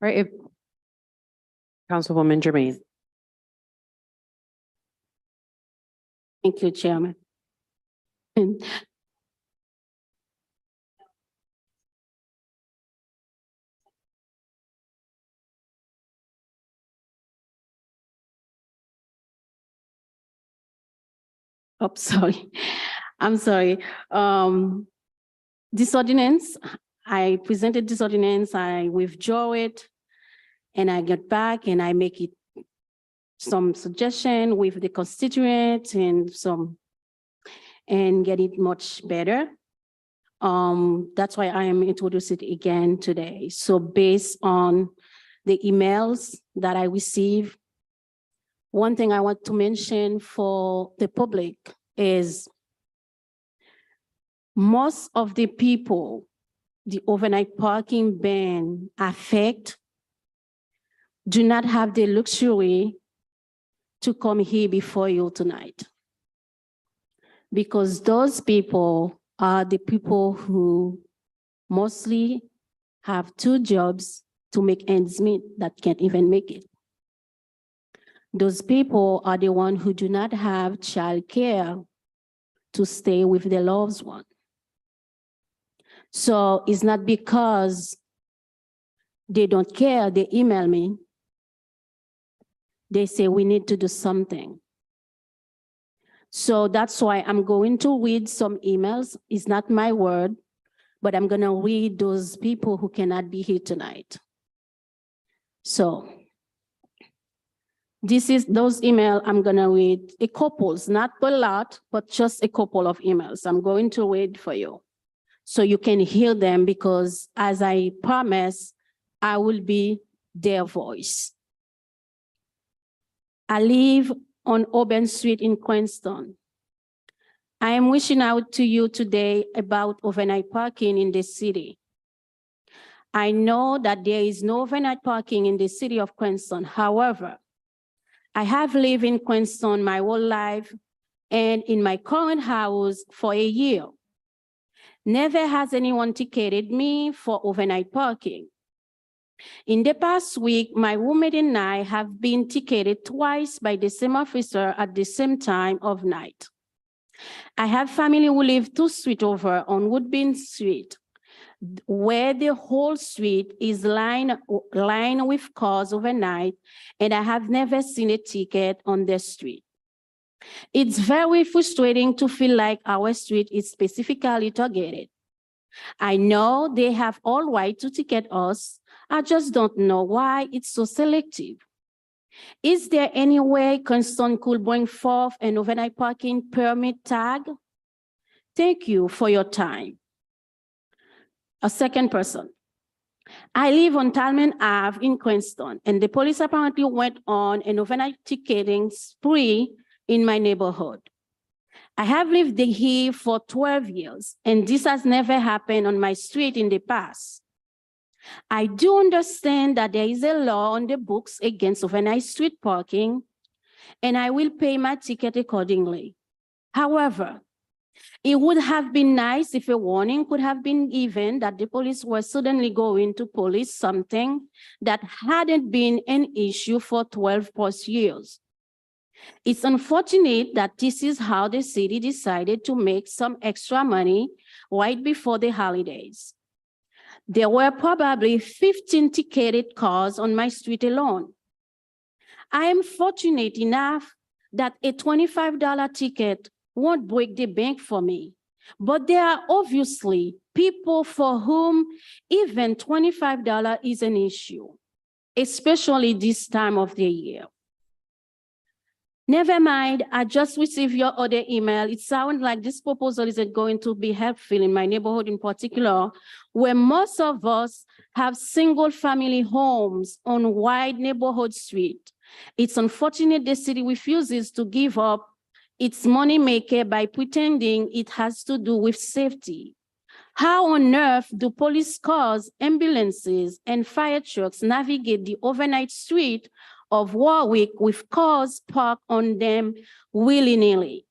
Right, if Councilwoman Jermaine. Thank you, Chairman. And oh, sorry. I'm sorry. This ordinance, I presented this ordinance, I withdraw it, and I get back and I make it some suggestion with the constituent and get it much better. That's why I am introducing it again today. So based on the emails that I received, one thing I want to mention for the public is most of the people the overnight parking ban affect do not have the luxury to come here before you tonight. Because those people are the people who mostly have 2 jobs to make ends meet that can't even make it. Those people are the ones who do not have childcare to stay with their loved one. So it's not because they don't care, they email me. They say we need to do something. So that's why I'm going to read some emails. It's not my word, but I'm gonna read those people who cannot be here tonight. So this is those emails I'm gonna read, a couples, not a lot, but just a couple of emails. I'm going to read for you so you can hear them, because as I promised, I will be their voice. I live on Auburn Street in Cranston. I am wishing out to you today about overnight parking in the city. I know that there is no overnight parking in the city of Cranston. However, I have lived in Cranston my whole life and in my current house for a year. Never has anyone ticketed me for overnight parking. In the past week, my roommate and I have been ticketed twice by the same officer at the same time of night. I have family who live 2 streets over on Woodbine Street, where the whole street is lined with cars overnight, and I have never seen a ticket on the street. It's very frustrating to feel like our street is specifically targeted. I know they have all right to ticket us. I just don't know why it's so selective. Is there any way Cranston could bring forth an overnight parking permit tag? Thank you for your time. A second person. I live on Talman Ave in Cranston, and the police apparently went on an overnight ticketing spree in my neighborhood. I have lived here for 12 years, and this has never happened on my street in the past. I do understand that there is a law on the books against overnight street parking, and I will pay my ticket accordingly. However, it would have been nice if a warning could have been given that the police were suddenly going to police something that hadn't been an issue for 12 plus years. It's unfortunate that this is how the city decided to make some extra money right before the holidays. There were probably 15 ticketed cars on my street alone. I am fortunate enough that a $25 ticket won't break the bank for me, but there are obviously people for whom even $25 is an issue, especially this time of the year. Never mind, I just received your other email. It sounds like this proposal isn't going to be helpful in my neighborhood in particular, where most of us have single family homes on wide neighborhood street. It's unfortunate the city refuses to give up its moneymaker by pretending it has to do with safety. How on earth do police cars, ambulances, and fire trucks navigate the overnight street of Warwick with cars parked on them willy-nilly?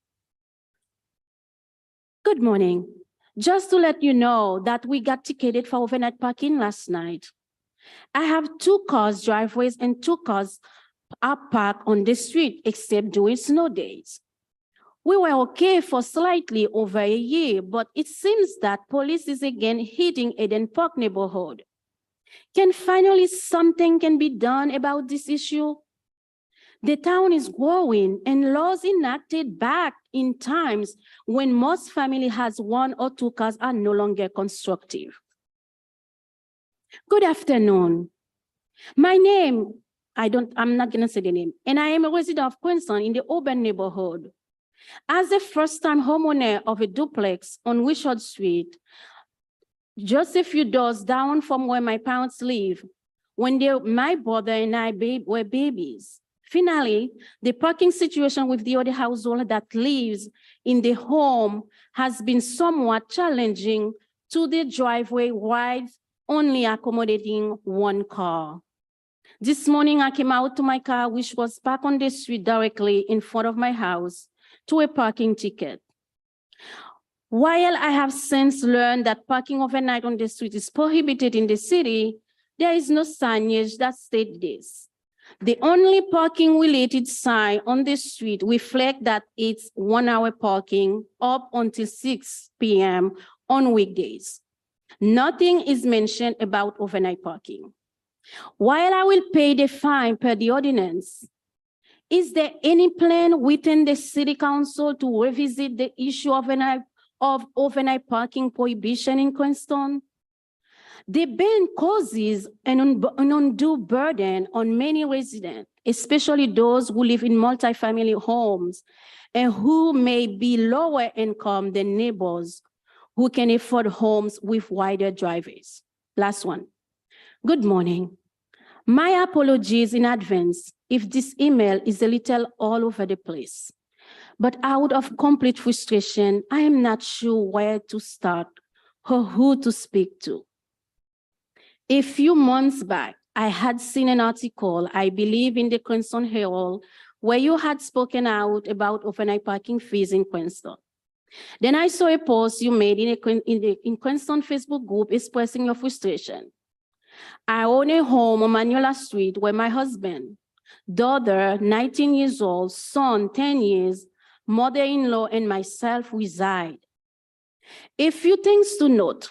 Good morning. Just to let you know that we got ticketed for overnight parking last night. I have 2 cars driveways and 2 cars are parked on the street except during snow days. We were okay for slightly over a year, but it seems that police is again hitting Eden Park neighborhood. Can finally something can be done about this issue? The town is growing and laws enacted back in times when most family has 1 or 2 cars are no longer constructive. Good afternoon. My name, I'm not gonna say the name, and I am a resident of Cranston in the urban neighborhood. As a first-time homeowner of a duplex on Wishart Street, just a few doors down from where my parents live, when my brother and I were babies. Finally, the parking situation with the other household that lives in the home has been somewhat challenging to the driveway wide, only accommodating 1 car. This morning, I came out to my car, which was parked on the street directly in front of my house, to a parking ticket. While I have since learned that parking overnight on the street is prohibited in the city, there is no signage that states this. The only parking related sign on the street reflects that it's 1 hour parking up until 6 p.m. on weekdays. Nothing is mentioned about overnight parking. While I will pay the fine per the ordinance, is there any plan within the city council to revisit the issue of overnight parking prohibition in Cranston? The ban causes an undue burden on many residents, especially those who live in multifamily homes and who may be lower income than neighbors who can afford homes with wider driveways. Last one. Good morning. My apologies in advance if this email is a little all over the place. But out of complete frustration, I am not sure where to start or who to speak to. A few months back, I had seen an article, I believe in the Cranston Herald, where you had spoken out about overnight parking fees in Cranston. Then I saw a post you made in Cranston Facebook group expressing your frustration. I own a home on Manuela Street where my husband, daughter, 19 years old, son, 10 years, mother-in-law, and myself reside. A few things to note.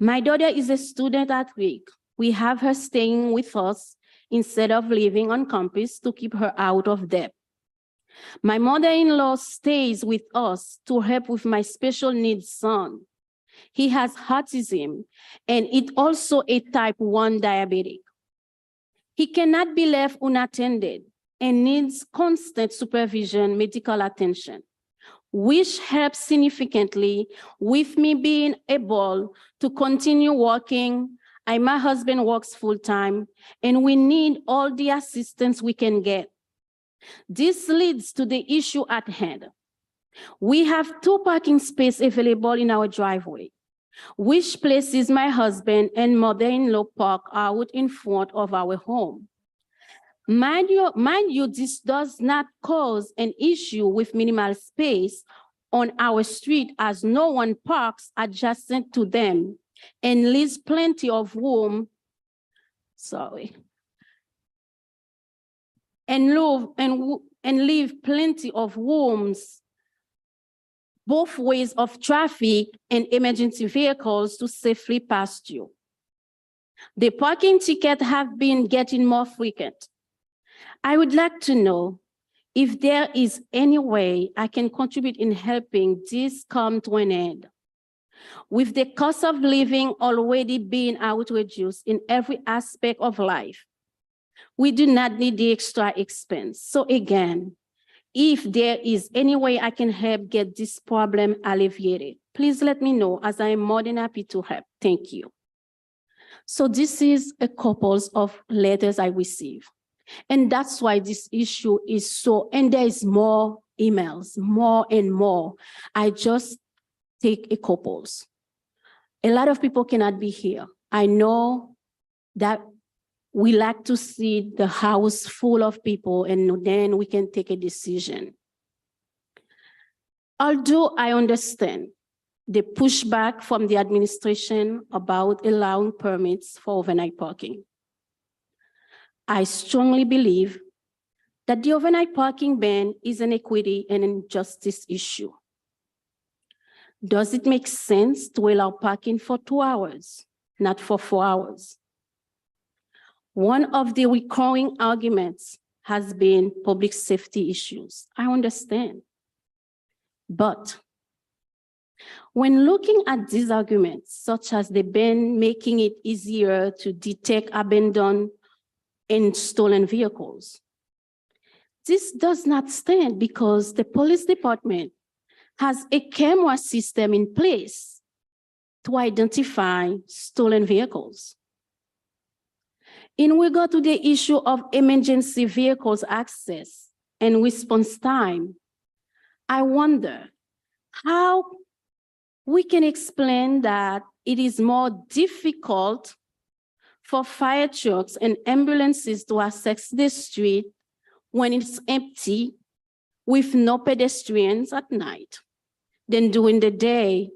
My daughter is a student at Rick. We have her staying with us instead of living on campus to keep her out of debt. My mother-in-law stays with us to help with my special needs son. He has autism and is also a type 1 diabetic. He cannot be left unattended and needs constant supervision, medical attention, which helps significantly with me being able to continue working. My husband works full-time, and we need all the assistance we can get. This leads to the issue at hand. We have 2 parking spaces available in our driveway, which places my husband and mother-in-law park out in front of our home. Mind you, this does not cause an issue with minimal space on our street, as no one parks adjacent to them and leaves plenty of room, and leave plenty of rooms both ways of traffic and emergency vehicles to safely pass through. The parking tickets have been getting more frequent. I would like to know if there is any way I can contribute in helping this come to an end. With the cost of living already being outrageous in every aspect of life, we do not need the extra expense. So again, if there is any way I can help get this problem alleviated, please let me know, as I am more than happy to help. Thank you. So this is a couple of letters I received. And that's why this issue is so, and there is more emails, more and more. I just take a couples. A lot of people cannot be here. I know that we like to see the house full of people, and then we can take a decision. Although I understand the pushback from the administration about allowing permits for overnight parking, I strongly believe that the overnight parking ban is an equity and injustice issue. Does it make sense to allow parking for 2 hours, not for 4 hours? One of the recurring arguments has been public safety issues. I understand. But when looking at these arguments, such as the ban making it easier to detect abandoned and stolen vehicles, this does not stand because the police department has a camera system in place to identify stolen vehicles. In regard to the issue of emergency vehicles access and response time, I wonder how we can explain that it is more difficult for fire trucks and ambulances to access the street when it's empty with no pedestrians at night than during the day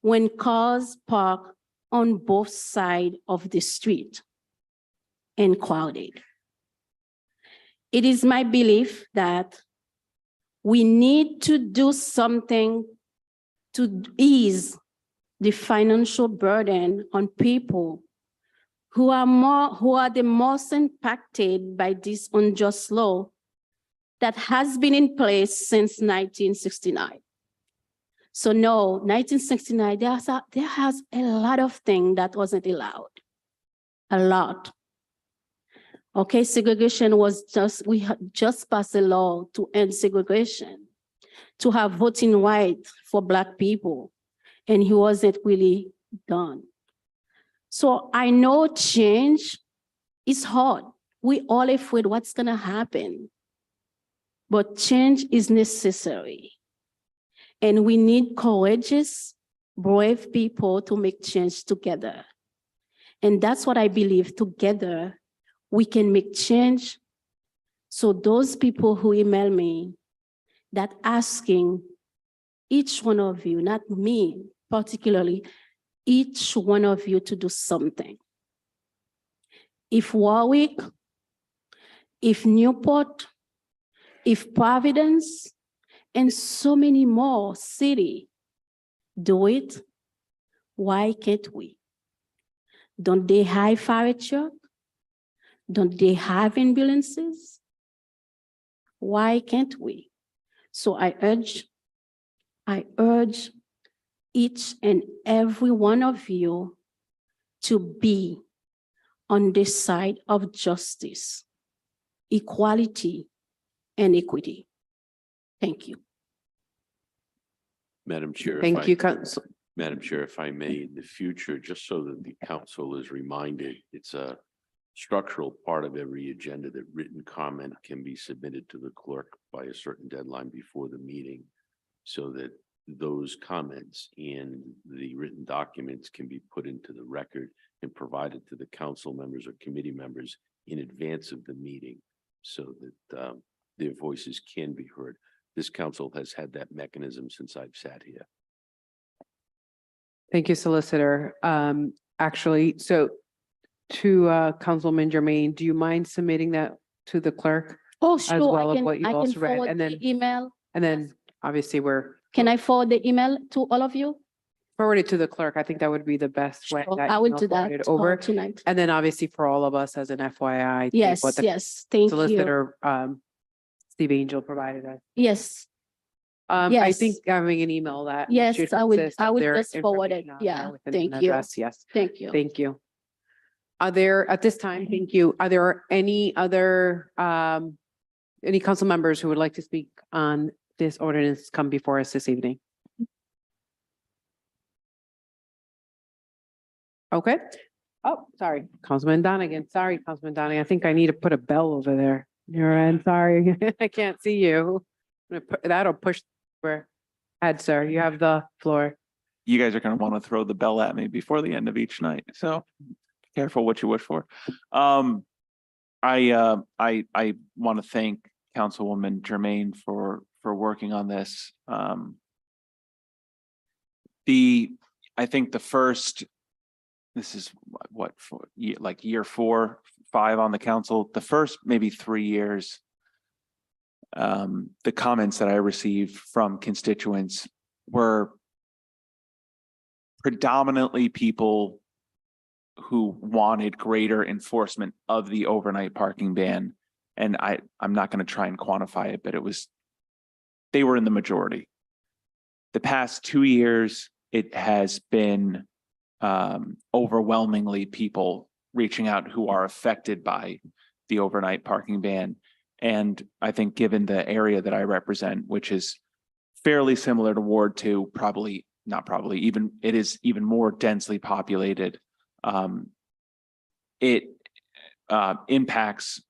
when cars park on both sides of the street and crowded. It is my belief that we need to do something to ease the financial burden on people who are the most impacted by this unjust law that has been in place since 1969. So no, 1969, there has a lot of things that wasn't allowed, a lot. Okay, segregation was we just passed a law to end segregation, to have voting rights for Black people, and it wasn't really done. So I know change is hard. We all afraid what's gonna happen. but change is necessary. And we need courageous, brave people to make change together. And that's what I believe, together we can make change. So those people who email me that asking each one of you, not me particularly, each one of you to do something. If Warwick, if Newport, if Providence, and so many more cities do it, why can't we? Don't they have fire truck? Don't they have ambulances? Why can't we? So I urge each and every one of you to be on the side of justice, equality, and equity. Thank you. Madam Chair. if Thank I- you, Council. Madam Chair, if I may, in the future, just so that the council is reminded, it's a structural part of every agenda that written comment can be submitted to the clerk by a certain deadline before the meeting, so that those comments and the written documents can be put into the record and provided to the council members or committee members in advance of the meeting, so that their voices can be heard. This council has had that mechanism since I've sat here. Thank you, Solicitor. Actually, so to Councilman Jermaine, do you mind submitting that to the clerk? Oh, As sure, well I as can, what you I can also read, forward and the then- email. And then obviously Can I forward the email to all of you? forward it to the clerk. I think that would be the best way. Sure, that I will email do that forwarded over. tonight. And then obviously for all of us as an FYI. take Yes, what the yes, thank you. Solicitor Steve Angel provided us. Yes, I think Yes. having an email that. Yes, should I will- consist I of will their just forward it. information on there Yeah, with an thank you. address. Yes, thank you. thank you. Are there, at this time, thank you. Are there any other, any council members who would like to speak on this ordinance come before us this evening? Okay. Oh, sorry, Councilman Donegan. Sorry, Councilman Donegan. I think I need to put a bell over there. You're in, sorry. I can't see you. That'll push where. Ahead, sir. You have the floor. You guys are gonna want to throw the bell at me before the end of each night, so careful what you wish for. I want to thank Councilwoman Jermaine for working on this. I think the first, this is what, for like year 4, 5 on the council, the first maybe 3 years, the comments that I received from constituents were predominantly people who wanted greater enforcement of the overnight parking ban. And I'm not going to try and quantify it, but they were in the majority. The past 2 years, it has been overwhelmingly people reaching out who are affected by the overnight parking ban. And I think given the area that I represent, which is fairly similar to Ward 2, it is even more densely populated. It impacts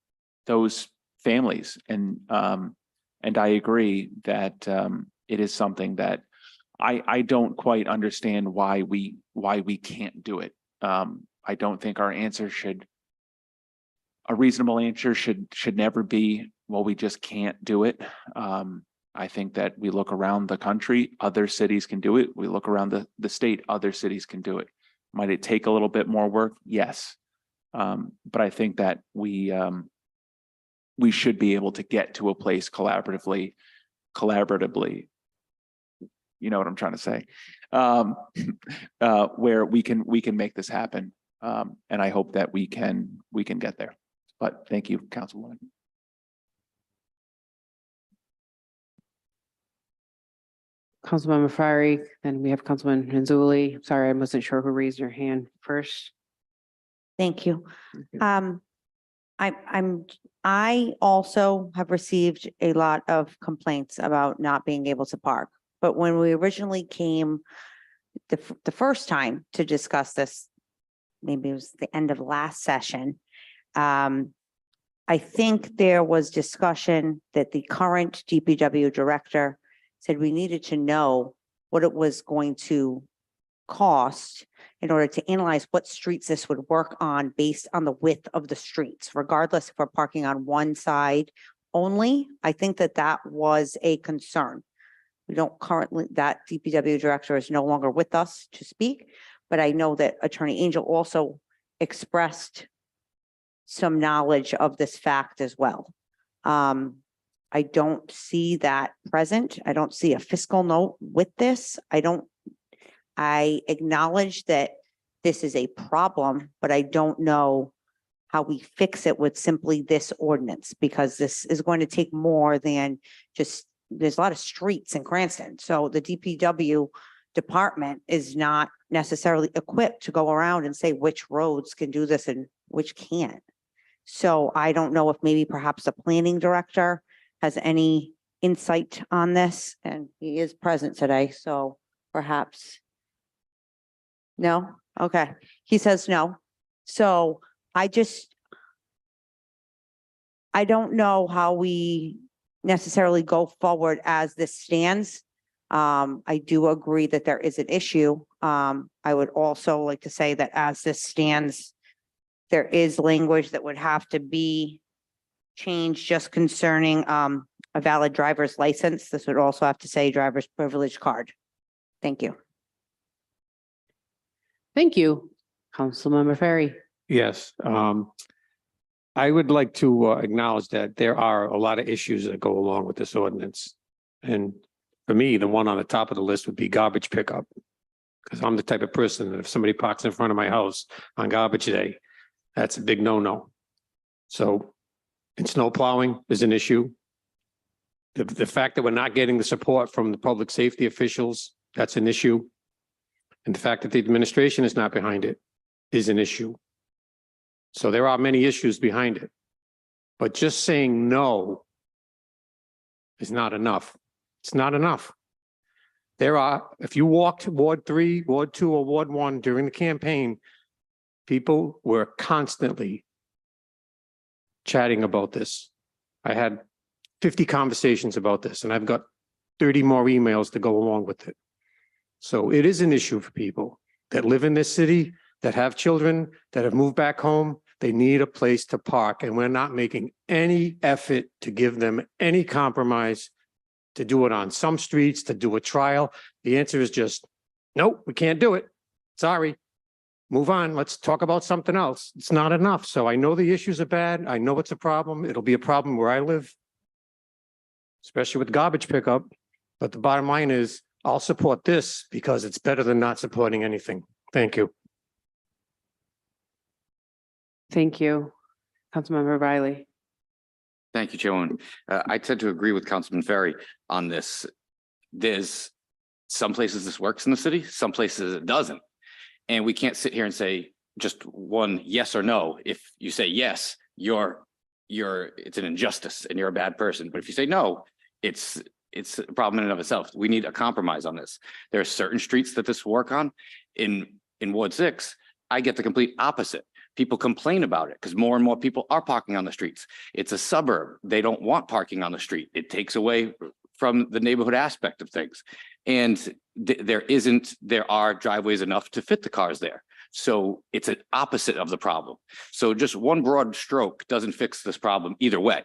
those families. And I agree that it is something that I don't quite understand why we can't do it. I don't think a reasonable answer should never be, well, we just can't do it. I think that we look around the country, other cities can do it. We look around the state, other cities can do it. Might it take a little bit more work? Yes. But I think that we should be able to get to a place collaboratively, you know what I'm trying to say, where we can make this happen. And I hope that we can get there. But thank you, Councilwoman. Councilmember Fiery, then we have Councilman Renzulli. Sorry, I wasn't sure who raised your hand first. Thank you. I also have received a lot of complaints about not being able to park. But when we originally came the first time to discuss this, maybe it was the end of last session, I I think there was discussion that the current DPW director said we needed to know what it was going to cost in order to analyze what streets this would work on based on the width of the streets, regardless if we're parking on one side only. I think that that was a concern. We don't currently, that DPW director is no longer with us to speak, but I know that Attorney Angel also expressed some knowledge of this fact as well. I don't see that present. I don't see a fiscal note with this. I acknowledge that this is a problem, but I don't know how we fix it with simply this ordinance, because this is going to take more than just, there's a lot of streets in Cranston. So the DPW department is not necessarily equipped to go around and say which roads can do this and which can't. So I don't know if maybe perhaps the planning director has any insight on this, and he is present today, so perhaps. No? Okay. He says no. So I don't know how we necessarily go forward as this stands. I do agree that there is an issue. I would also like to say that as this stands, there is language that would have to be changed just concerning a valid driver's license. This would also have to say driver's privilege card. Thank you. Thank you. Councilmember Ferry. Yes, I would like to acknowledge that there are a lot of issues that go along with this ordinance. And for me, the one on the top of the list would be garbage pickup. Because I'm the type of person that if somebody parks in front of my house on garbage day, that's a big no-no. So, and snow plowing is an issue. The fact that we're not getting the support from the public safety officials, that's an issue. And the fact that the administration is not behind it is an issue. So there are many issues behind it. But just saying no is not enough. It's not enough. There are, if you walked Ward 3, Ward 2, or Ward 1 during the campaign, people were constantly chatting about this. I had 50 conversations about this, and I've got 30 more emails to go along with it. So it is an issue for people that live in this city, that have children, that have moved back home. They need a place to park, and we're not making any effort to give them any compromise to do it on some streets, to do a trial. The answer is just, nope, we can't do it. Sorry. Move on. Let's talk about something else. It's not enough. So I know the issues are bad. I know it's a problem. It'll be a problem where I live, especially with garbage pickup. But the bottom line is, I'll support this because it's better than not supporting anything. Thank you. Thank you. Councilmember Riley. Thank you, Chairwoman. I tend to agree with Councilman Ferry on this. There's some places this works in the city, some places it doesn't. And we can't sit here and say just one yes or no. If you say yes, it's an injustice and you're a bad person. But if you say no, it's a problem in and of itself. We need a compromise on this. There are certain streets that this work on. In Ward 6, I get the complete opposite. People complain about it because more and more people are parking on the streets. It's a suburb. They don't want parking on the street. It takes away from the neighborhood aspect of things. And there are driveways enough to fit the cars there. So it's an opposite of the problem. So just one broad stroke doesn't fix this problem either way.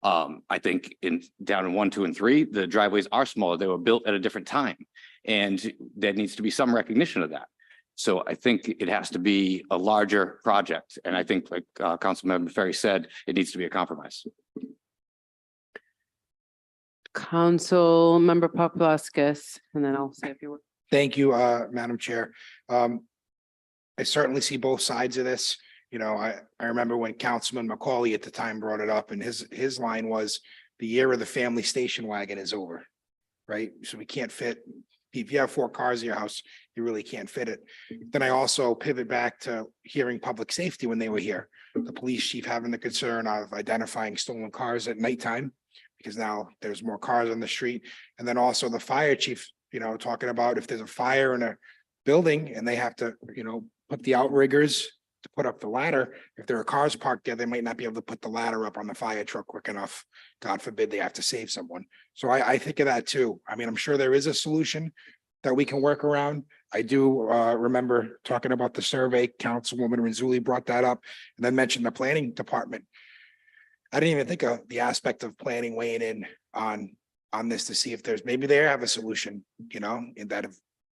I think down in 1, 2, and 3, the driveways are smaller. They were built at a different time, and there needs to be some recognition of that. So I think it has to be a larger project. And I think, like Councilmember Ferry said, it needs to be a compromise. Councilmember Paplaskas, and then I'll say a few words. Thank you, Madam Chair. I certainly see both sides of this. You know, I remember when Councilman McCauley at the time brought it up, and his line was, the year of the family station wagon is over, right? So we can't fit, if you have 4 cars in your house, you really can't fit it. Then I also pivot back to hearing public safety when they were here. The police chief having the concern of identifying stolen cars at nighttime, because now there's more cars on the street. And then also the fire chief, you know, talking about if there's a fire in a building and they have to, you know, put the outriggers to put up the ladder. If there are cars parked there, they might not be able to put the ladder up on the fire truck quick enough. God forbid they have to save someone. So I think of that too. I mean, I'm sure there is a solution that we can work around. I do remember talking about the survey. Councilwoman Renzulli brought that up and then mentioned the planning department. I didn't even think of the aspect of planning weighing in on this to see if there's, maybe they have a solution, you know, in that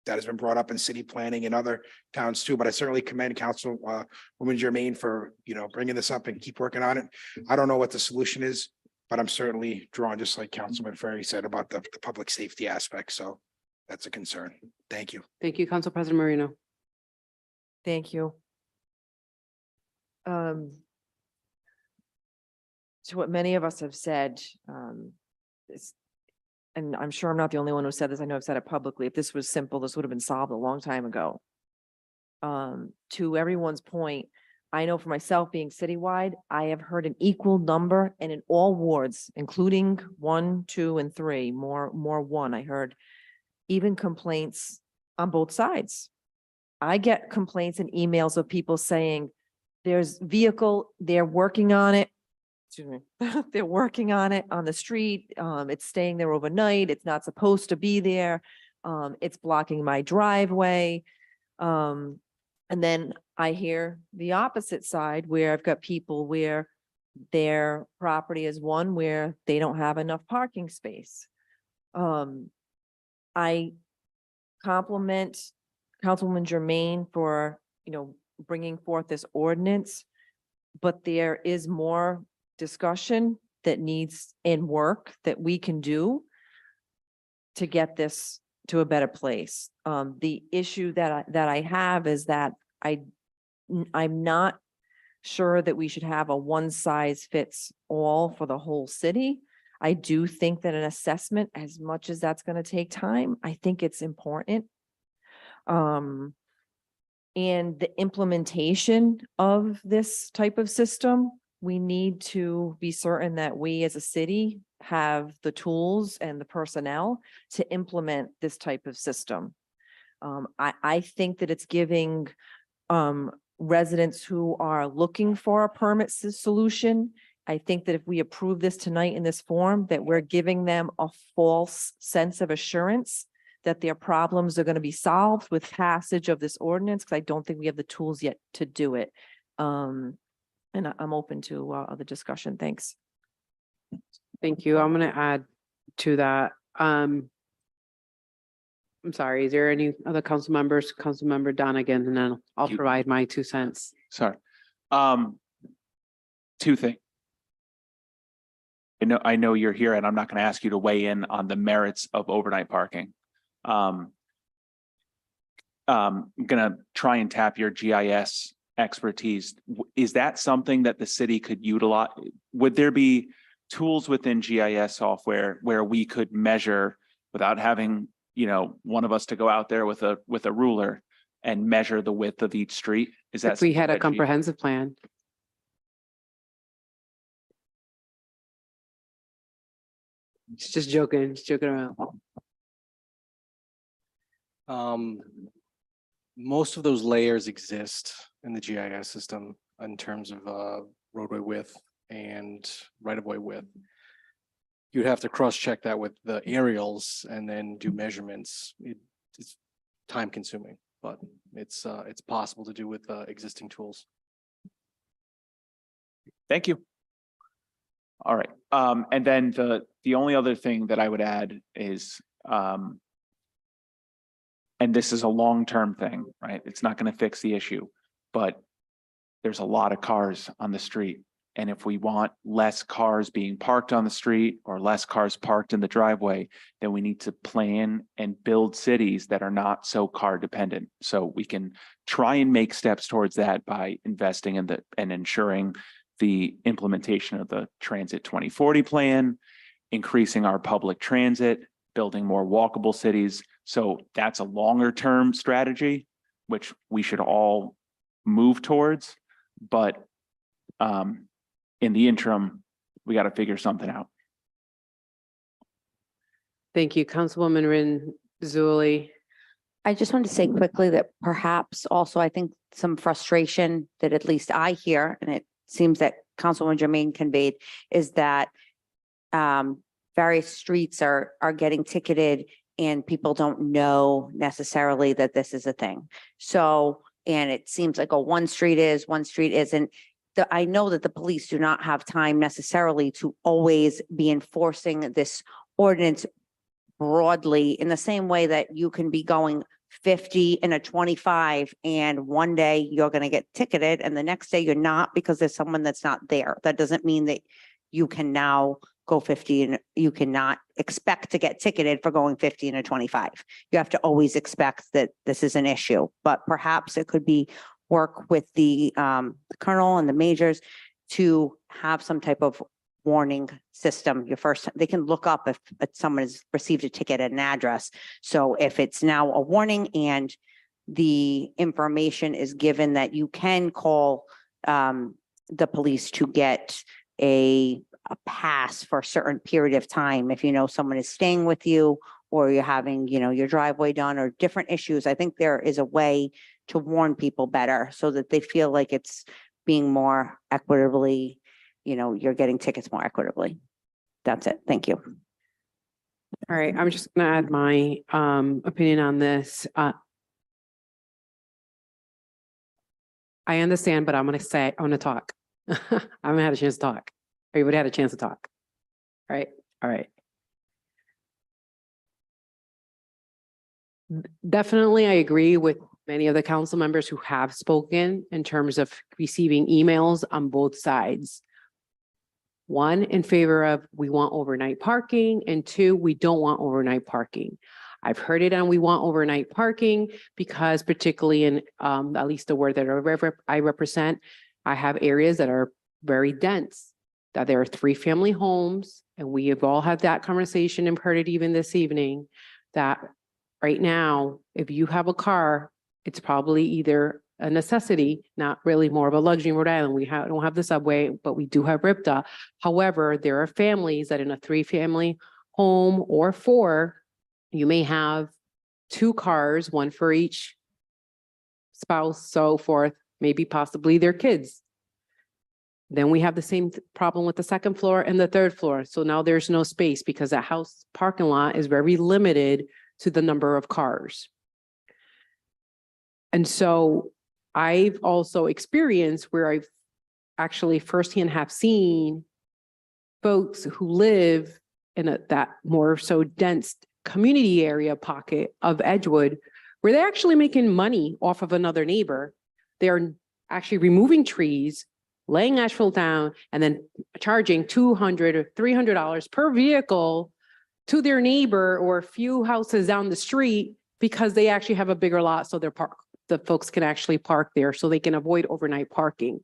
has been brought up in city planning and other towns too. But I certainly commend Councilwoman Jermaine for, you know, bringing this up and keep working on it. I don't know what the solution is, but I'm certainly drawn, just like Councilman Ferry said, about the public safety aspect. So that's a concern. Thank you. Thank you, Council President Marino. Thank you. To what many of us have said, and I'm sure I'm not the only one who said this, I know I've said it publicly, if this was simple, this would have been solved a long time ago. To everyone's point, I know for myself being citywide, I have heard an equal number and in all wards, including 1, 2, and 3, more 1, I heard even complaints on both sides. I get complaints and emails of people saying there's vehicle, they're working on it. Excuse me, they're working on it on the street. It's staying there overnight. It's not supposed to be there. It's blocking my driveway. And then I hear the opposite side where I've got people where their property is one where they don't have enough parking space. I compliment Councilwoman Jermaine for, you know, bringing forth this ordinance, but there is more discussion that needs and work that we can do to get this to a better place. The issue that I have is that I'm not sure that we should have a one size fits all for the whole city. I do think that an assessment, as much as that's going to take time, I think it's important. And the implementation of this type of system, we need to be certain that we as a city have the tools and the personnel to implement this type of system. I think that it's giving residents who are looking for a permit solution. I think that if we approve this tonight in this form, that we're giving them a false sense of assurance that their problems are going to be solved with passage of this ordinance, because I don't think we have the tools yet to do it. And I'm open to other discussion. Thanks. Thank you. I'm going to add to that. I'm sorry, is there any other council members? Councilmember Donegan, and then I'll provide my 2 cents. Sorry. 2 things. I know you're here and I'm not going to ask you to weigh in on the merits of overnight parking. I'm going to try and tap your GIS expertise. Is that something that the city could utilize? Would there be tools within GIS software where we could measure without having, you know, one of us to go out there with a ruler and measure the width of each street? Is that If we had a something that comprehensive plan. Just joking around. Most of those layers exist in the GIS system in terms of roadway width and right-of-way width. You'd have to cross-check that with the aerials and then do measurements. It's time-consuming, but it's possible to do with existing tools. Thank you. All right. And then the only other thing that I would add is, and this is a long-term thing, right? It's not going to fix the issue, but there's a lot of cars on the street. And if we want less cars being parked on the street or less cars parked in the driveway, then we need to plan and build cities that are not so car dependent. So we can try and make steps towards that by investing in and ensuring the implementation of the Transit 2040 plan, increasing our public transit, building more walkable cities. So that's a longer term strategy, which we should all move towards. But in the interim, we got to figure something out. Thank you, Councilwoman Renzulli. I just wanted to say quickly that perhaps also I think some frustration that at least I hear, and it seems that Councilwoman Jermaine conveyed, is that various streets are getting ticketed and people don't know necessarily that this is a thing. So, and it seems like, oh, one street is, one street isn't. I know that the police do not have time necessarily to always be enforcing this ordinance broadly in the same way that you can be going 50 and a 25 and one day you're going to get ticketed and the next day you're not because there's someone that's not there. That doesn't mean that you can now go 50 and you cannot expect to get ticketed for going 50 and a 25. You have to always expect that this is an issue, but perhaps it could be work with the colonel and the majors to have some type of warning system. They can look up if someone has received a ticket at an address. So if it's now a warning and the information is given that you can call the police to get a pass for a certain period of time, if you know someone is staying with you or you're having, your driveway done or different issues, I think there is a way to warn people better so that they feel like it's being more equitably, you're getting tickets more equitably. That's it. Thank you. All right, I'm just gonna add my opinion on this. I understand, but I'm gonna talk. I haven't had a chance to talk. Everybody had a chance to talk. Right? All right. Definitely, I agree with many of the council members who have spoken in terms of receiving emails on both sides. One, in favor of we want overnight parking, and two, we don't want overnight parking. I've heard it on we want overnight parking because particularly in at least the ward that I represent, I have areas that are very dense, that there are 3-family homes, and we have all had that conversation and heard it even this evening, that right now, if you have a car, it's probably either a necessity, not really more of a luxury in Rhode Island. We don't have the subway, but we do have RIPTA. However, there are families that in a 3-family home or 4, you may have 2 cars, one for each spouse, so forth, maybe possibly their kids. Then we have the same problem with the 2nd floor and the 3rd floor. So now there's no space because that house parking lot is very limited to the number of cars. And so I've also experienced where I've actually firsthand have seen folks who live in that more so dense community area pocket of Edgewood, where they're actually making money off of another neighbor. They're actually removing trees, laying asphalt down, and then charging $200 or $300 per vehicle to their neighbor or a few houses down the street because they actually have a bigger lot, so the folks can actually park there so they can avoid overnight parking.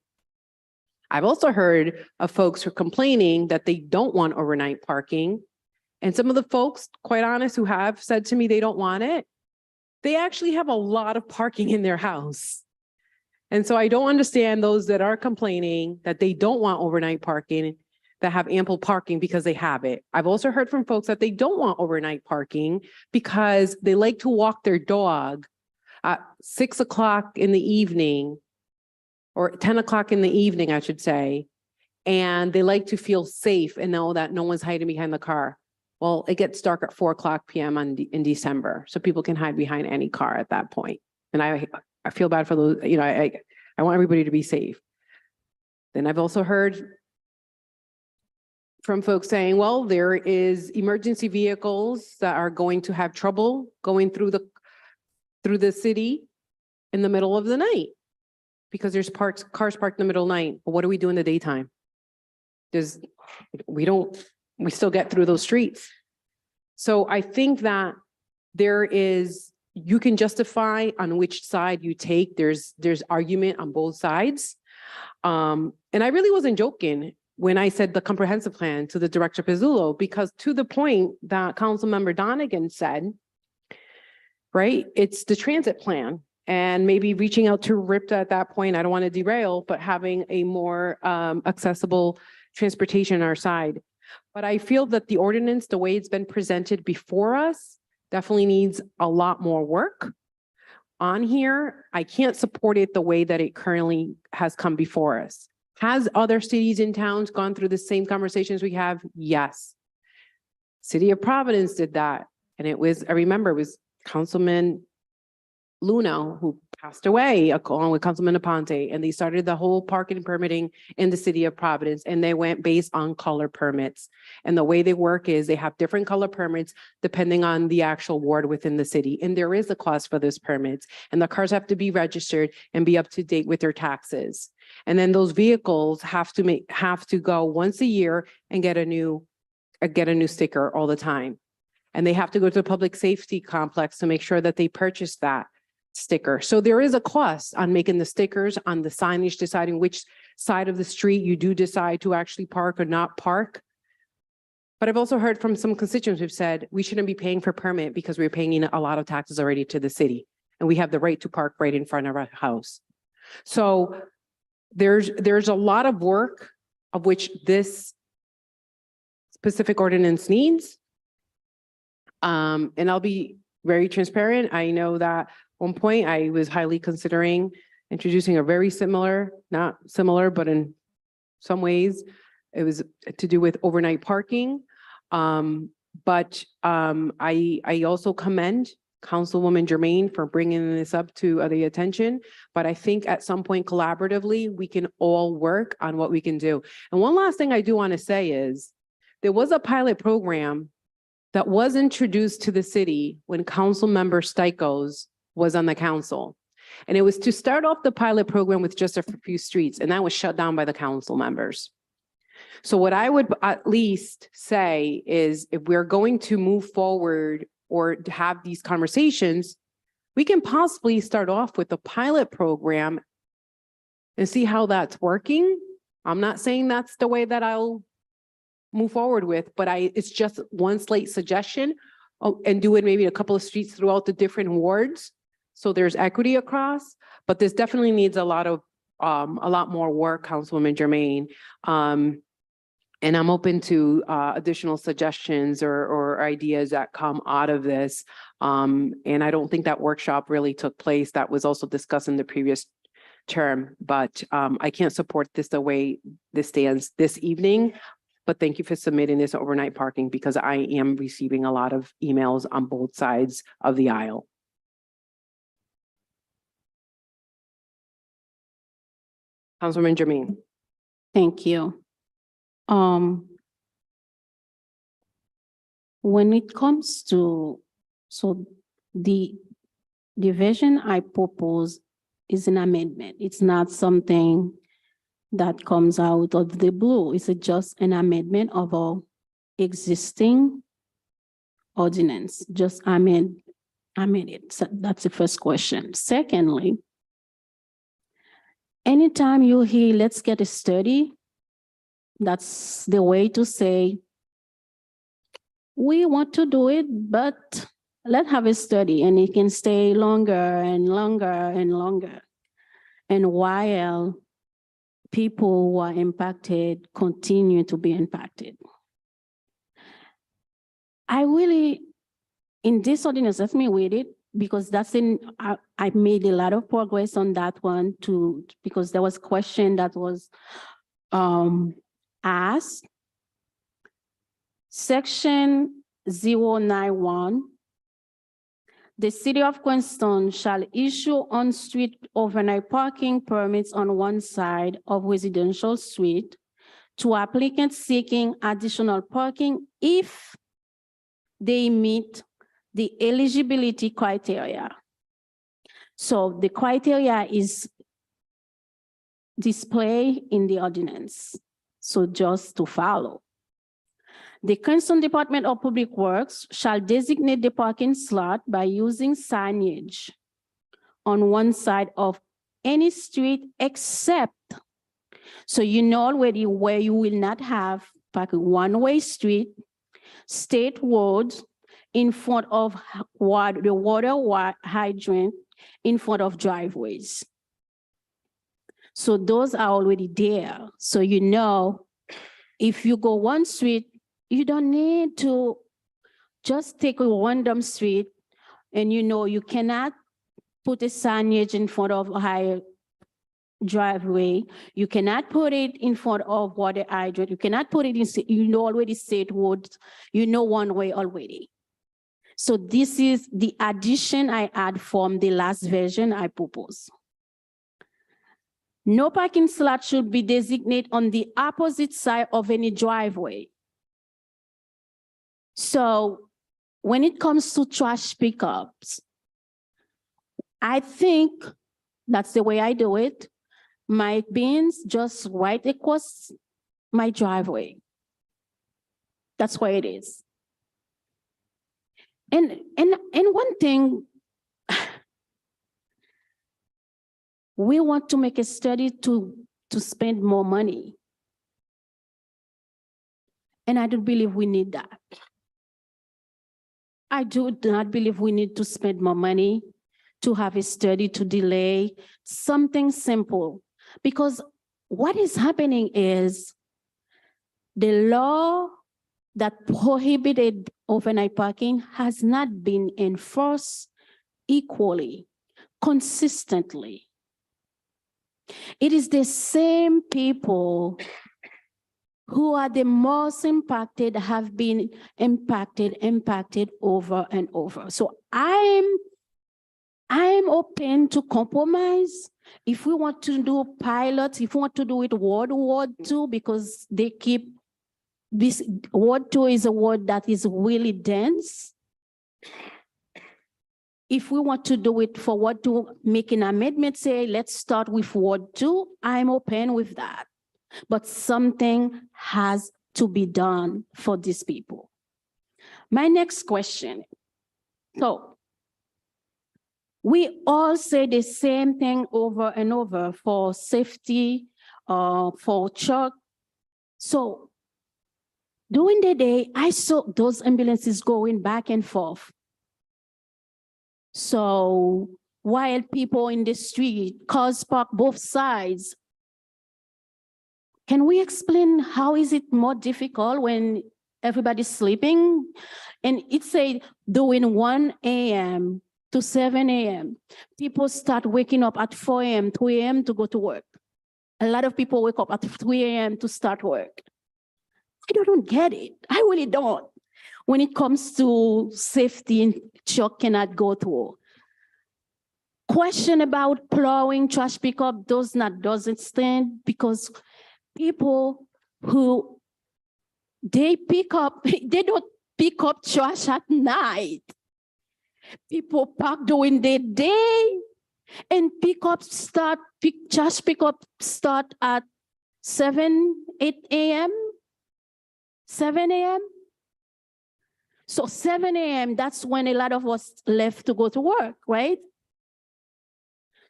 I've also heard of folks who are complaining that they don't want overnight parking. And some of the folks, quite honest, who have said to me they don't want it, they actually have a lot of parking in their house. And so I don't understand those that are complaining that they don't want overnight parking, that have ample parking because they have it. I've also heard from folks that they don't want overnight parking because they like to walk their dog at 6 o'clock in the evening or 10 o'clock in the evening, I should say. And they like to feel safe and know that no one's hiding behind the car. Well, it gets dark at 4 o'clock PM in December. So people can hide behind any car at that point. And I feel bad for those, I want everybody to be safe. Then I've also heard from folks saying, well, there is emergency vehicles that are going to have trouble going through the city in the middle of the night because there's cars parked in the middle of the night. But what do we do in the daytime? We still get through those streets. So I think that you can justify on which side you take. There's argument on both sides. And I really wasn't joking when I said the comprehensive plan to the Director Pizzullo, because to the point that Councilmember Donegan said, right, it's the transit plan and maybe reaching out to RIPTA at that point. I don't want to derail, but having a more accessible transportation on our side. But I feel that the ordinance, the way it's been presented before us, definitely needs a lot more work. on here, I can't support it the way that it currently has come before us. Has other cities and towns gone through the same conversations we have? Yes. City of Providence did that. And it was, I remember it was Councilman Luna who passed away along with Councilman Aponte, and they started the whole parking permitting in the city of Providence, and they went based on color permits. And the way they work is they have different color permits depending on the actual ward within the city. And there is a cost for those permits, and the cars have to be registered and be up to date with their taxes. And then those vehicles have to go once a year and get a new sticker all the time. And they have to go to the public safety complex to make sure that they purchase that sticker. So there is a cost on making the stickers, on the signage, deciding which side of the street you do decide to actually park or not park. But I've also heard from some constituents who've said we shouldn't be paying for permit because we're paying a lot of taxes already to the city, and we have the right to park right in front of our house. So there's a lot of work of which this specific ordinance needs. And I'll be very transparent. I know that one point I was highly considering introducing a very similar, not similar, but in some ways it was to do with overnight parking. But I also commend Councilwoman Germain for bringing this up to the attention. But I think at some point collaboratively, we can all work on what we can do. And one last thing I do want to say is there was a pilot program that was introduced to the city when Councilmember Stikos was on the council. And it was to start off the pilot program with just a few streets, and that was shut down by the council members. So what I would at least say is if we're going to move forward or to have these conversations, we can possibly start off with a pilot program and see how that's working. I'm not saying that's the way that I'll move forward with, but it's just one slight suggestion, and do it maybe a couple of streets throughout the different wards. So there's equity across, but this definitely needs a lot more work, Councilwoman Germain. And I'm open to additional suggestions or ideas that come out of this. And I don't think that workshop really took place. That was also discussed in the previous term, but I can't support this the way this stands this evening. But thank you for submitting this overnight parking, because I am receiving a lot of emails on both sides of the aisle. Councilwoman Germain. Thank you. When it comes to, so the division I propose is an amendment. It's not something that comes out of the blue. It's just an amendment of our existing ordinance. Just amend it. So that's the first question. Secondly, anytime you hear, let's get a study, that's the way to say, we want to do it, but let's have a study, and it can stay longer and longer and longer. And while people who are impacted continue to be impacted. I really, in this ordinance, let me read it, because I made a lot of progress on that one too, because there was a question that was asked. Section 091, the city of Queenstown shall issue on-street overnight parking permits on one side of residential street to applicants seeking additional parking if they meet the eligibility criteria. So the criteria is displayed in the ordinance. So just to follow. The Queenstown Department of Public Works shall designate the parking slot by using signage on one side of any street except, so you know already where you will not have parking, one-way street, state roads, in front of the water hydrant, in front of driveways. So those are already there. So you know, if you go one street, you don't need to just take a random street, and you know you cannot put a signage in front of a higher driveway. You cannot put it in front of water hydrant. You cannot put it in, already state roads, one way already. So this is the addition I add from the last version I proposed. No parking slot should be designated on the opposite side of any driveway. So when it comes to trash pickups, I think that's the way I do it. My bins just right across my driveway. That's where it is. And one thing, we want to make a study to spend more money. And I don't believe we need that. I do not believe we need to spend more money to have a study to delay something simple. Because what is happening is the law that prohibited overnight parking has not been enforced equally, consistently. It is the same people who are the most impacted have been impacted over and over. So I'm open to compromise. If we want to do pilots, if we want to do it Ward 2, because they keep this, Ward 2 is a ward that is really dense. If we want to do it for Ward 2, make an amendment, say, let's start with Ward 2, I'm open with that. But something has to be done for these people. My next question. So, we all say the same thing over and over for safety, for truck. So, during the day, I saw those ambulances going back and forth. So, while people in the street, cars park both sides, can we explain how is it more difficult when everybody's sleeping? And it said doing 1 a.m. to 7 a.m. People start waking up at 4 a.m., 3 a.m. to go to work. A lot of people wake up at 3 a.m. to start work. I don't get it. I really don't. When it comes to safety and truck cannot go through. Question about plowing, trash pickup doesn't stand because people who they don't pick up trash at night. People park during the day and trash pickup start at 8 a.m., 7 a.m. So 7 a.m., that's when a lot of us left to go to work, right?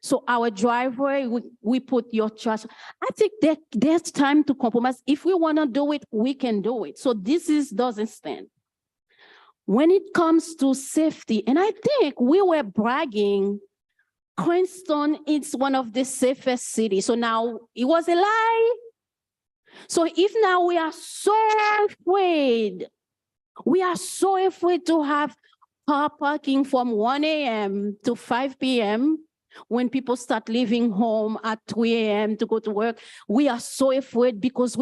So our driveway, we put your trash. I think that there's time to compromise. If we want to do it, we can do it. So this doesn't stand. When it comes to safety, and I think we were bragging, Cranston is one of the safest cities. So now it was a lie. So if now we are so afraid to have car parking from 1 a.m. to 5 p.m., when people start leaving home at 3 a.m. to go to work, we are so afraid because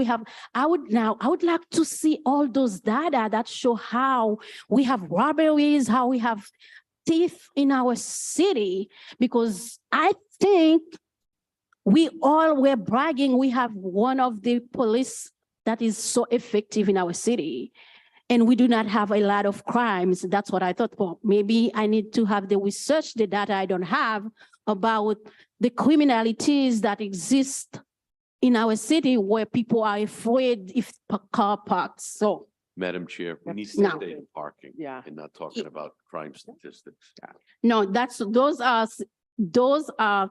I would like to see all those data that show how we have robberies, how we have thieves in our city, because I think we all were bragging we have one of the police that is so effective in our city. And we do not have a lot of crimes. That's what I thought. Well, maybe I need to have the research, the data I don't have about the criminalities that exist in our city where people are afraid if car parks. So, Madam Chair, we need to No. stay in parking. Yeah. And not talking about crime statistics. no, those are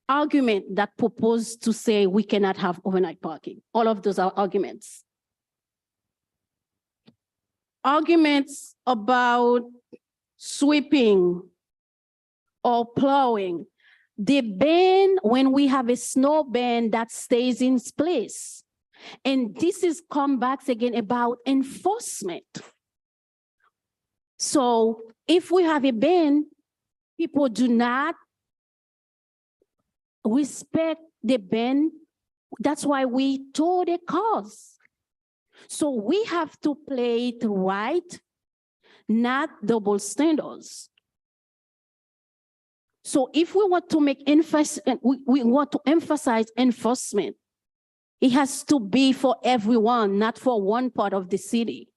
arguments that propose to say we cannot have overnight parking. All of those are arguments. Arguments about sweeping or plowing. The ban, when we have a snow ban that stays in place. And this is come back again about enforcement. So if we have a ban, people do not respect the ban. That's why we tow the cars. So we have to play it right, not double standards. So if we want to make we want to emphasize enforcement, it has to be for everyone, not for one part of the city.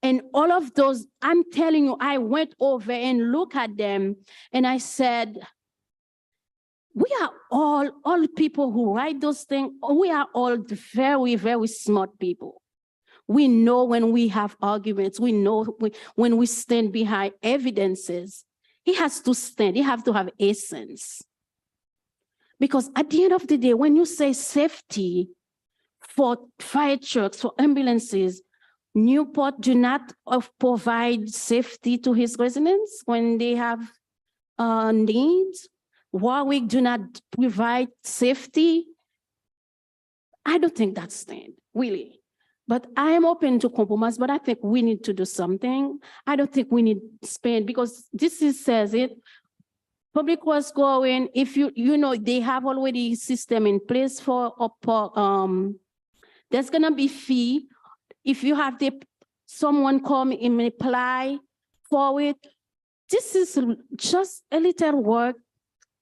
And all of those, I'm telling you, I went over and looked at them and I said, we are all people who write those things, we are all very, very smart people. We know when we have arguments, we know when we stand behind evidences, it has to stand, it has to have essence. Because at the end of the day, when you say safety for fire trucks, for ambulances, Newport do not provide safety to his residents when they have needs. Warwick do not provide safety. I don't think that's stand, really. But I am open to compromise, but I think we need to do something. I don't think we need to spend, because says it. Public was going, if they have already system in place for, there's gonna be fee. If you have someone come and apply for it, this is just a little work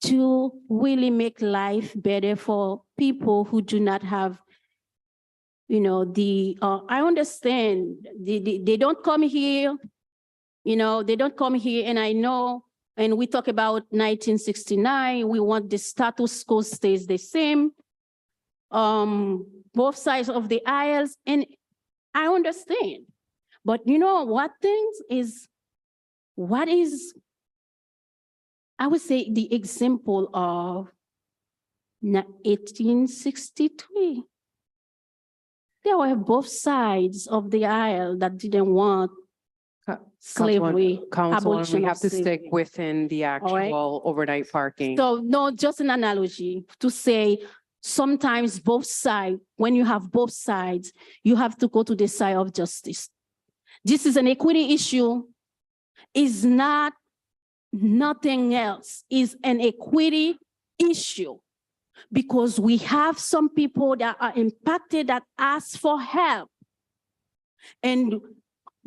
to really make life better for people who do not have, I understand they don't come here, they don't come here, and I know, and we talk about 1969, we want the status quo stays the same, both sides of the aisles, and I understand. But what is, I would say, the example of 1863. There were both sides of the aisle that didn't want slavery, Councilwoman, we have to stick slavery. within the right. actual overnight parking. So no, just an analogy to say sometimes both sides, when you have both sides, you have to go to the side of justice. This is an equity issue. Is not nothing else. Is an equity issue. Because we have some people that are impacted that ask for help. And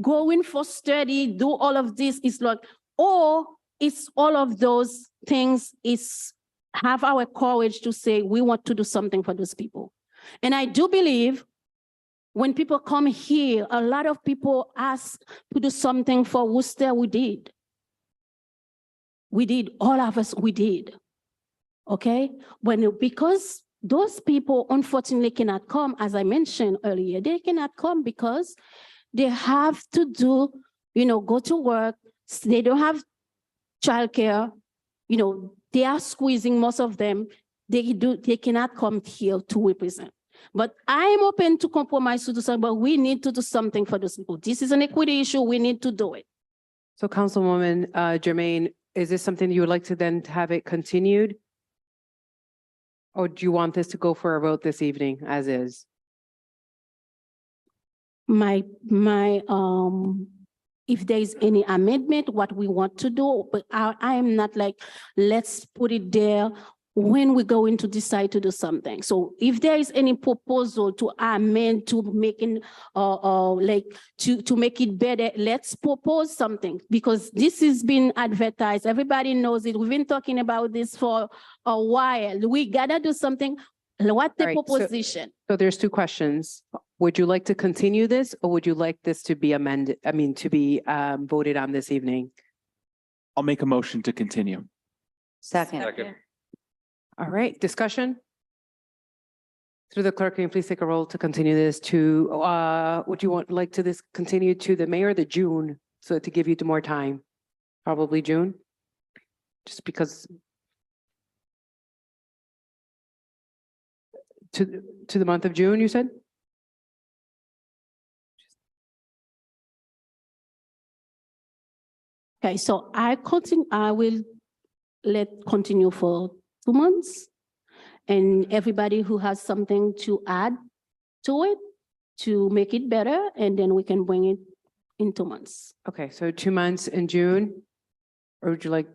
going for study, do all of this is like, or it's all of those things is have our courage to say we want to do something for those people. And I do believe when people come here, a lot of people ask to do something for Worcester. We did. We did, all of us, we did. Okay, because those people unfortunately cannot come, as I mentioned earlier, they cannot come because they have to do, go to work. They don't have childcare. They are squeezing most of them. They cannot come here to represent. But I am open to compromise to do something, but we need to do something for those people. This is an equity issue. We need to do it. So Councilwoman Jermaine, is this something you would like to then have it continued? Or do you want this to go for a vote this evening as is? If there is any amendment, what we want to do, but I am not like, let's put it there when we're going to decide to do something. So if there is any proposal to amend, to making, to make it better, let's propose something, because this has been advertised. Everybody knows it. We've been talking about this for a while. We gotta do something. What the All right, proposition? So there's two questions. Would you like to continue this, or would you like this to be amended, to be voted on this evening? I'll make a motion to continue. Second. All right, discussion? Through the clerk, can you please take a roll to continue this to, would you like to this continue to the May or the June? So to give you more time, probably June? Just because. To the month of June, you said? Okay, so I will continue for 2 months. And everybody who has something to add to it to make it better, and then we can bring it in 2 months. Okay, so 2 months in June. Or would you like,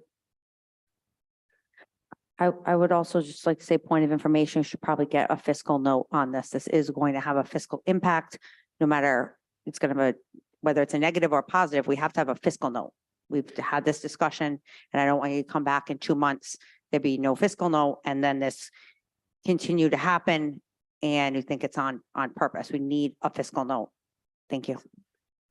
I would also just like to say, point of information, you should probably get a fiscal note on this. This is going to have a fiscal impact, no matter it's going to be, whether it's a negative or positive, we have to have a fiscal note. We've had this discussion, and I don't want you to come back in 2 months, there be no fiscal note, and then this continue to happen, and you think it's on purpose. We need a fiscal note. Thank you.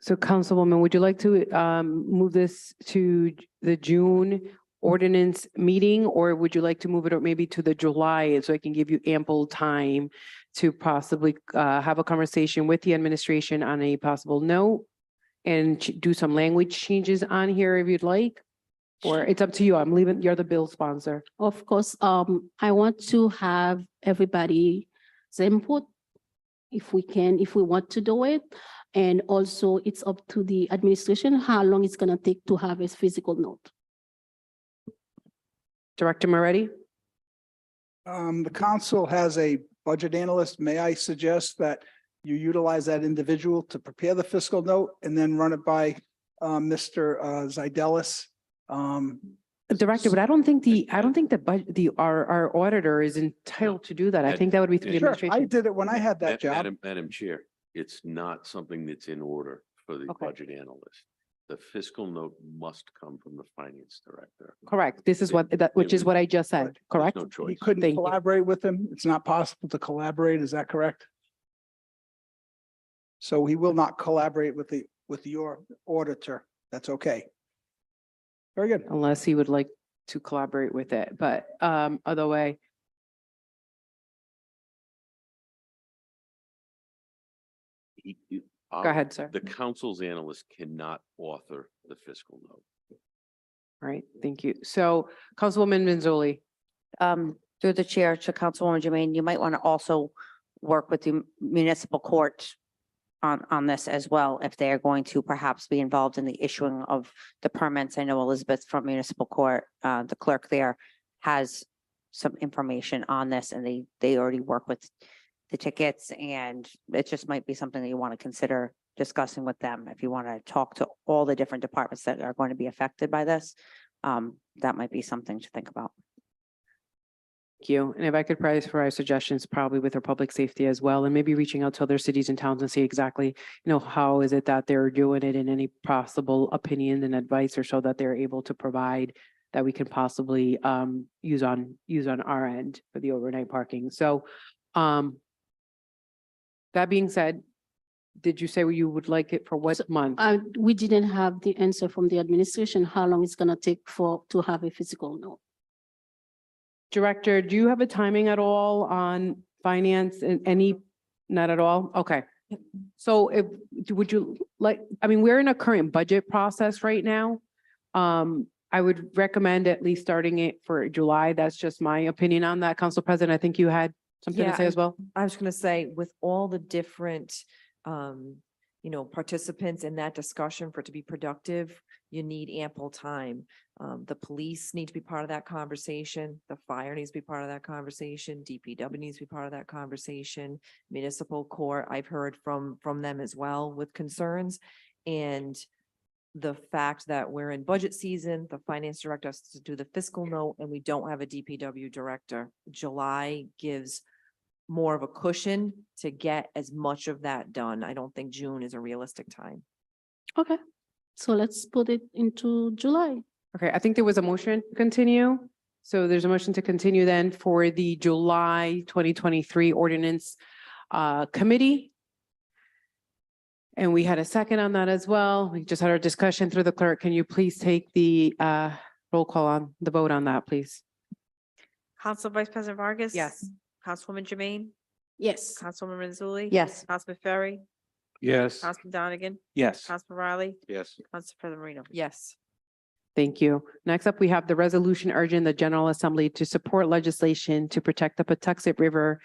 so Councilwoman, would you like to move this to the June ordinance meeting, or would you like to move it maybe to the July, so I can give you ample time to possibly have a conversation with the administration on a possible note and do some language changes on here if you'd like? Or it's up to you. I'm leaving, you're the bill sponsor. Of course, I want to have everybody's input if we can, if we want to do it. And also it's up to the administration, how long it's gonna take to have a physical note. Director Moretti? The council has a budget analyst. May I suggest that you utilize that individual to prepare the fiscal note and then run it by Mr. Zidelis? Director, but I don't think our auditor is entitled to do that. I think that would be through the Sure, I administration. did it when I had that job. Madam Chair, it's not something that's in order for the Okay. budget analyst. The fiscal note must come from the finance director. Correct. This is which is what I just said, correct? No He choice. couldn't Thank you. collaborate with him. It's not possible to collaborate. Is that correct? So he will not collaborate with your auditor. That's okay. Very good. Unless he would like to collaborate with it, but other way. Go ahead, sir. The council's analyst cannot author the fiscal note. All right, thank you. So Councilwoman Manzulli. Through the chair to Councilwoman Jermaine, you might want to also work with the municipal court on this as well, if they are going to perhaps be involved in the issuing of the permits. I know Elizabeth from municipal court, the clerk there, has some information on this, and they already work with the tickets, and it just might be something that you want to consider discussing with them. If you want to talk to all the different departments that are going to be affected by this, that might be something to think about. Thank you. And if I could provide suggestions, probably with our public safety as well, and maybe reaching out to other cities and towns and see exactly, how is it that they're doing it, and any possible opinion and advice or so that they're able to provide that we can possibly use on our end for the overnight parking. So that being said, did you say you would like it for what month? We didn't have the answer from the administration, how long it's gonna take to have a physical note. Director, do you have a timing at all on finance and not at all? Okay. So would you like, we're in a current budget process right now. I would recommend at least starting it for July. That's just my opinion on that. Council President, I think you had something to Yeah, say as well? I was going to say, with all the different, participants in that discussion, for it to be productive, you need ample time. The police need to be part of that conversation. The fire needs to be part of that conversation. DPW needs to be part of that conversation. Municipal court, I've heard from them as well with concerns. And the fact that we're in budget season, the finance director has to do the fiscal note, and we don't have a DPW director. July gives more of a cushion to get as much of that done. I don't think June is a realistic time. Okay, so let's put it into July. Okay, I think there was a motion to continue. So there's a motion to continue then for the July 2023 ordinance committee. And we had a second on that as well. We just had our discussion through the clerk. Can you please take the roll call on the vote on that, please? Council Vice President Vargas. Yes. Councilwoman Jermaine, Yes. Councilwoman Mazzulli. Yes. Councilman Ferry, Yes. Councilman Donegan, Yes. Councilman Riley, Yes. Council President Marino. Yes. Thank you. Next up, we have the resolution urging the General Assembly to support legislation to protect the Patuxent River,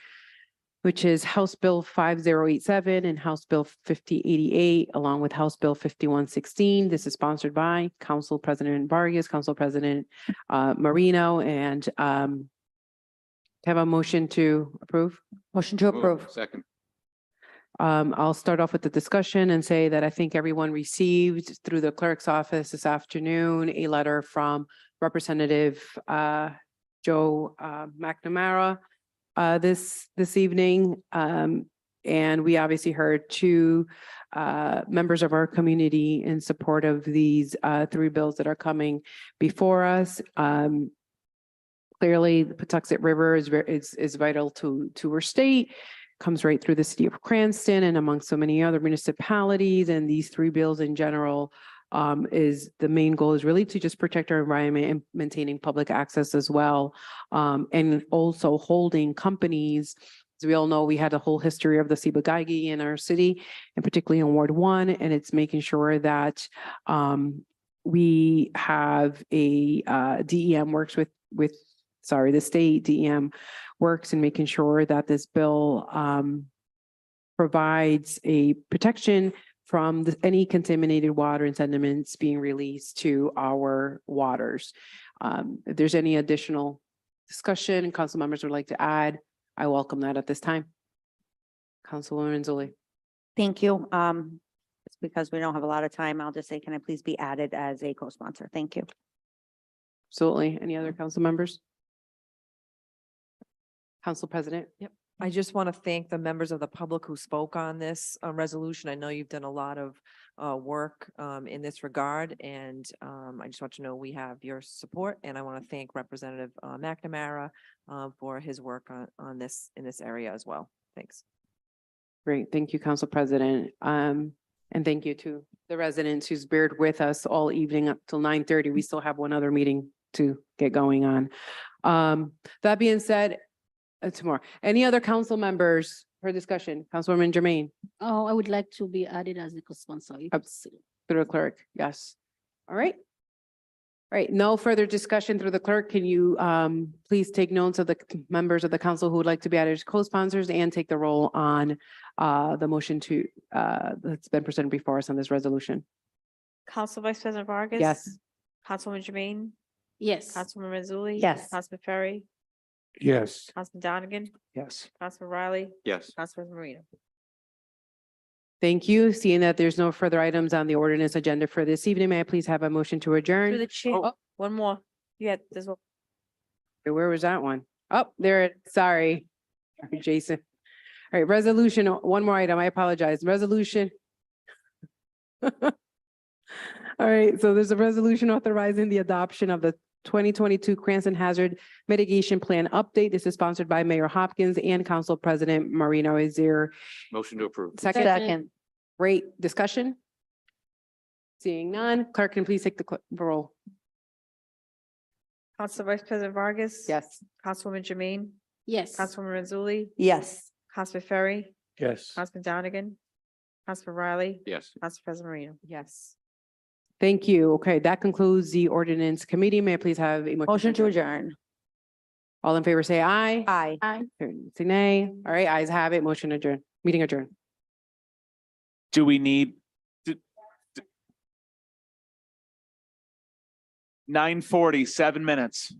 which is House Bill 5087 and House Bill 5088, along with House Bill 5116. This is sponsored by Council President Vargas, Council President Marino, and have a motion to approve? Motion to approve. Second. I'll start off with the discussion and say that I think everyone received through the clerk's office this afternoon, a letter from Representative Joe McNamara this evening. And we obviously heard two members of our community in support of these three bills that are coming before us. Clearly, the Patuxent River is vital to our state, comes right through the city of Cranston and among so many other municipalities. And these three bills in general is the main goal is really to just protect our environment and maintaining public access as well. And also holding companies. As we all know, we had a whole history of the Ciba-Geigy in our city, and particularly in Ward 1, and it's making sure that we have a DEM works with the state DEM works in making sure that this bill provides a protection from any contaminated water and sediments being released to our waters. If there's any additional discussion and council members would like to add, I welcome that at this time. Councilwoman Zuli. Thank you. It's because we don't have a lot of time. I'll just say, can I please be added as a co-sponsor? Thank you. Absolutely. Any other council members? Council President? Yep. I just want to thank the members of the public who spoke on this resolution. I know you've done a lot of work in this regard, and I just want to know we have your support, and I want to thank Representative McNamara for his work on this in this area as well. Thanks. Great. Thank you, Council President. And thank you to the residents who's bared with us all evening up till 9:30. We still have one other meeting to get going on. That being said, tomorrow, any other council members for discussion? Councilwoman Jermaine? Oh, I would like to be added as a co-sponsor. Through the clerk, yes. All right. All right, no further discussion through the clerk. Can you please take notes of the members of the council who would like to be added as co-sponsors and take the roll on the motion to that's been presented before us on this resolution? Council Vice President Vargas. Yes. Councilwoman Jermaine. Yes. Councilman Mazzulli. Yes. Councilman Ferry. Yes. Councilman Donegan. Yes. Councilman Riley. Yes. Councilman Marino. Thank you. Seeing that there's no further items on the ordinance agenda for this evening, may I please have a motion to Through adjourn? the chair. Oh. One more. Yeah, there's one. Where was that one? Oh, there, sorry. Jason. All right, resolution, one more item, I apologize. Resolution. All right, so there's a resolution authorizing the adoption of the 2022 Cranston Hazard Mitigation Plan Update. This is sponsored by Mayor Hopkins and Council President Marino. Is there Motion to approve. second? Great discussion. Seeing none, clerk can please take the roll. Council Vice President Vargas. Yes. Councilwoman Jermaine. Yes. Councilwoman Mazzulli. Yes. Councilman Ferry. Yes. Councilman Donegan. Councilman Riley. Yes. Council President Marino. Yes. Thank you. Okay, that concludes the ordinance committee. May I please have a Motion to adjourn. All in favor, say aye. Aye. Aye. Say nay. All right, ayes have it. Motion adjourned. Meeting adjourned. Do we need 9:40, 7 minutes?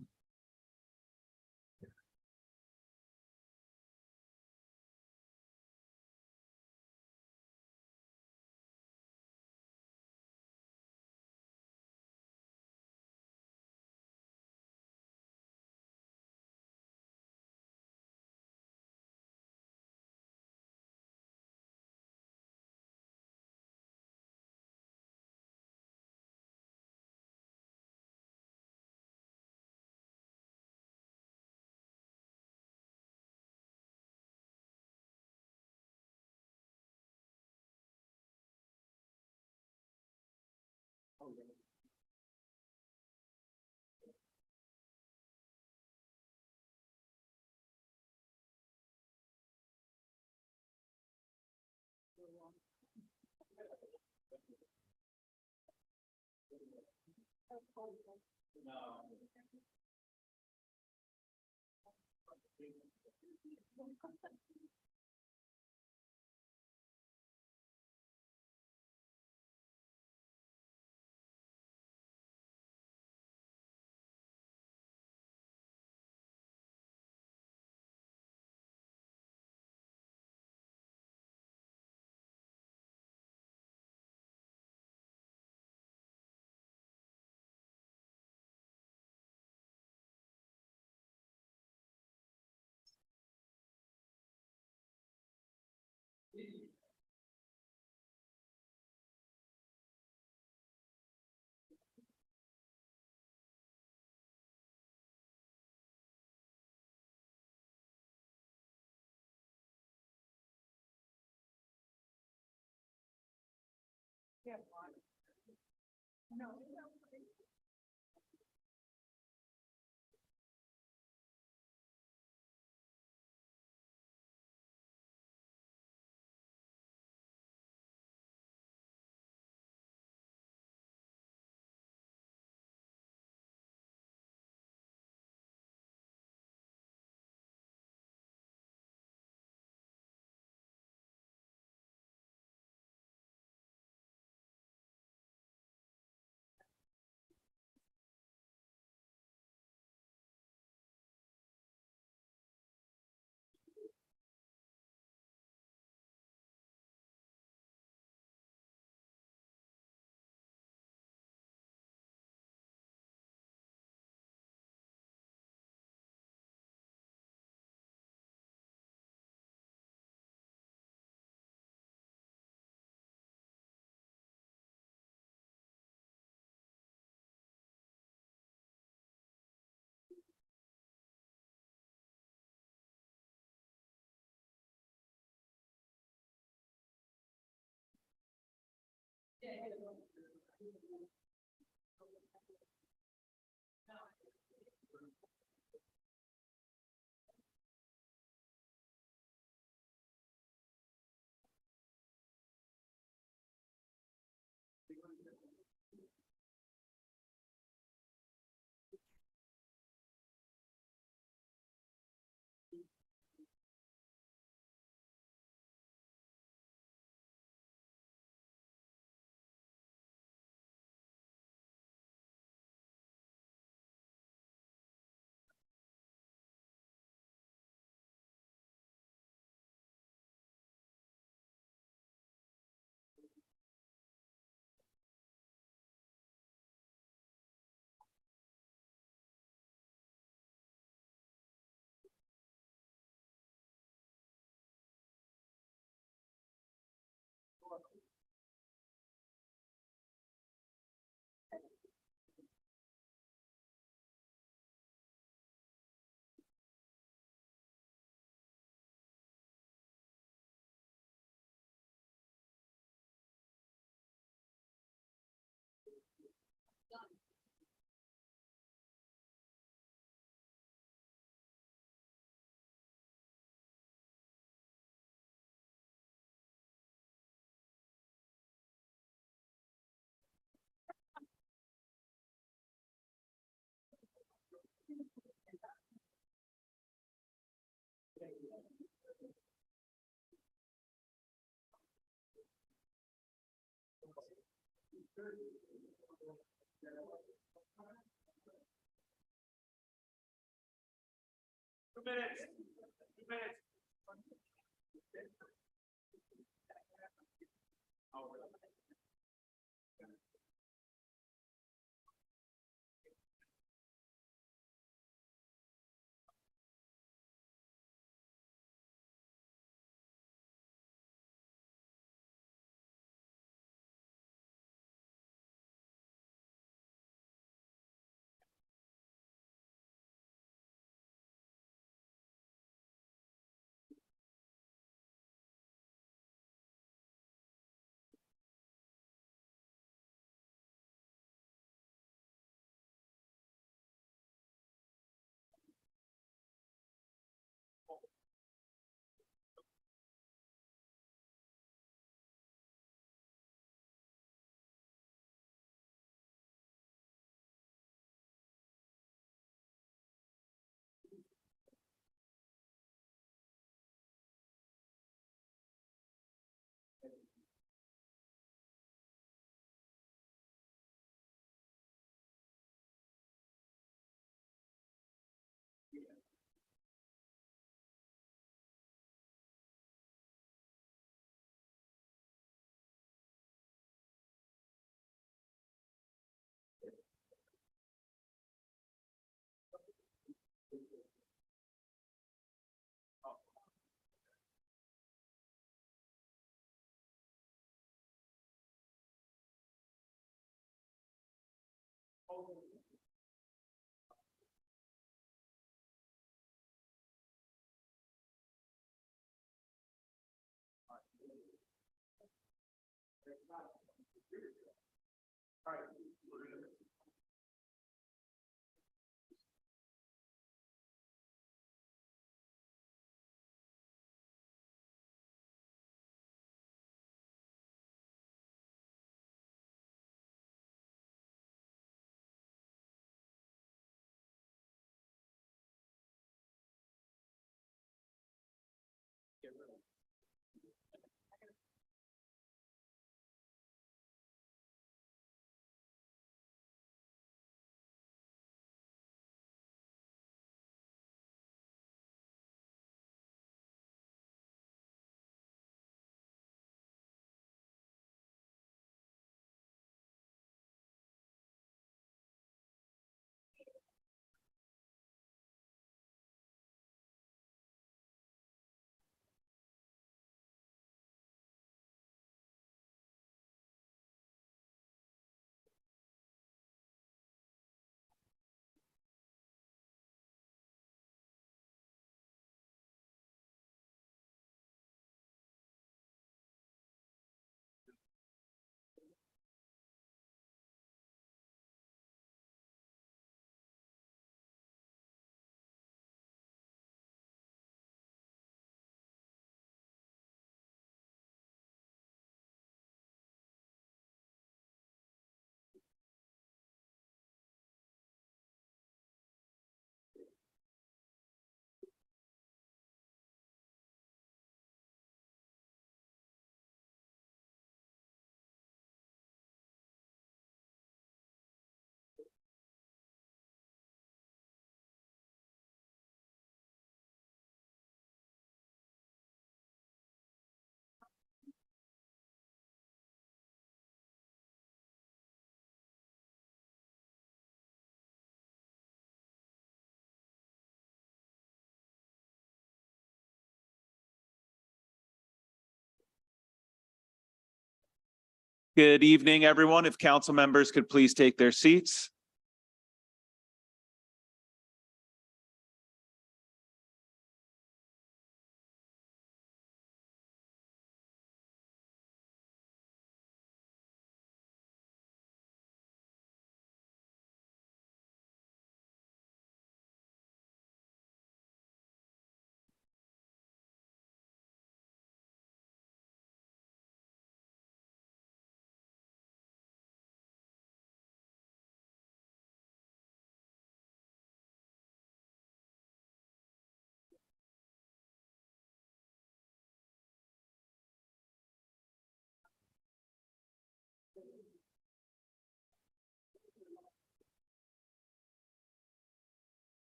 Good evening, everyone. If council members could please take their seats.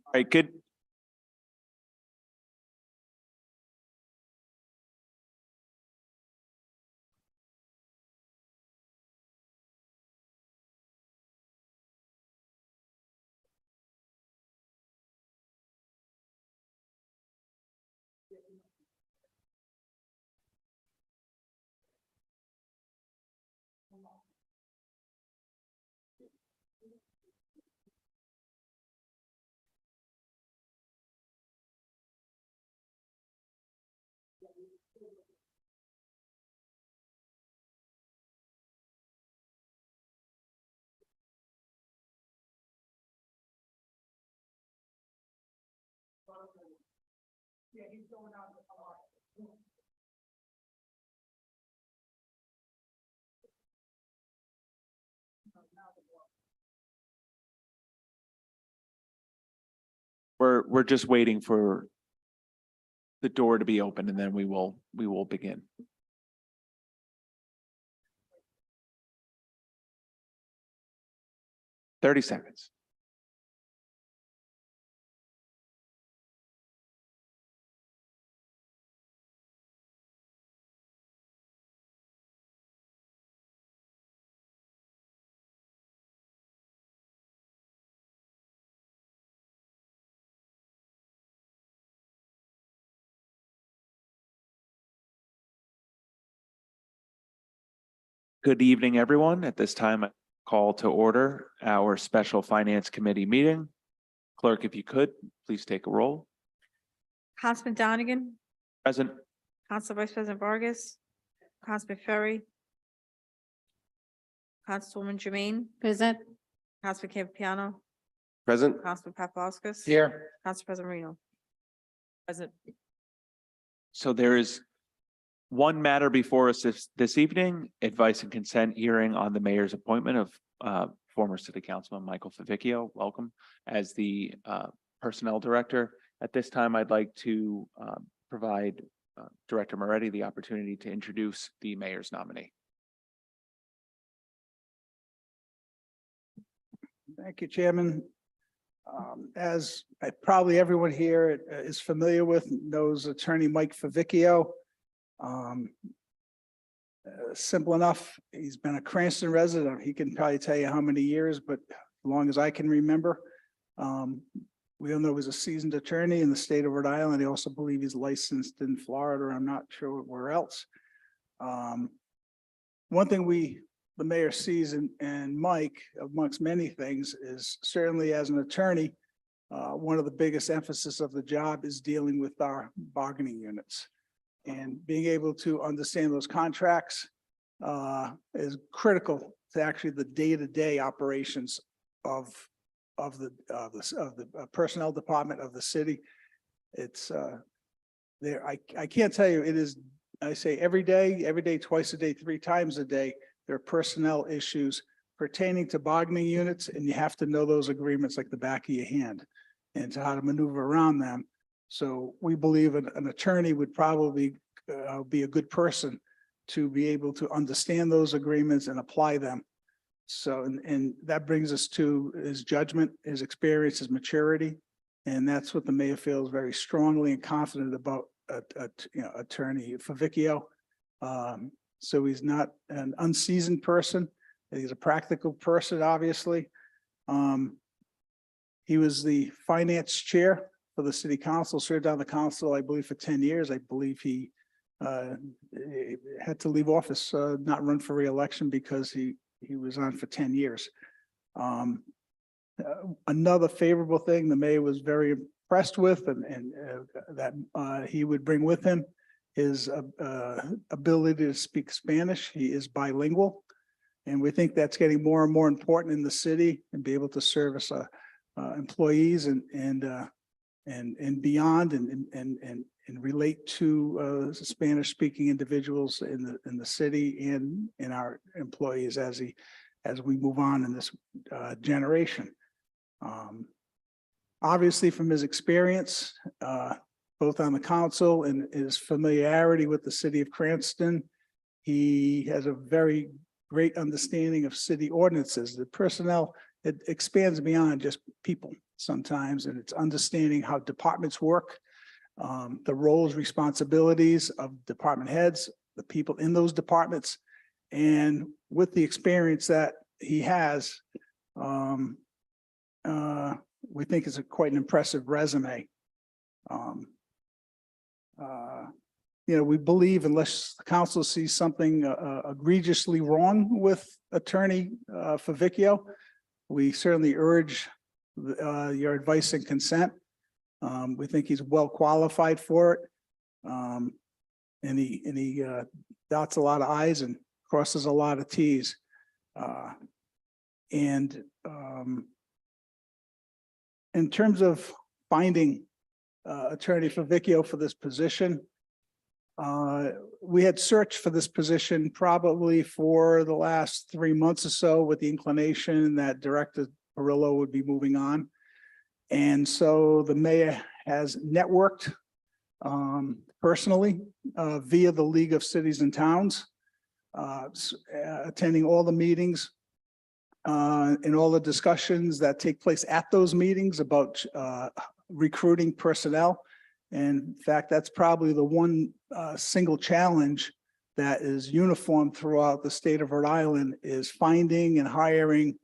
All right, good. We're just waiting for the door to be open and then we will begin. 30 seconds. Good evening, everyone. At this time, I call to order our special finance committee meeting. Clerk, if you could, please take a roll. Councilman Donegan, Present. Council Vice President Vargas, Councilman Ferry, Councilwoman Jermaine, Present. Councilman Campiano, Present? Councilman Paplaskas. Here. Council President Marino. Present. So there is one matter before us this evening, advice and consent hearing on the mayor's appointment of former city councilman Michael Favicchio. Welcome as the personnel director. At this time, I'd like to provide Director Moretti the opportunity to introduce the mayor's nominee. Thank you, Chairman. As probably everyone here is familiar with, knows Attorney Mike Favicchio. Simple enough, he's been a Cranston resident. He can probably tell you how many years, but as long as I can remember. We all know he's a seasoned attorney in the state of Rhode Island. I also believe he's licensed in Florida. I'm not sure where else. One thing the mayor sees in Mike, amongst many things, is certainly as an attorney, one of the biggest emphasis of the job is dealing with our bargaining units. And being able to understand those contracts is critical to actually the day-to-day operations of the personnel department of the city. It's there. I can't tell you, it is, I say every day, twice a day, 3 times a day, there are personnel issues pertaining to bargaining units, and you have to know those agreements like the back of your hand and to how to maneuver around them. So we believe an attorney would probably be a good person to be able to understand those agreements and apply them. So, and that brings us to his judgment, his experience, his maturity. And that's what the mayor feels very strongly and confident about, Attorney Favicchio. So he's not an unseasoned person. He's a practical person, obviously. He was the finance chair for the city council, served on the council, I believe, for 10 years. I believe he had to leave office, not run for re-election because he was on for 10 years. Another favorable thing the mayor was very impressed with and that he would bring with him his ability to speak Spanish. He is bilingual. And we think that's getting more and more important in the city and be able to service employees and beyond and relate to Spanish speaking individuals in the city and in our employees as we move on in this generation. Obviously from his experience, both on the council and his familiarity with the city of Cranston, he has a very great understanding of city ordinances. The personnel, it expands beyond just people sometimes, and it's understanding how departments work, the roles, responsibilities of department heads, the people in those departments. And with the experience that he has, we think it's quite an impressive resume. We believe unless the council sees something egregiously wrong with Attorney Favicchio, we certainly urge your advice and consent. We think he's well qualified for it. And he dots a lot of I's and crosses a lot of T's. In terms of finding Attorney Favicchio for this position. We had searched for this position probably for the last 3 months or so with the inclination that Director Perillo would be moving on. And so the mayor has networked personally via the League of Cities and Towns, attending all the meetings and all the discussions that take place at those meetings about recruiting personnel. And in fact, that's probably the one single challenge that is uniform throughout the state of Rhode Island is finding and hiring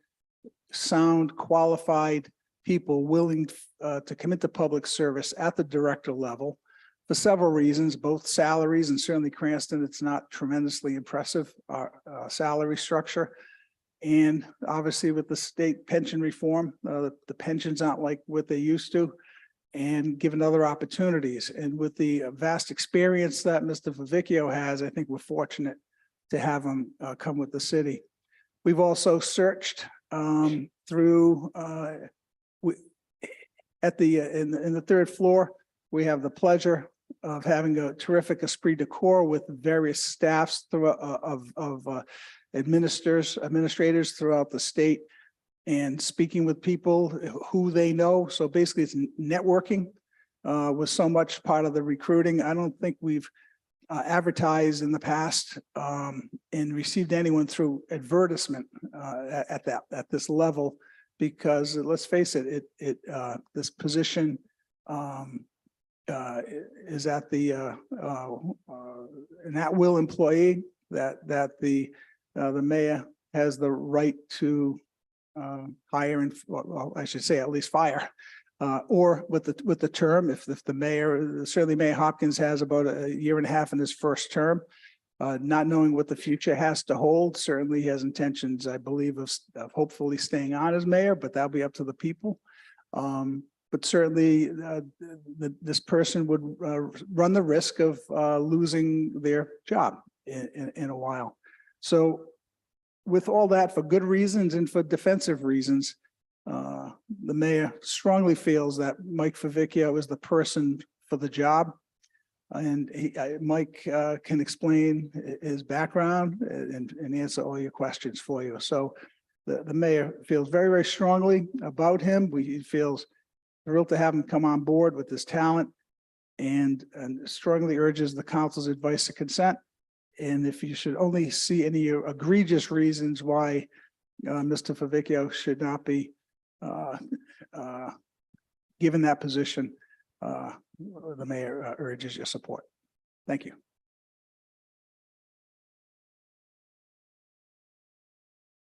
sound, qualified people willing to commit to public service at the director level for several reasons, both salaries and certainly Cranston, it's not tremendously impressive salary structure. And obviously with the state pension reform, the pensions aren't like what they used to, and given other opportunities. And with the vast experience that Mr. Favicchio has, I think we're fortunate to have him come with the city. We've also searched through in the third floor, we have the pleasure of having a terrific esprit de corps with various staffs of administrators throughout the state and speaking with people who they know. So basically it's networking was so much part of the recruiting. I don't think we've advertised in the past and received anyone through advertisement at this level, because let's face it, this position is at the an at-will employee that the mayor has the right to hire and, well, I should say at least fire, or with the term, if the mayor, certainly Mayor Hopkins has about a year and a half in his first term, not knowing what the future has to hold. Certainly he has intentions, I believe, of hopefully staying on as mayor, but that'll be up to the people. But certainly this person would run the risk of losing their job in a while. So with all that, for good reasons and for defensive reasons, the mayor strongly feels that Mike Favicchio is the person for the job. And Mike can explain his background and answer all your questions for you. So the mayor feels very, very strongly about him. He feels thrilled to have him come on board with this talent and strongly urges the council's advice to consent. And if you should only see any egregious reasons why Mr. Favicchio should not be given that position, the mayor urges your support. Thank you.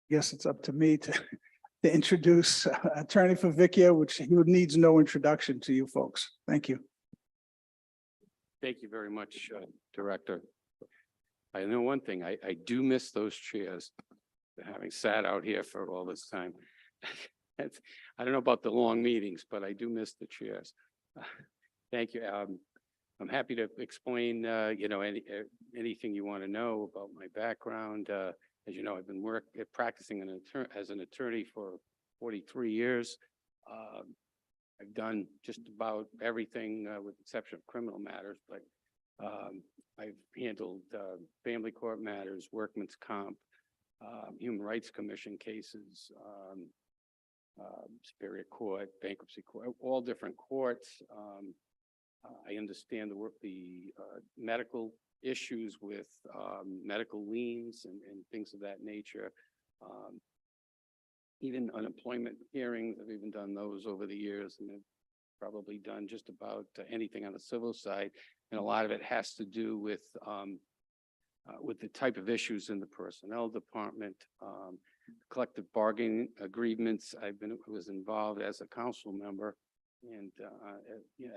Yes, it's up to me to introduce Attorney Favicchio, which he needs no introduction to you folks. Thank you. Thank you very much, Director. I know one thing, I do miss those chairs, having sat out here for all this time. I don't know about the long meetings, but I do miss the chairs. Thank you. I'm happy to explain, anything you want to know about my background. As you know, I've been practicing as an attorney for 43 years. I've done just about everything with the exception of criminal matters, but I've handled family court matters, workman's comp, Human Rights Commission cases, Superior Court, Bankruptcy Court, all different courts. I understand the medical issues with medical liens and things of that nature. Even unemployment hearings, I've even done those over the years, and I've probably done just about anything on the civil side. And a lot of it has to do with the type of issues in the personnel department, collective bargaining agreements. I was involved as a council member and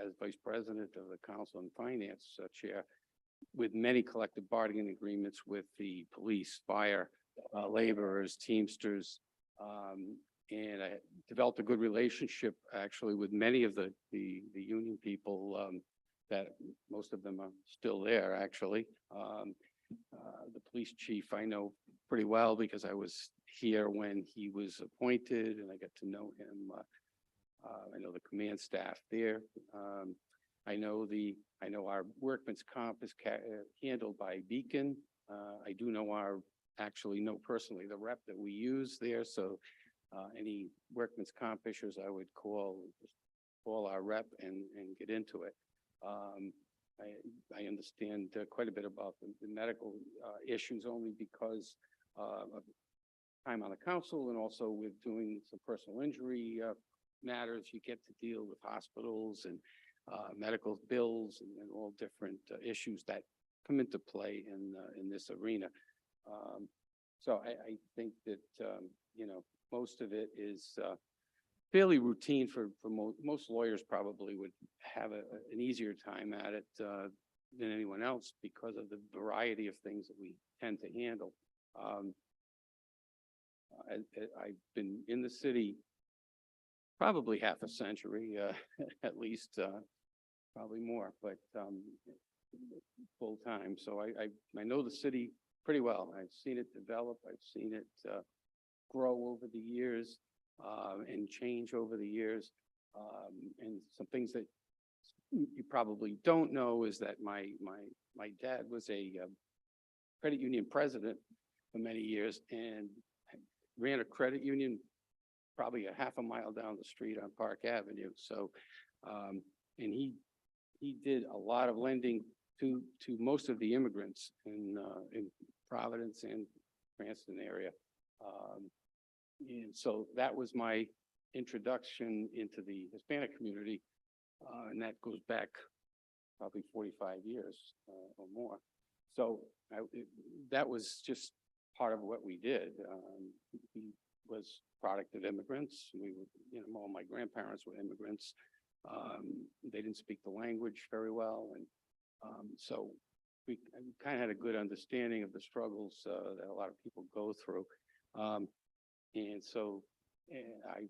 as vice president of the council and finance chair with many collective bargaining agreements with the police, fire, laborers, teamsters, and I developed a good relationship actually with many of the union people that most of them are still there actually. The police chief I know pretty well because I was here when he was appointed and I got to know him. I know the command staff there. I know our workman's comp is handled by Beacon. I do know actually know personally the rep that we use there, so any workman's comp issues, I would call our rep and get into it. I understand quite a bit about the medical issues only because of time on the council and also with doing some personal injury matters. You get to deal with hospitals and medical bills and all different issues that come into play in this arena. So I think that, most of it is fairly routine for most lawyers probably would have an easier time at it than anyone else because of the variety of things that we tend to handle. I've been in the city probably half a century, at least, probably more, but full time. So I know the city pretty well. I've seen it develop. I've seen it grow over the years and change over the years. And some things that you probably don't know is that my dad was a credit union president for many years and ran a credit union probably a half a mile down the street on Park Avenue. So, and he did a lot of lending to most of the immigrants in Providence and Cranston area. And so that was my introduction into the Hispanic community. And that goes back probably 45 years or more. So that was just part of what we did. He was product of immigrants. We were, all my grandparents were immigrants. They didn't speak the language very well. And so we kind of had a good understanding of the struggles that a lot of people go through. And so I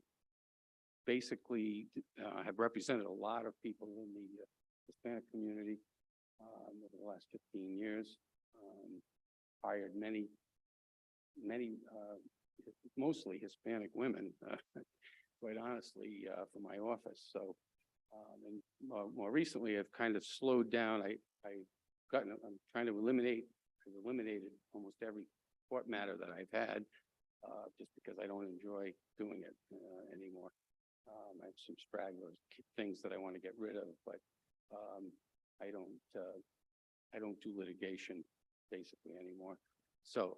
basically have represented a lot of people in the Hispanic community over the last 15 years, hired many, mostly Hispanic women, quite honestly, for my office. So, and more recently, I've kind of slowed down. I'm trying to I've eliminated almost every court matter that I've had, just because I don't enjoy doing it anymore. I have some stragglers, things that I want to get rid of, but I don't do litigation basically anymore. So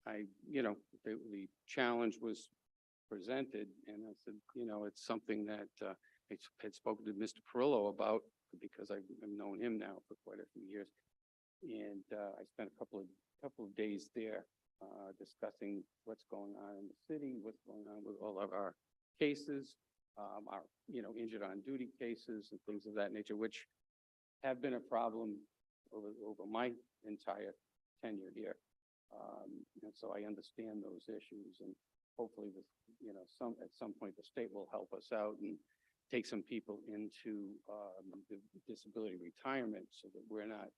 the challenge was presented, and I said, it's something that I had spoken to Mr. Perillo about because I've known him now for quite a few years, and I spent a couple of days there discussing what's going on in the city, what's going on with all of our cases, our injured on duty cases and things of that nature, which have been a problem over my entire tenure here. And so I understand those issues, and hopefully at some point the state will help us out and take some people into the disability retirement so that we're not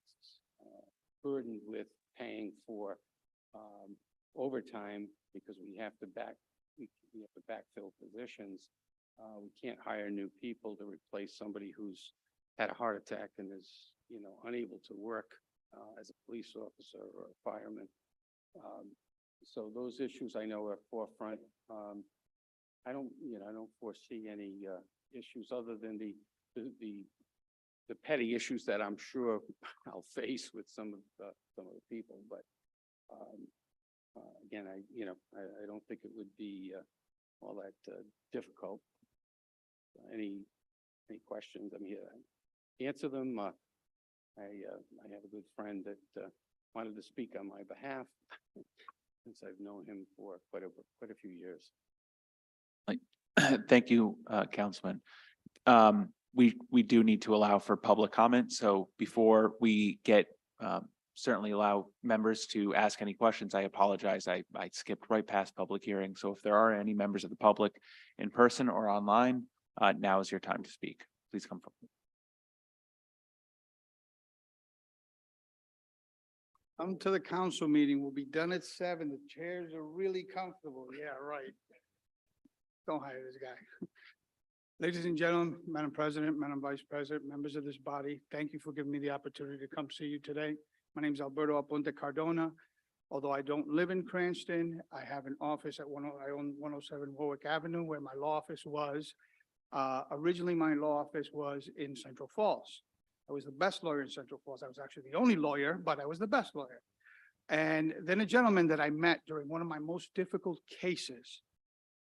burdened with paying for overtime because we have to backfill positions. We can't hire new people to replace somebody who's had a heart attack and is unable to work as a police officer or a fireman. So those issues I know are forefront. I don't foresee any issues other than the petty issues that I'm sure I'll face with some of the people. But again, I don't think it would be all that difficult. Any questions? I'm here to answer them. I have a good friend that wanted to speak on my behalf since I've known him for quite a few years. Thank you, Councilman. We do need to allow for public comment. So before we get, certainly allow members to ask any questions. I apologize. I skipped right past public hearing. So if there are any members of the public in person or online, now is your time to speak. Please come forward. Come to the council meeting. We'll be done at 7. The chairs are really comfortable. Yeah, right. Don't hire this guy. Ladies and gentlemen, Madam President, Madam Vice President, members of this body, thank you for giving me the opportunity to come see you today. My name is Alberto Aponte Cardona. Although I don't live in Cranston, I have an office at I own 107 Warwick Avenue, where my law office was. Originally, my law office was in Central Falls. I was the best lawyer in Central Falls. I was actually the only lawyer, but I was the best lawyer. And then a gentleman that I met during one of my most difficult cases,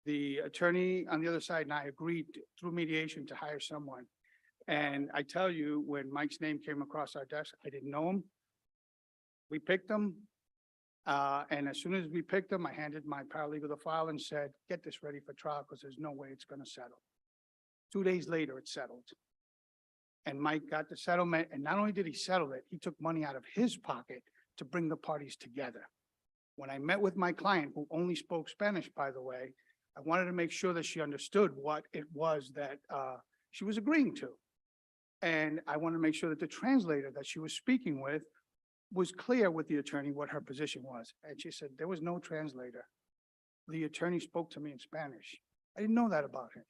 the attorney on the other side and I agreed through mediation to hire someone. And I tell you, when Mike's name came across our desk, I didn't know him. We picked him. And as soon as we picked him, I handed my paralegal the file and said, get this ready for trial because there's no way it's going to settle. 2 days later, it settled. And Mike got the settlement. And not only did he settle it, he took money out of his pocket to bring the parties together. When I met with my client, who only spoke Spanish, by the way, I wanted to make sure that she understood what it was that she was agreeing to. And I wanted to make sure that the translator that she was speaking with was clear with the attorney what her position was. And she said, there was no translator. The attorney spoke to me in Spanish. I didn't know that about him.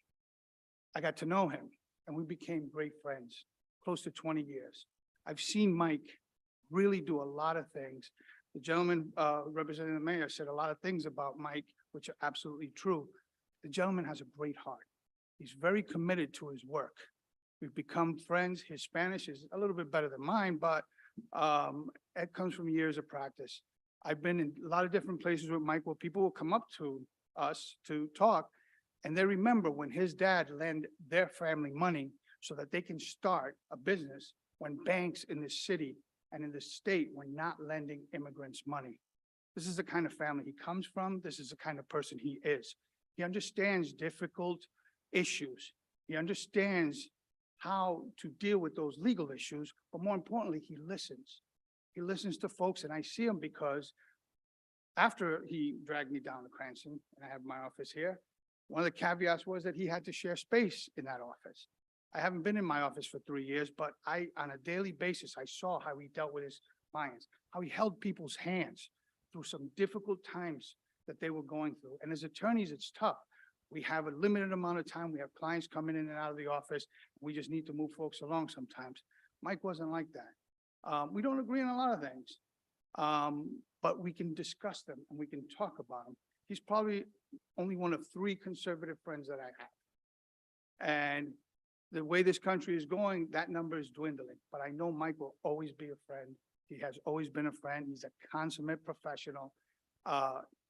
I got to know him and we became great friends, close to 20 years. I've seen Mike really do a lot of things. The gentleman representing the mayor said a lot of things about Mike, which are absolutely true. The gentleman has a great heart. He's very committed to his work. We've become friends. His Spanish is a little bit better than mine, but it comes from years of practice. I've been in a lot of different places with Mike where people will come up to us to talk and they remember when his dad lent their family money so that they can start a business when banks in this city and in the state were not lending immigrants money. This is the kind of family he comes from. This is the kind of person he is. He understands difficult issues. He understands how to deal with those legal issues, but more importantly, he listens. He listens to folks, and I see him because after he dragged me down to Cranston, and I have my office here, one of the caveats was that he had to share space in that office. I haven't been in my office for 3 years, but on a daily basis, I saw how he dealt with his clients, how he held people's hands through some difficult times that they were going through. And as attorneys, it's tough. We have a limited amount of time. We have clients coming in and out of the office. We just need to move folks along sometimes. Mike wasn't like that. We don't agree on a lot of things, but we can discuss them and we can talk about them. He's probably only one of 3 conservative friends that I have. And the way this country is going, that number is dwindling. But I know Mike will always be a friend. He has always been a friend. He's a consummate professional.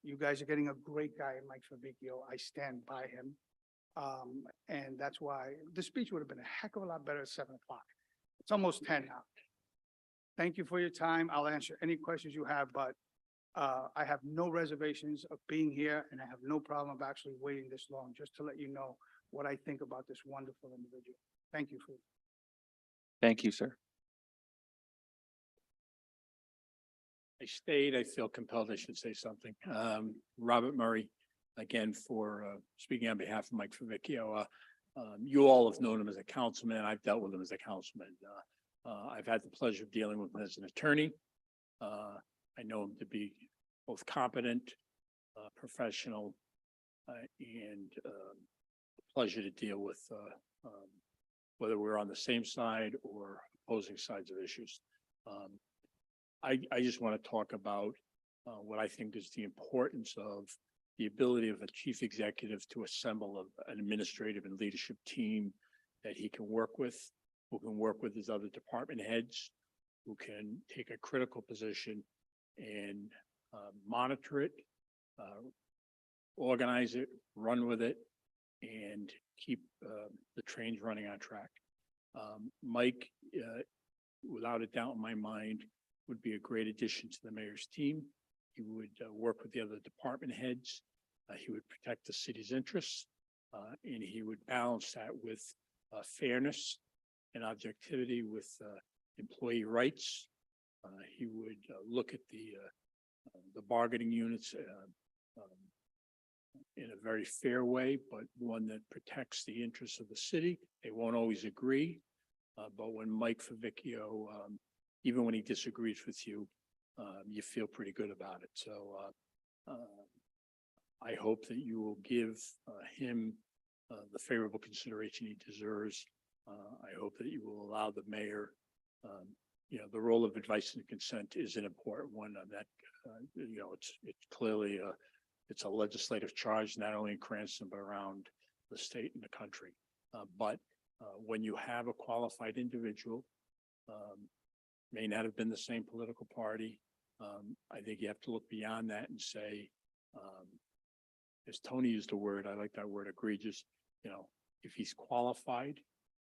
You guys are getting a great guy in Mike Favicchio. I stand by him. And that's why the speech would have been a heck of a lot better at 7 o'clock. It's almost 10 now. Thank you for your time. I'll answer any questions you have, but I have no reservations of being here and I have no problem of actually waiting this long, just to let you know what I think about this wonderful individual. Thank you for. Thank you, sir. I stayed, I feel compelled I should say something. Robert Murray, again, for speaking on behalf of Mike Favicchio. You all have known him as a councilman. I've dealt with him as a councilman. I've had the pleasure of dealing with him as an attorney. I know him to be both competent, professional, and a pleasure to deal with, whether we're on the same side or opposing sides of issues. I just want to talk about what I think is the importance of the ability of a chief executive to assemble an administrative and leadership team that he can work with, who can work with his other department heads, who can take a critical position and monitor it, organize it, run with it, and keep the trains running on track. Mike, without a doubt in my mind, would be a great addition to the mayor's team. He would work with the other department heads. He would protect the city's interests, and he would balance that with fairness and objectivity with employee rights. He would look at the bargaining units in a very fair way, but one that protects the interests of the city. They won't always agree, but when Mike Favicchio, even when he disagrees with you, you feel pretty good about it. So I hope that you will give him the favorable consideration he deserves. I hope that you will allow the mayor, the role of advice and consent is an important one on that. It's clearly it's a legislative charge, not only in Cranston, but around the state and the country. But when you have a qualified individual, may not have been the same political party, I think you have to look beyond that and say, as Tony used the word, I like that word, egregious. If he's qualified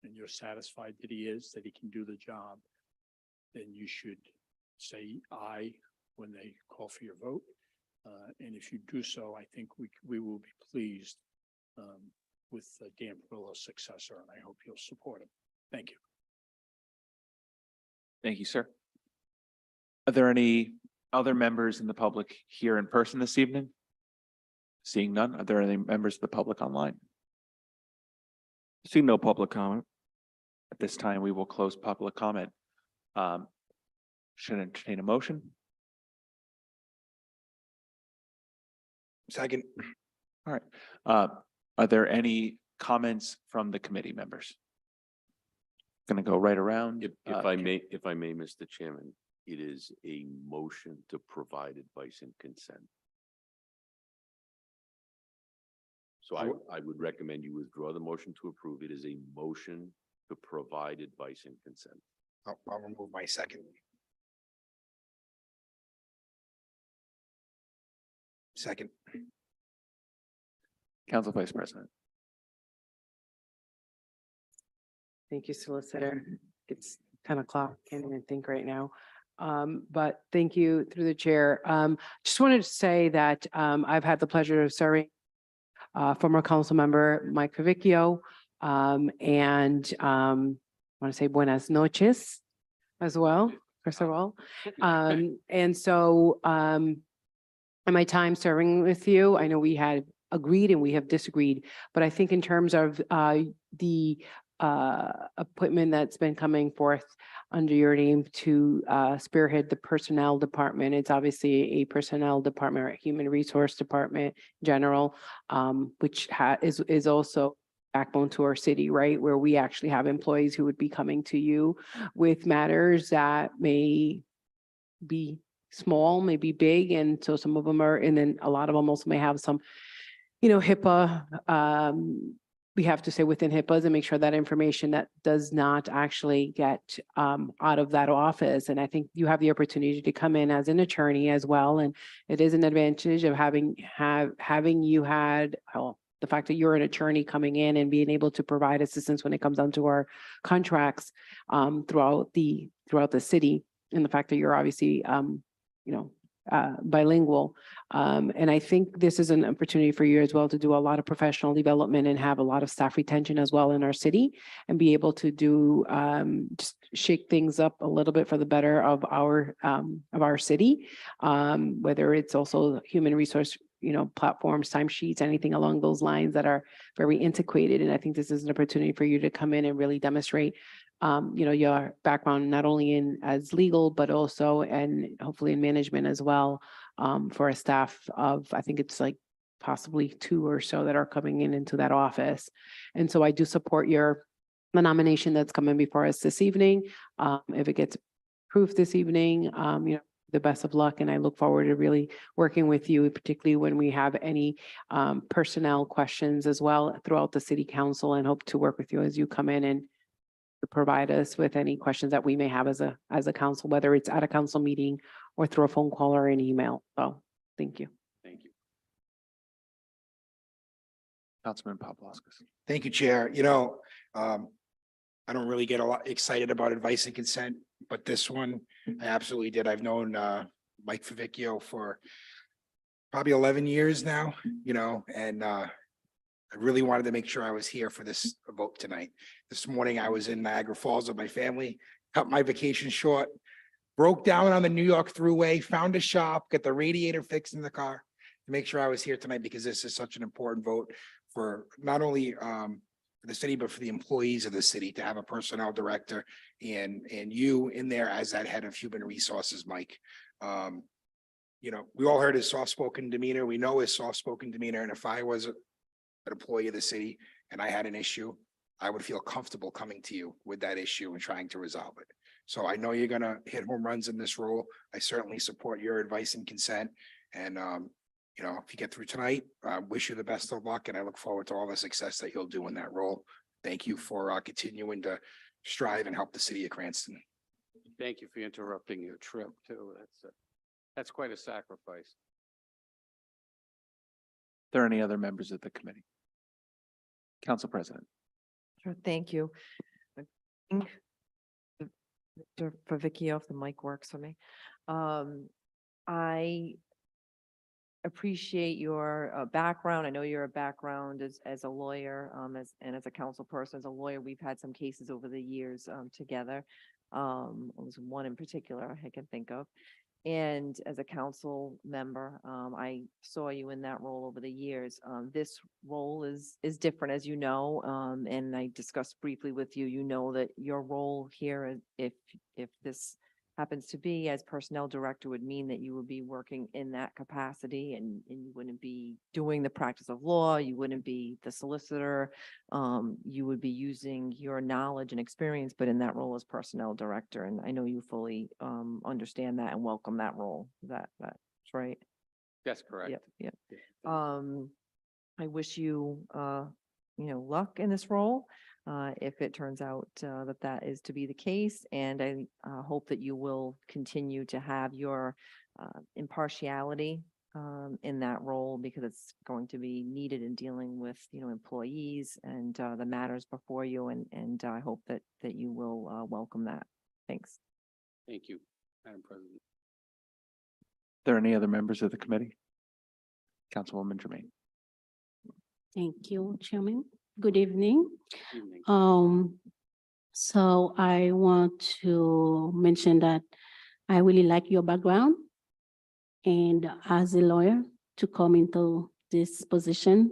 and you're satisfied that he is, that he can do the job, then you should say aye when they call for your vote. And if you do so, I think we will be pleased with Dan Perillo's successor, and I hope you'll support him. Thank you. Thank you, sir. Are there any other members in the public here in person this evening? Seeing none, are there any members of the public online? Seeing no public comment. At this time, we will close public comment. Should entertain a motion. Second. All right. Are there any comments from the committee members? Going to go right around. If I may, Mr. Chairman, it is a motion to provide advice and consent. So I would recommend you withdraw the motion to approve. It is a motion to provide advice and consent. I'll remove my second. Second. Council Vice President. Thank you, Solicitor. It's 10 o'clock. Can't even think right now. But thank you through the chair. Just wanted to say that I've had the pleasure of serving former council member Mike Favicchio, and I want to say buenas noches as well, first of all. And so in my time serving with you, I know we had agreed and we have disagreed, but I think in terms of the appointment that's been coming forth under your name to spearhead the personnel department. It's obviously a personnel department or a human resource department general, which is also backbone to our city, right? Where we actually have employees who would be coming to you with matters that may be small, may be big. And so some of them are, and then a lot of them also may have some, HIPAA, we have to say within HIPAAs and make sure that information that does not actually get out of that office. And I think you have the opportunity to come in as an attorney as well. And it is an advantage of having you had, the fact that you're an attorney coming in and being able to provide assistance when it comes down to our contracts throughout the city, and the fact that you're obviously bilingual. And I think this is an opportunity for you as well to do a lot of professional development and have a lot of staff retention as well in our city, and be able to do just shake things up a little bit for the better of our city, whether it's also human resource platforms, timesheets, anything along those lines that are very antiquated. And I think this is an opportunity for you to come in and really demonstrate your background, not only in as legal, but also and hopefully in management as well, for a staff of, I think it's like possibly 2 or so that are coming into that office. And so I do support the nomination that's coming before us this evening. If it gets approved this evening, the best of luck. And I look forward to really working with you, particularly when we have any personnel questions as well throughout the city council, and hope to work with you as you come in and provide us with any questions that we may have as a council, whether it's at a council meeting or through a phone call or an email. So thank you. Thank you. Councilman Paplaskas. Thank you, Chair. I don't really get a lot excited about advice and consent, but this one I absolutely did. I've known Mike Favicchio for probably 11 years now, and I really wanted to make sure I was here for this vote tonight. This morning, I was in Niagara Falls with my family, cut my vacation short, broke down on the New York Thruway, found a shop, got the radiator fixed in the car to make sure I was here tonight, because this is such an important vote for not only for the city, but for the employees of the city to have a personnel director and you in there as that head of human resources, Mike. We all heard his soft-spoken demeanor. We know his soft-spoken demeanor. And if I was an employee of the city and I had an issue, I would feel comfortable coming to you with that issue and trying to resolve it. So I know you're gonna hit home runs in this role. I certainly support your advice and consent. And, you know, if you get through tonight, I wish you the best of luck and I look forward to all the success that you'll do in that role. Thank you for continuing to strive and help the city of Cranston. Thank you for interrupting your trip too. That's quite a sacrifice. There any other members of the committee? Council President. Sure, thank you. I think Mr. Favicchio, if the mic works for me. I appreciate your background. I know your background as a lawyer, and as a council person, as a lawyer, we've had some cases over the years together. It was one in particular I can think of. And as a council member, I saw you in that role over the years. This role is different, as you know, and I discussed briefly with you. You know that your role here, if this happens to be as personnel director, would mean that you would be working in that capacity, and you wouldn't be doing the practice of law. You wouldn't be the solicitor. You would be using your knowledge and experience, but in that role as personnel director. And I know you fully understand that and welcome that role. That's right. That's correct. Yep, yep. I wish you, luck in this role. If it turns out that is to be the case, and I hope that you will continue to have your impartiality in that role, because it's going to be needed in dealing with employees and the matters before you, and I hope that you will welcome that. Thanks. Thank you, Madam President. There any other members of the committee? Councilwoman Jermaine. Thank you, Chairman. Good evening. Evening. So I want to mention that I really like your background, and as a lawyer to come into this position,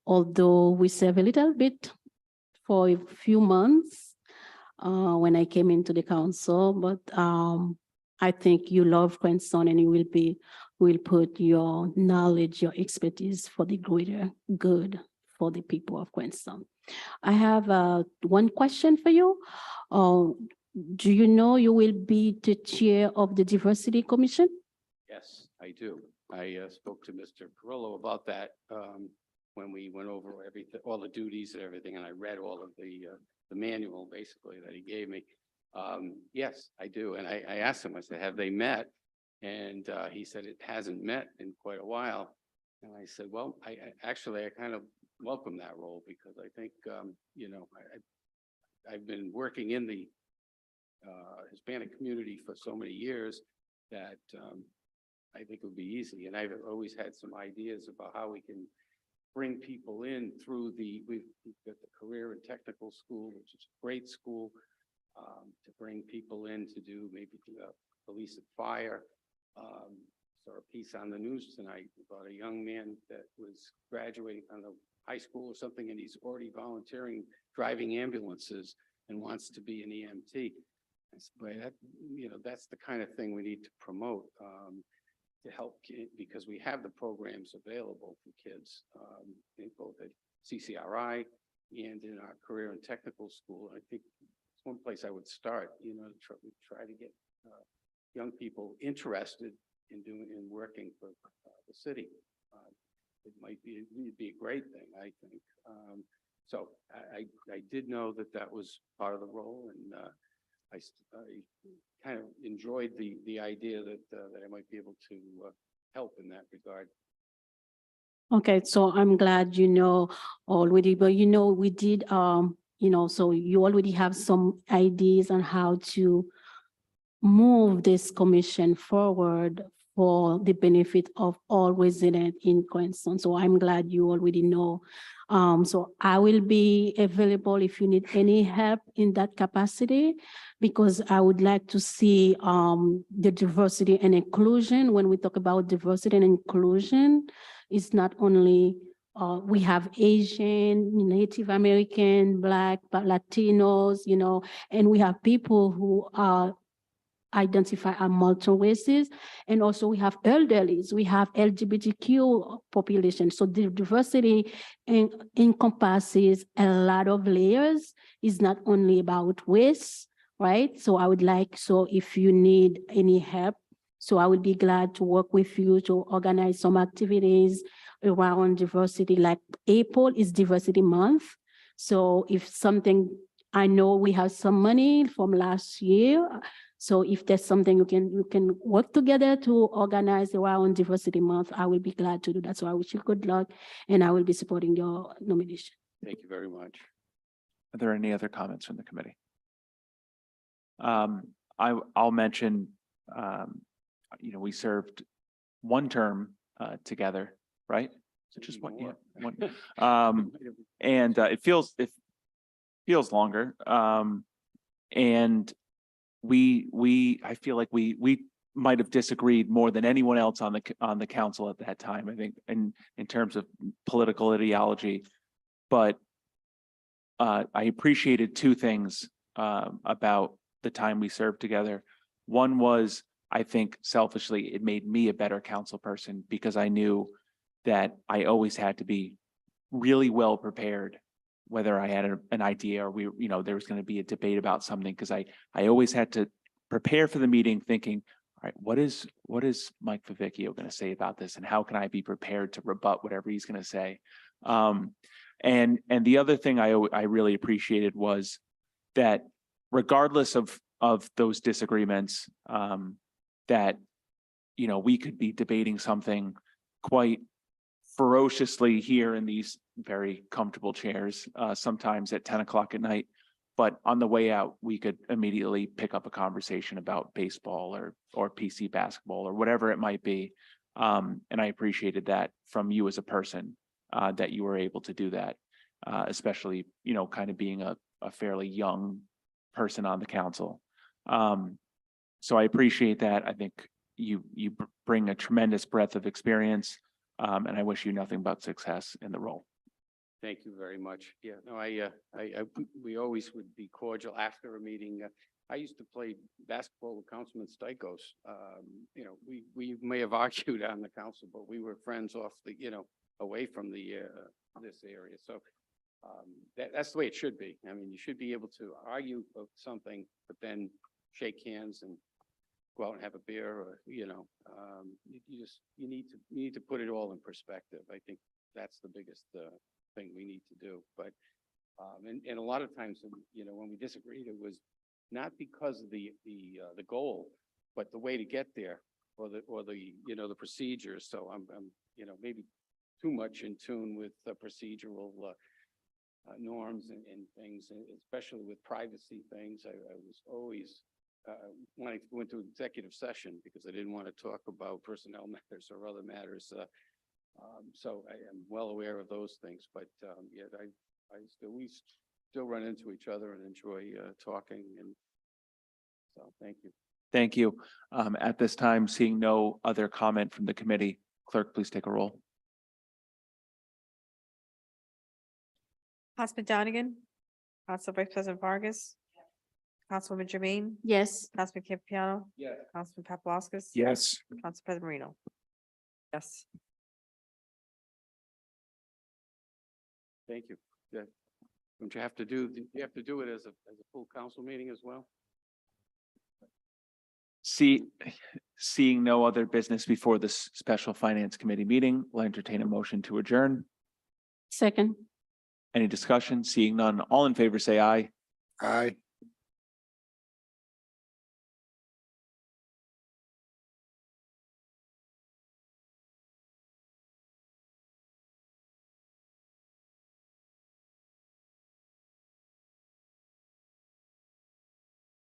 although we serve a little bit for a few months when I came into the council, but I think you love Cranston and you will put your knowledge, your expertise for the greater good for the people of Cranston. I have one question for you. Do you know you will be the chair of the Diversity Commission? Yes, I do. I spoke to Mr. Carrillo about that when we went over everything, all the duties and everything, and I read all of the manual basically that he gave me. Yes, I do. And I asked him, I said, have they met? And he said it hasn't met in quite a while. And I said, well, I kind of welcome that role, because I think, I've been working in the Hispanic community for so many years that I think it would be easy. And I've always had some ideas about how we can bring people in through we've got the Career and Technical School, which is a great school, to bring people in to do maybe police and fire. Saw a piece on the news tonight about a young man that was graduating on the high school or something, and he's already volunteering driving ambulances and wants to be an EMT. That's the kind of thing we need to promote to help because we have the programs available for kids in both at CCRI and in our Career and Technical School. I think it's one place I would start, to try to get young people interested in working for the city. It'd be a great thing, I think. So I did know that was part of the role, and I kind of enjoyed the idea that I might be able to help in that regard. Okay, so I'm glad you know already, but we did, so you already have some ideas on how to move this commission forward for the benefit of all residents in Cranston. So I'm glad you already know. So I will be available if you need any help in that capacity, because I would like to see the diversity and inclusion. When we talk about diversity and inclusion, it's not only we have Asian, Native American, Black, Latinos, and we have people who are identify our multiple races. And also we have elderlies, we have LGBTQ population. So the diversity encompasses a lot of layers. It's not only about race, right? So I would like, so if you need any help, so I would be glad to work with you to organize some activities around diversity, like April is Diversity Month. So if something, I know we have some money from last year. So if there's something you can work together to organize around Diversity Month, I will be glad to do that. So I wish you good luck and I will be supporting your nomination. Thank you very much. Are there any other comments from the committee? I'll mention, we served one term together, right? So just one, yeah, one. And it feels longer. And I feel like we might have disagreed more than anyone else on the council at that time, I think, in terms of political ideology. But I appreciated two things about the time we served together. One was, I think selfishly, it made me a better council person because I knew that I always had to be really well prepared, whether I had an idea or there was going to be a debate about something, because I always had to prepare for the meeting thinking, all right, what is Mike Favicchio going to say about this? And how can I be prepared to rebut whatever he's going to say? And the other thing I really appreciated was that regardless of those disagreements, that, we could be debating something quite ferociously here in these very comfortable chairs, sometimes at 10 o'clock at night. But on the way out, we could immediately pick up a conversation about baseball or PC basketball or whatever it might be. And I appreciated that from you as a person, that you were able to do that, especially, kind of being a fairly young person on the council. So I appreciate that. I think you bring a tremendous breadth of experience, and I wish you nothing but success in the role. Thank you very much. Yeah, no, we always would be cordial after a meeting. I used to play basketball with Councilman Stikos. We may have argued on the council, but we were friends off the, away from the this area. So that's the way it should be. I mean, you should be able to argue about something, but then shake hands and go out and have a beer, or you need to put it all in perspective. I think that's the biggest thing we need to do. But and a lot of times, when we disagreed, it was not because of the goal, but the way to get there, or the procedures. So I'm maybe too much in tune with the procedural norms and things, especially with privacy things. I was always wanting to go into executive session because I didn't want to talk about personnel matters or other matters. So I am well aware of those things, but yet we still run into each other and enjoy talking. And so, thank you. Thank you. At this time, seeing no other comment from the committee, clerk, please take a roll. Councilman Donegan, Council Vice President Vargas, Councilwoman Jermaine, Yes. Councilman Campiano, Yes. Councilman Paplaskas. Yes. Council President Marino. Yes. Thank you. Yeah. Don't you have to do it as a full council meeting as well? Seeing no other business before this special finance committee meeting, we'll entertain a motion to adjourn. Second. Any discussion? Seeing none, all in favor, say aye. Aye.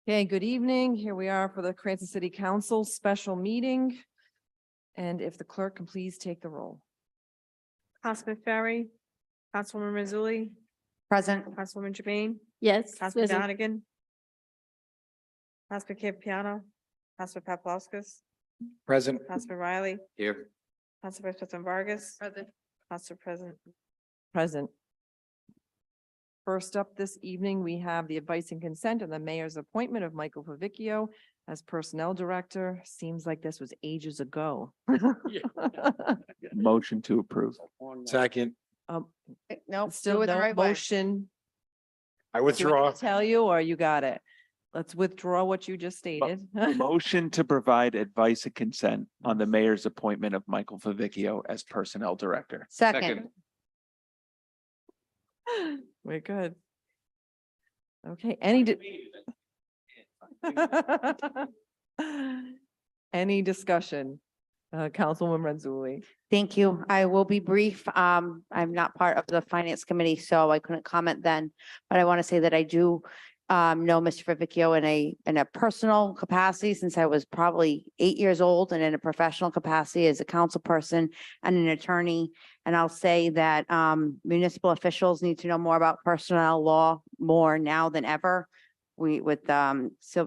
Okay, good evening. Here we are for the Cranston City Council special meeting. And if the clerk can please take the roll. Councilman Ferry, Councilwoman Mazzulli, Present. Councilwoman Jermaine, Yes. Councilman present. Donegan, Councilman Campiano, Councilman Paplaskas, Present. Councilman Riley, Here. Council Vice President Vargas. Present. Council President. Present. First up this evening, we have the advice and consent on the mayor's appointment of Michael Favicchio as Personnel Director. Seems like this was ages ago. Motion to approve. Second, No, Still do it the no right way. motion. I Do we need withdraw. to tell you, or you got it? Let's withdraw what you just stated. Motion to provide advice and consent on the mayor's appointment of Michael Favicchio as Personnel Director. Second, We're good. Okay, any any discussion? Councilwoman Renzulli. Thank you. I will be brief. I'm not part of the finance committee, so I couldn't comment then. But I want to say that I do know Mr. Favicchio in a personal capacity since I was probably 8 years old, and in a professional capacity as a council person and an attorney. And I'll say that municipal officials need to know more about personnel law more now than ever. With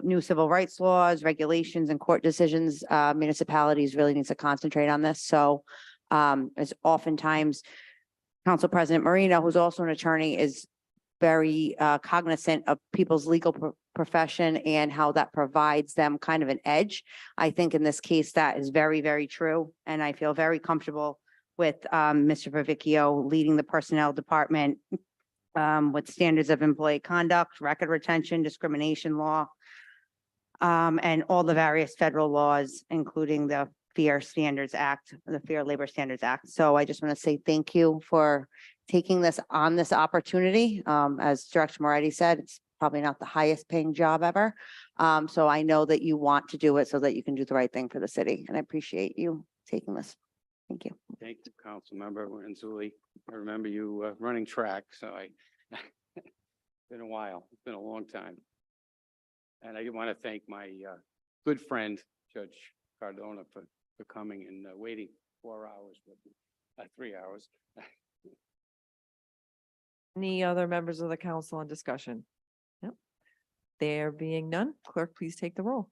new civil rights laws, regulations, and court decisions, municipalities really needs to concentrate on this. So as oftentimes Council President Marino, who's also an attorney, is very cognizant of people's legal profession and how that provides them kind of an edge. I think in this case, that is very, very true. And I feel very comfortable with Mr. Favicchio leading the personnel department with standards of employee conduct, record retention, discrimination law, and all the various federal laws, including the Fair Standards Act, the Fair Labor Standards Act. So I just want to say thank you for taking this opportunity. As Director Moretti said, it's probably not the highest paying job ever. So I know that you want to do it so that you can do the right thing for the city. And I appreciate you taking this. Thank you. Thank you, Councilmember Renzulli. I remember you running track, so it's been a while. It's been a long time. And I want to thank my good friend, Judge Cardona, for coming and waiting 4 hours with me, 3 hours. Any other members of the council on discussion? Yep. There being none, clerk, please take the roll.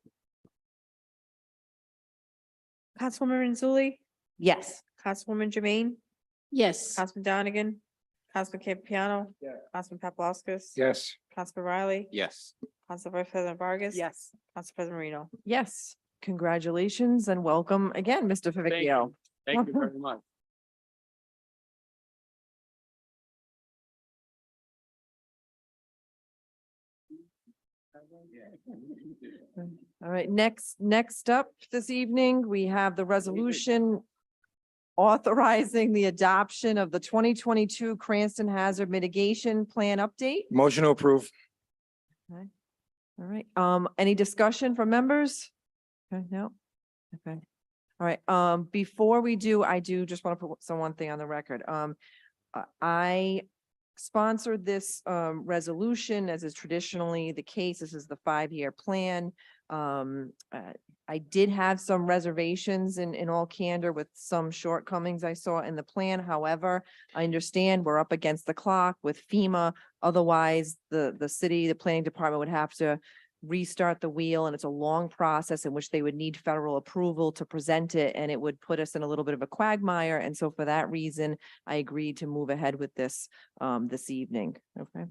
Councilwoman Renzulli, Yes. Councilwoman Jermaine, Yes. Councilman Donegan, Councilman Campiano. Yeah. Councilman Paplaskas. yes. Councilman Riley. Yes. Council Vice President Vargas. Yes. Council President Marino. Yes, congratulations and welcome again, Mr. Favicchio. Thank you very much. All right, next up this evening, we have the resolution authorizing the adoption of the 2022 Cranston Hazard Mitigation Plan update. Motion to approve. Okay. All right, any discussion from members? Okay, no? Okay. All right, before we do, I do just want to put one thing on the record. I sponsored this resolution, as is traditionally the case. This is the 5-year plan. I did have some reservations in all candor with some shortcomings I saw in the plan. However, I understand we're up against the clock with FEMA. Otherwise, the city, the planning department would have to restart the wheel, and it's a long process in which they would need federal approval to present it, and it would put us in a little bit of a quagmire. And so for that reason, I agreed to move ahead with this this evening. Okay.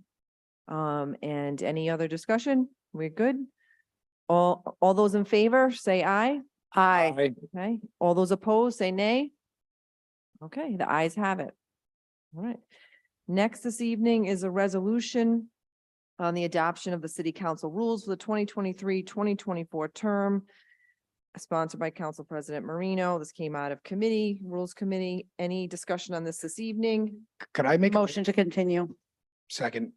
And any other discussion? We're good. All those in favor, say aye. Aye. Aye. Okay. All those opposed, say nay. Okay, the ayes have it. All right. Next this evening is a resolution on the adoption of the city council rules for the 2023-2024 term, sponsored by Council President Marino. This came out of committee, Rules Committee. Any discussion on this evening? Could I make a Motion to continue. second?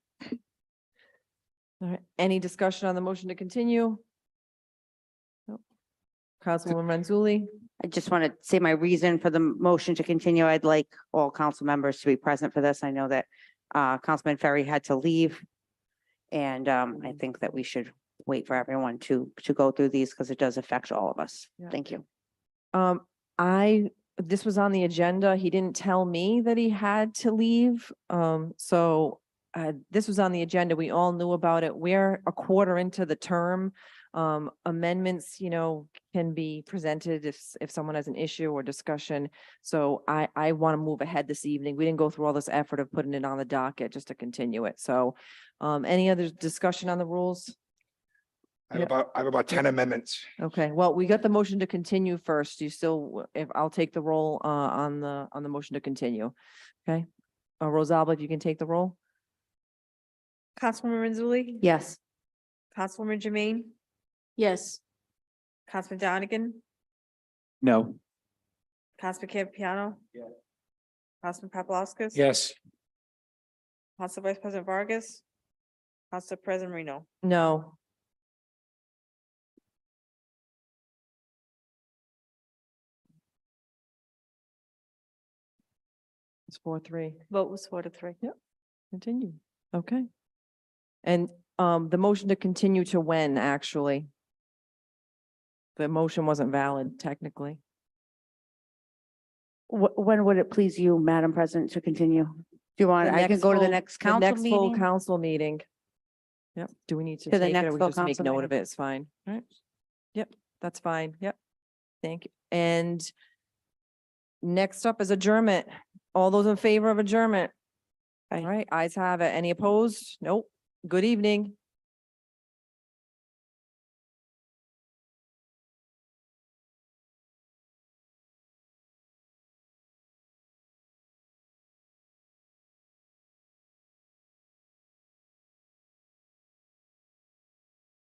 All right, any discussion on the motion to continue? Nope. Councilwoman Renzulli? I just want to say my reason for the motion to continue. I'd like all council members to be present for this. I know that Councilman Ferry had to leave. And I think that we should wait for everyone to go through these because it does affect all of us. Yeah. Thank you. This was on the agenda. He didn't tell me that he had to leave. So this was on the agenda. We all knew about it. We're a quarter into the term. Amendments, can be presented if someone has an issue or discussion. So I want to move ahead this evening. We didn't go through all this effort of putting it on the docket just to continue it. So any other discussion on the rules? Yeah. I have about 10 amendments. Okay, well, we got the motion to continue first. You still, if I'll take the roll on the motion to continue. Okay, Rosalba, if you can take the roll? Councilwoman Rizuli, Yes. Councilwoman Jermaine, Yes. Councilman Donegan, No. Councilman Campiano. Yes. Councilman Paplaskas. Yes. Council Vice President Vargas, Council President Reno. No. It's 4-3. Vote was 4-3. Continue. Okay. And the motion to continue to when, actually? The motion wasn't valid technically. When would it please you, Madam President, to continue? Do you want, The I can next go to the full- next the council next full meeting? council meeting. Yep. Do we need to To the take it next or we full just make council note of meeting. it? It's fine. All right. Yep, that's fine. Yep. Thank you. And next up is adjournment. All those in favor of adjournment? All right, ayes have it. Any opposed? Nope. Good evening.